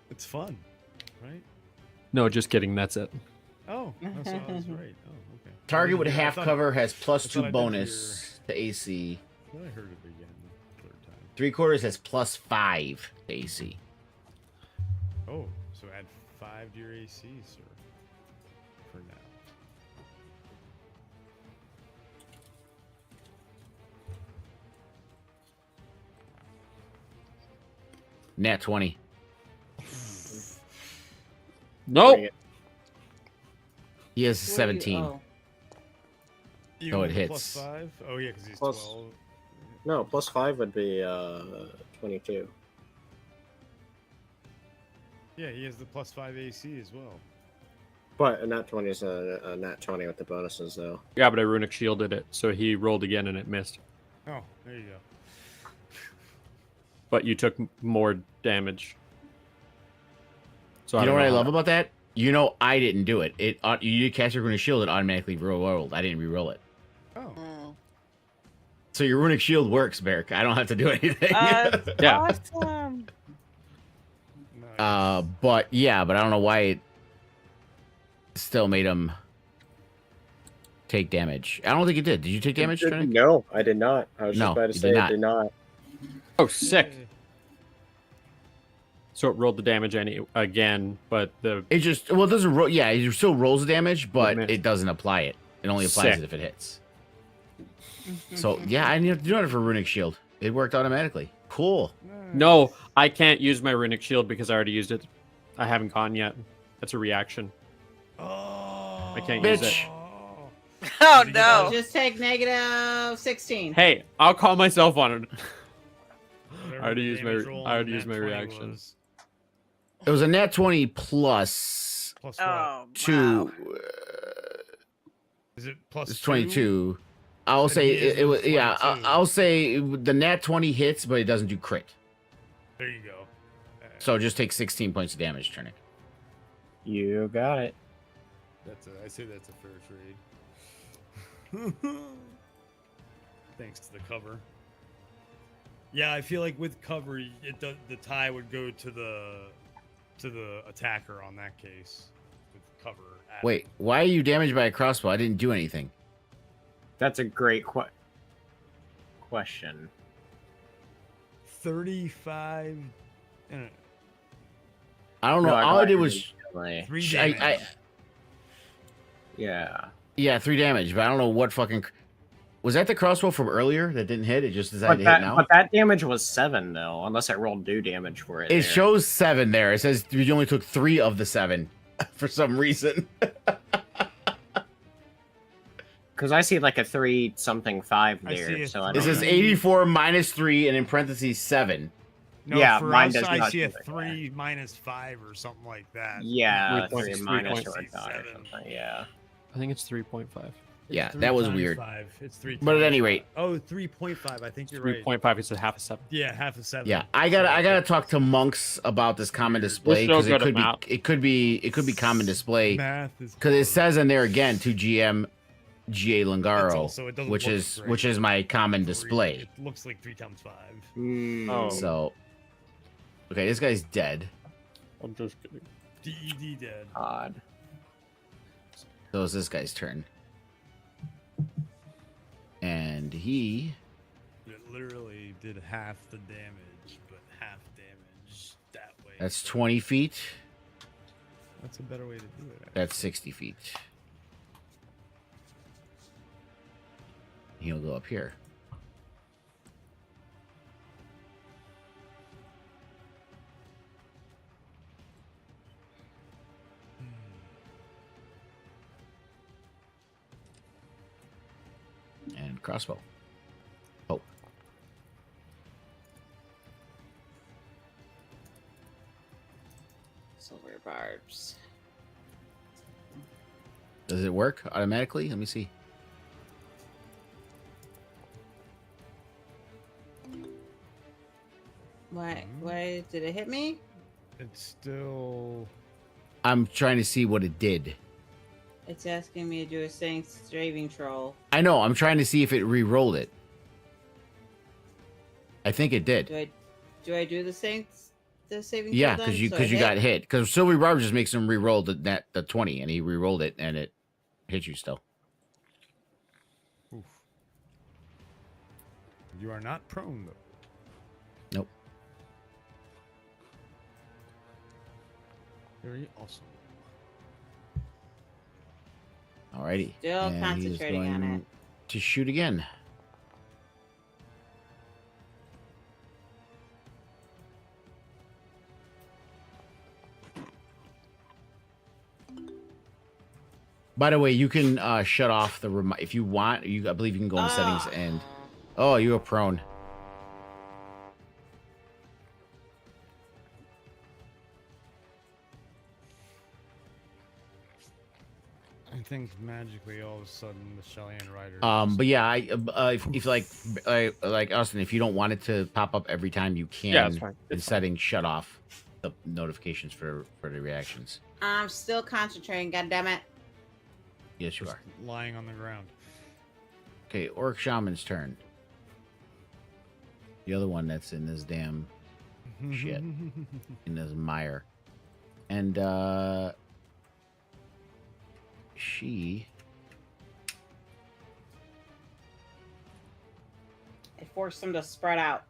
It's fun, right? No, just kidding, that's it. Oh, that's I was right. Oh, okay. Target with I half thought- cover has I plus thought 2 I did bonus to AC. I thought I heard it again. Third time. 3/4 has plus 5 to AC. Oh, so add 5 to your AC, sir. For now. Nat 20. Nope. Bring it. He has What do you- 17. oh. Even it with the hits. +5? Oh yeah, because he's Plus- 12. No, +5 would be 22. Yeah, he has the +5 AC as well. But a nat 20 is a nat 20 with the bonuses, though. Yeah, but I runic shielded it, so he rolled again and it missed. Oh, there you go. But you took more damage. So You know don't what I how love that- about that? You know I didn't do it. You cast your runic shield, it automatically rolled. I didn't re-roll it. Oh, Mm. So your runic shield works, Beric. I don't have to do anything. Yeah. Awesome. nice. but I don't know why it still made him take damage. I don't think it did. Did you take damage, Trinic? No, I did not. I was No, just about to you say did I not. did not. Oh, sick. Yay. So it rolled the damage again, but the It just it doesn't roll. Yeah, it still rolls the damage, but missed. it doesn't apply it. It only applies Sick. it if it hits. So yeah, I didn't have to do it for runic shield. It worked automatically. Cool. no, I can't use my runic shield because I already used it. I haven't gone yet. That's a reaction. Oh, I can't use Bitch. it. Oh Did you get no. Just take negative 16. Hey, I'll call myself on it. Whatever I already the used my- damage roll I already on used my that 20 reaction. was. It was a nat 20 plus Plus what? Oh, 2. wow. Is it plus It's 2? 22. I'll Said say he is it was. with Yeah, 22. I'll say the nat 20 hits, but it doesn't do crit. There you go. So just take 16 points of damage, Trinic. You got it. I say that's a fair trade. Thanks to the cover. Yeah, I feel like with cover, the tie would go to the attacker on that case. With cover. added. Wait, why are you damaged by a crossbow? I didn't do anything. That's a great question. 35. I don't know. No, All I got did it was immediately. 3 I- damage. Yeah. yeah, 3 damage, but I don't know what fucking. Was that the crossbow from earlier that didn't hit? It just decided to hit now? But that damage was 7, though, unless I rolled new damage for it. It shows 7 there. It says you only took 3 of the 7 for some reason. Because I see like a 3-something-5 I see there. a So I It don't says know. 84 minus 3 and in parentheses 7. No, Yeah, for mine us, does I not see a do that. 3 minus 5 or something like that. Yeah, 3.6, 3 minus 3.6. 4 or something. Yeah. I think it's 3.5. Yeah, It's that was 3 times weird. 5. It's 3 But at times any 5. rate- Oh, 3.5. I think you're right. 3.5 is a half a 7. Yeah, half a 7. Yeah, I gotta talk to monks about this common display We're because so it good could at be it could be common display Math is because it hard. says in there again to GM GA It's Lungaro, also- it doesn't which look is great. my common Three- display. It looks like 3 times 5. Oh. So, okay, this guy's dead. I'm just kidding. DED dead. Odd. So it's this guy's turn, and he It literally did half the damage, but half damage that way. that's 20 feet. That's a better way to do it. That's 60 feet. He'll go up here. And crossbow. Oh. Silver barbs. Does it work automatically? Let me see. Why did it hit me? It's still. I'm trying to see what it did. It's asking me to do a saving troll. I know. I'm trying to see if it re-rolled it. I think it did. Do I do the saving Yeah, troll? because you then? So I got hit? hit. Because Silver Barb just makes him re-roll the 20, and he re-rolled it, and it hit you still. Oof. You are not prone though. Nope. Very awesome. Alrighty. Still And he is concentrating on going it. to shoot again. By the way, you can shut off the if you want. I believe you can go in settings and. Oh, you are prone. I think magically all of a sudden the Shellian Rider. But yeah, if like Austin, if you don't want it to pop up every time, you can Yeah, it's fine. in It's fine. settings shut off the notifications for the reactions. I'm still concentrating. God damn it! Yes, you just are. lying on the ground. Okay, Orc Shaman's turn. The other one that's in this damn Shit. in this mire, and she I forced them to spread out.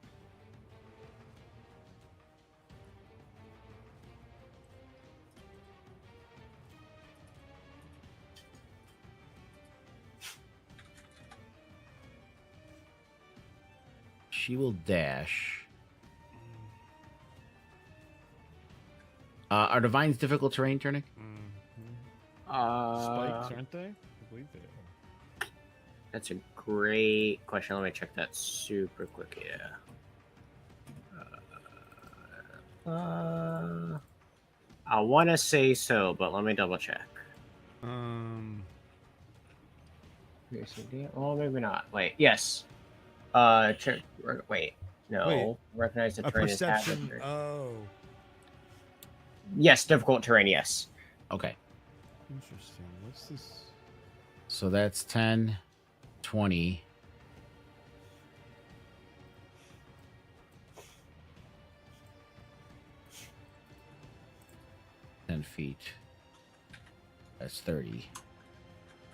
will dash. Are divines difficult terrain, Turnick? Spikes, aren't they? I believe they are. That's a great question. Let me check that super quick. Yeah. I want to say so, but let me double check. Oh, maybe not. Wait. Yes. Check. Wait. No. Wait. Recognize the A terrain as perception. adversaries. Oh, Yes, difficult terrain. Yes. Okay. interesting. What's this? So that's 10, 20. Feet. That's 30.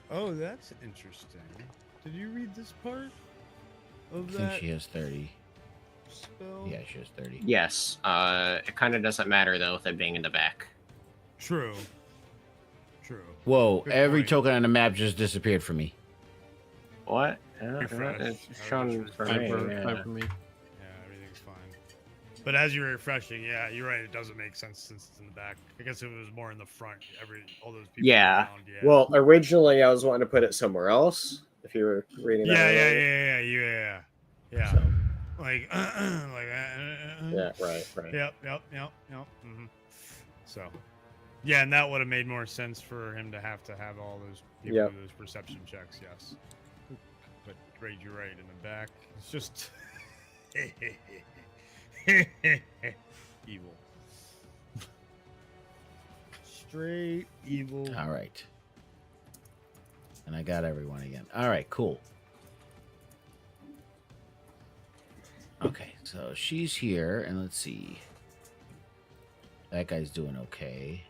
Oh, that's interesting. Did you read this part I of think that she has 30. spell? Yeah, she has 30. Yes. It kind of doesn't matter though with it being in the back. True. True. Whoa, Good every point. token on the map just disappeared from me. What? Refresh. It's Refresh, shown refresh. for Fine me. for, Yeah. fine for me. Yeah, everything's fine. But as you're refreshing, yeah, you're right. It doesn't make sense since it's in the back. I guess if it was more in the front, all those people Yeah. around, yeah. Well, originally I was wanting to put it somewhere else. If you were reading that. Yeah. So, Like, yeah. Right. Yep. Mm-hmm. So, yeah, and that would have made more sense for him to have all those people Yep. do those perception checks. Yes. But right, you're right. In the back, it's just evil. Straight evil. All right. And I got everyone again. All right, cool. Okay, so she's here, and let's see. That guy's doing okay.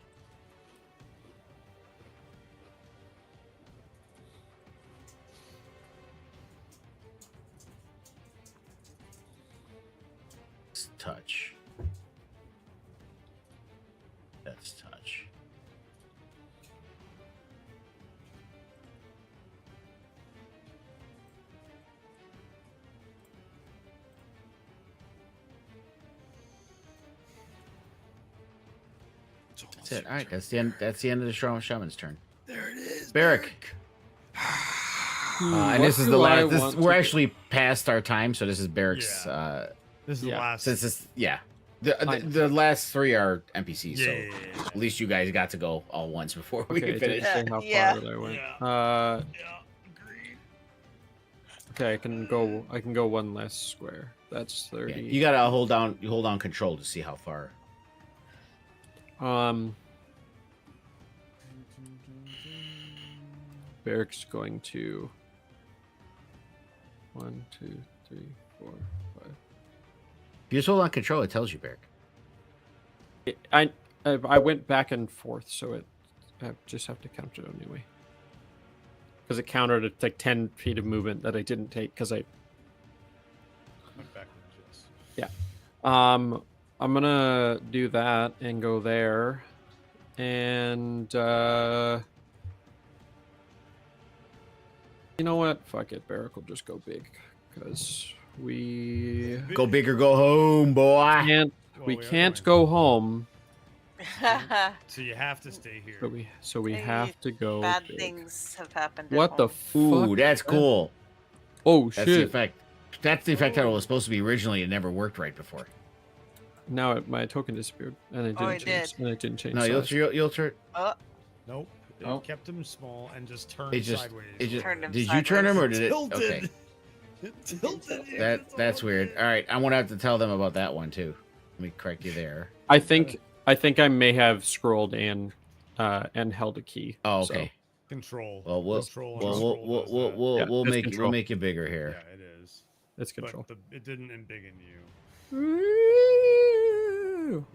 Let's touch. That's touch. That's it. All right, that's the end. That's the end of the shaman's turn. There it is. Barrick. And this is the last. We're actually past our time, so this is Barrick's. Yeah. This is the Yeah. last. Since this, yeah, the last three are NPCs. So Yeah. at least you guys got to go all once before we Okay, can it didn't finish. say how Yeah. far that I went. Yeah. Agreed. Okay, I can go one less square. That's 30. Yeah, you gotta hold down control to see how far. Barrick's going to 1, 2, 3, 4, 5. If you just hold on control, it tells you, Barrick. I went back and forth, so I just have to count it anyway. Because it counted it's like 10 feet of movement that I didn't take because I. Went backwards, Yeah. yes. I'm gonna do that and go there, and you know what? Fuck it, Barrick will just go big because we Go big or go home, boy. can't Well, we we are can't going. go home, So you have to stay here. so we Hey, have to go Bad big. things have happened. at What the home. fuck? Ooh, that's is that? cool. Oh That's the shit! effect. That's the effect that it was supposed to be originally. It never worked right before. Now my token disappeared, and it Oh, didn't it change. did. And it didn't change. No, size. you'll turn. Nope. It Oh. kept him small and just turned It just. sideways. It just. Turned him Did you turn him or did it? Tilted. Okay. It tilted. That's weird. All right, I'm gonna have to tell them about that one too. Let me correct you there. I think I may have scrolled and held a key. Oh, so- okay. Control. Well, we'll Control. well and we'll scroll we'll does we'll, that. we'll, Yeah, we'll it's make control. you bigger here. Yeah, it is. It's control. But it didn't embiggen you. Woo!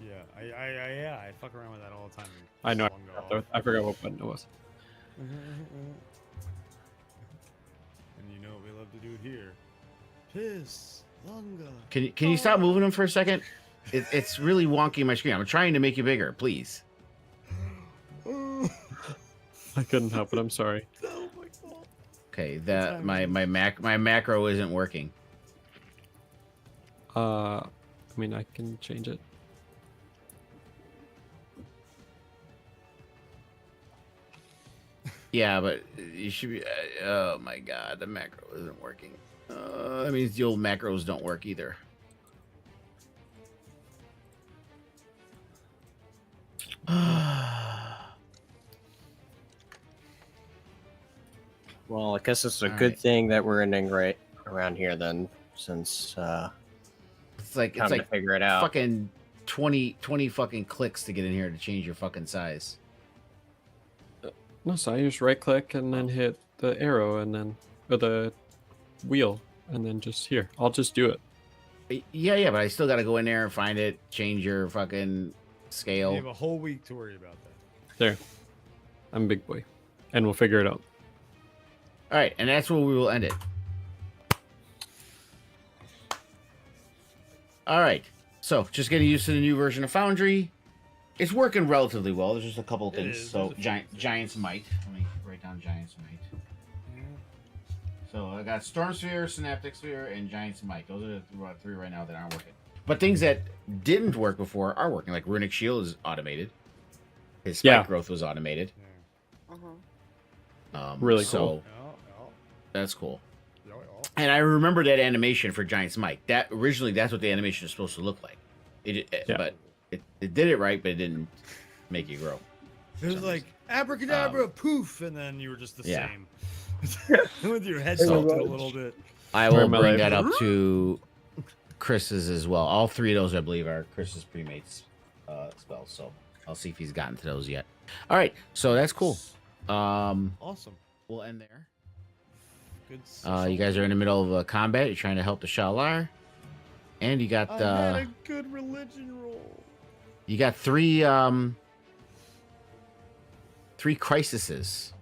Yeah, I fuck around with that all the time. I know. Slung I forgot what button it was. off. And you know what we love to do here. Piss. Lunga. Can you stop moving them for a second? It's really wonky on my screen. I'm trying to make you bigger, please. I couldn't help it. I'm sorry. Oh my god. Okay, that my macro isn't working. I mean, I can change it. Yeah, but you should be. Oh my god, the macro isn't working. That means the old macros don't work either. Well, I guess it's a All good right. thing that we're ending right around here then, since It's like time to figure it out. fucking 20 fucking clicks to get in here to change your fucking size. No, so I just right click and then hit the arrow and then or the wheel and then just here. I'll just do it. Yeah, but I still got to go in there and find it, change your fucking scale. You have a whole week to worry about that. There. I'm a big boy, and we'll figure it out. All right, and that's where we will end it. All right, so just getting used to the new version of Foundry. It's working relatively well. There's just a couple of It things. is. So There's a few things. Giant's Might. Let me write down Giant's Might. So I got Storm Sphere, Synaptic Sphere, and Giant Smite. Those are the three right now that aren't working. But things that didn't work before are working. Like Runic Shield is automated. His spike growth was automated. Really so cool. that's cool. And I remember that animation for Giant Smite. That originally, that's what the animation is supposed to look like. But it did it right, but it didn't make you grow. It was like abracadabra, poof, and then you were just the same. With your head tilted a little bit. I will bring that up to Chris's as well. All three of those, I believe, are Chris's pre-mates spells. So I'll see if he's gotten to those yet. All right, so that's cool. Awesome. We'll end there. Good. You guys are in the middle of a combat. You're trying to help the Shalar, and you got I had a good religion roll. you got three crises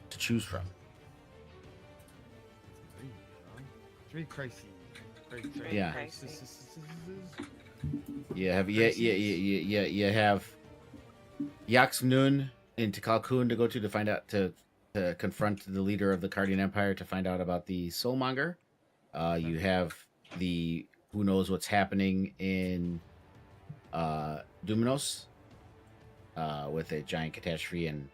to choose from. Three crises. Yeah. Crises. You have you have Yax Nun into Kalkun to go to find out to confront the leader of the Cardian Empire to find out about the Soulmonger. You have the who knows what's happening in Duminos with a giant catastrophe and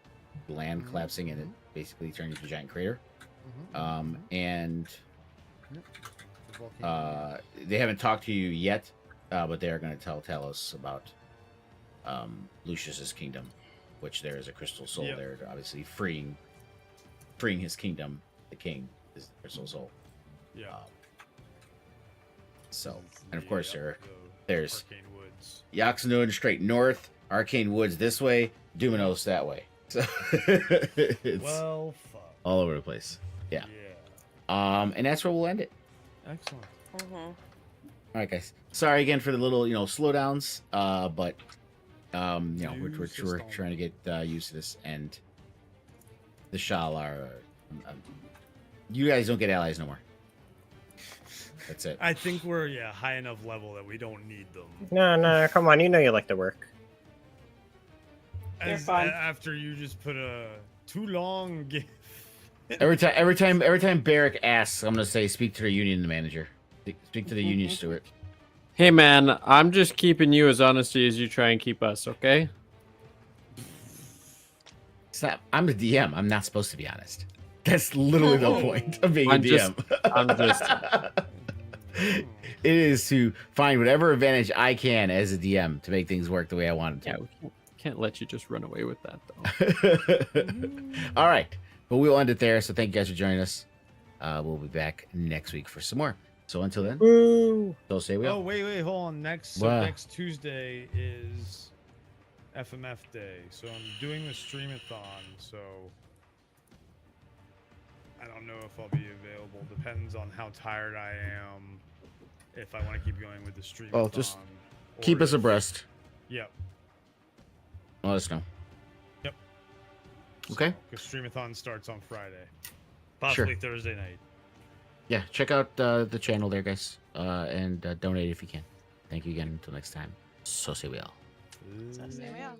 land collapsing and it basically turning into a giant crater. And they haven't talked to you yet, but they are going to tell Talos about Lucius's kingdom, which there is a crystal soul there, obviously freeing his kingdom. The king is the crystal soul. Yeah. So, and of course there's Arcane Woods. Yaxanun straight north, Arcane Woods this way, Duminos that way. So it's Well, fuck. all over the place. Yeah. And that's where we'll end it. Excellent. All right, guys. Sorry again for the little, slowdowns. But we're trying to get used to this, and the Shalar. You guys don't get allies no more. That's it. I think we're high enough level that we don't need them. No, come on. You know you like to work. They're fun. After you just put a too long gif. Every time Barrick asks, I'm gonna say, speak to the union manager. Speak to the union steward. Hey man, I'm just keeping you as honesty as you try and keep us, okay? It's not. I'm the DM. I'm not supposed to be honest. That's literally the point of being I'm a DM. It is to find whatever advantage I can as a DM to make things work the way I want it to. We can't let you just run away with that though. All right, but we'll end it there. So thank you guys for joining us. We'll be back next week for some more. So until then, don't say we. Oh wait, hold on. Next Tuesday is FMF day, so I'm doing the streamathon. So I don't know if I'll be available. Depends on how tired I am. If I want to keep going with the streamathon. Oh, just keep us abreast. Yep. Let us know. Yep. Okay. Because streamathon starts on Friday, possibly Thursday night. Yeah, check out the channel there, guys, and donate if you can. Thank you again. Until next time. So say we all. So say we all.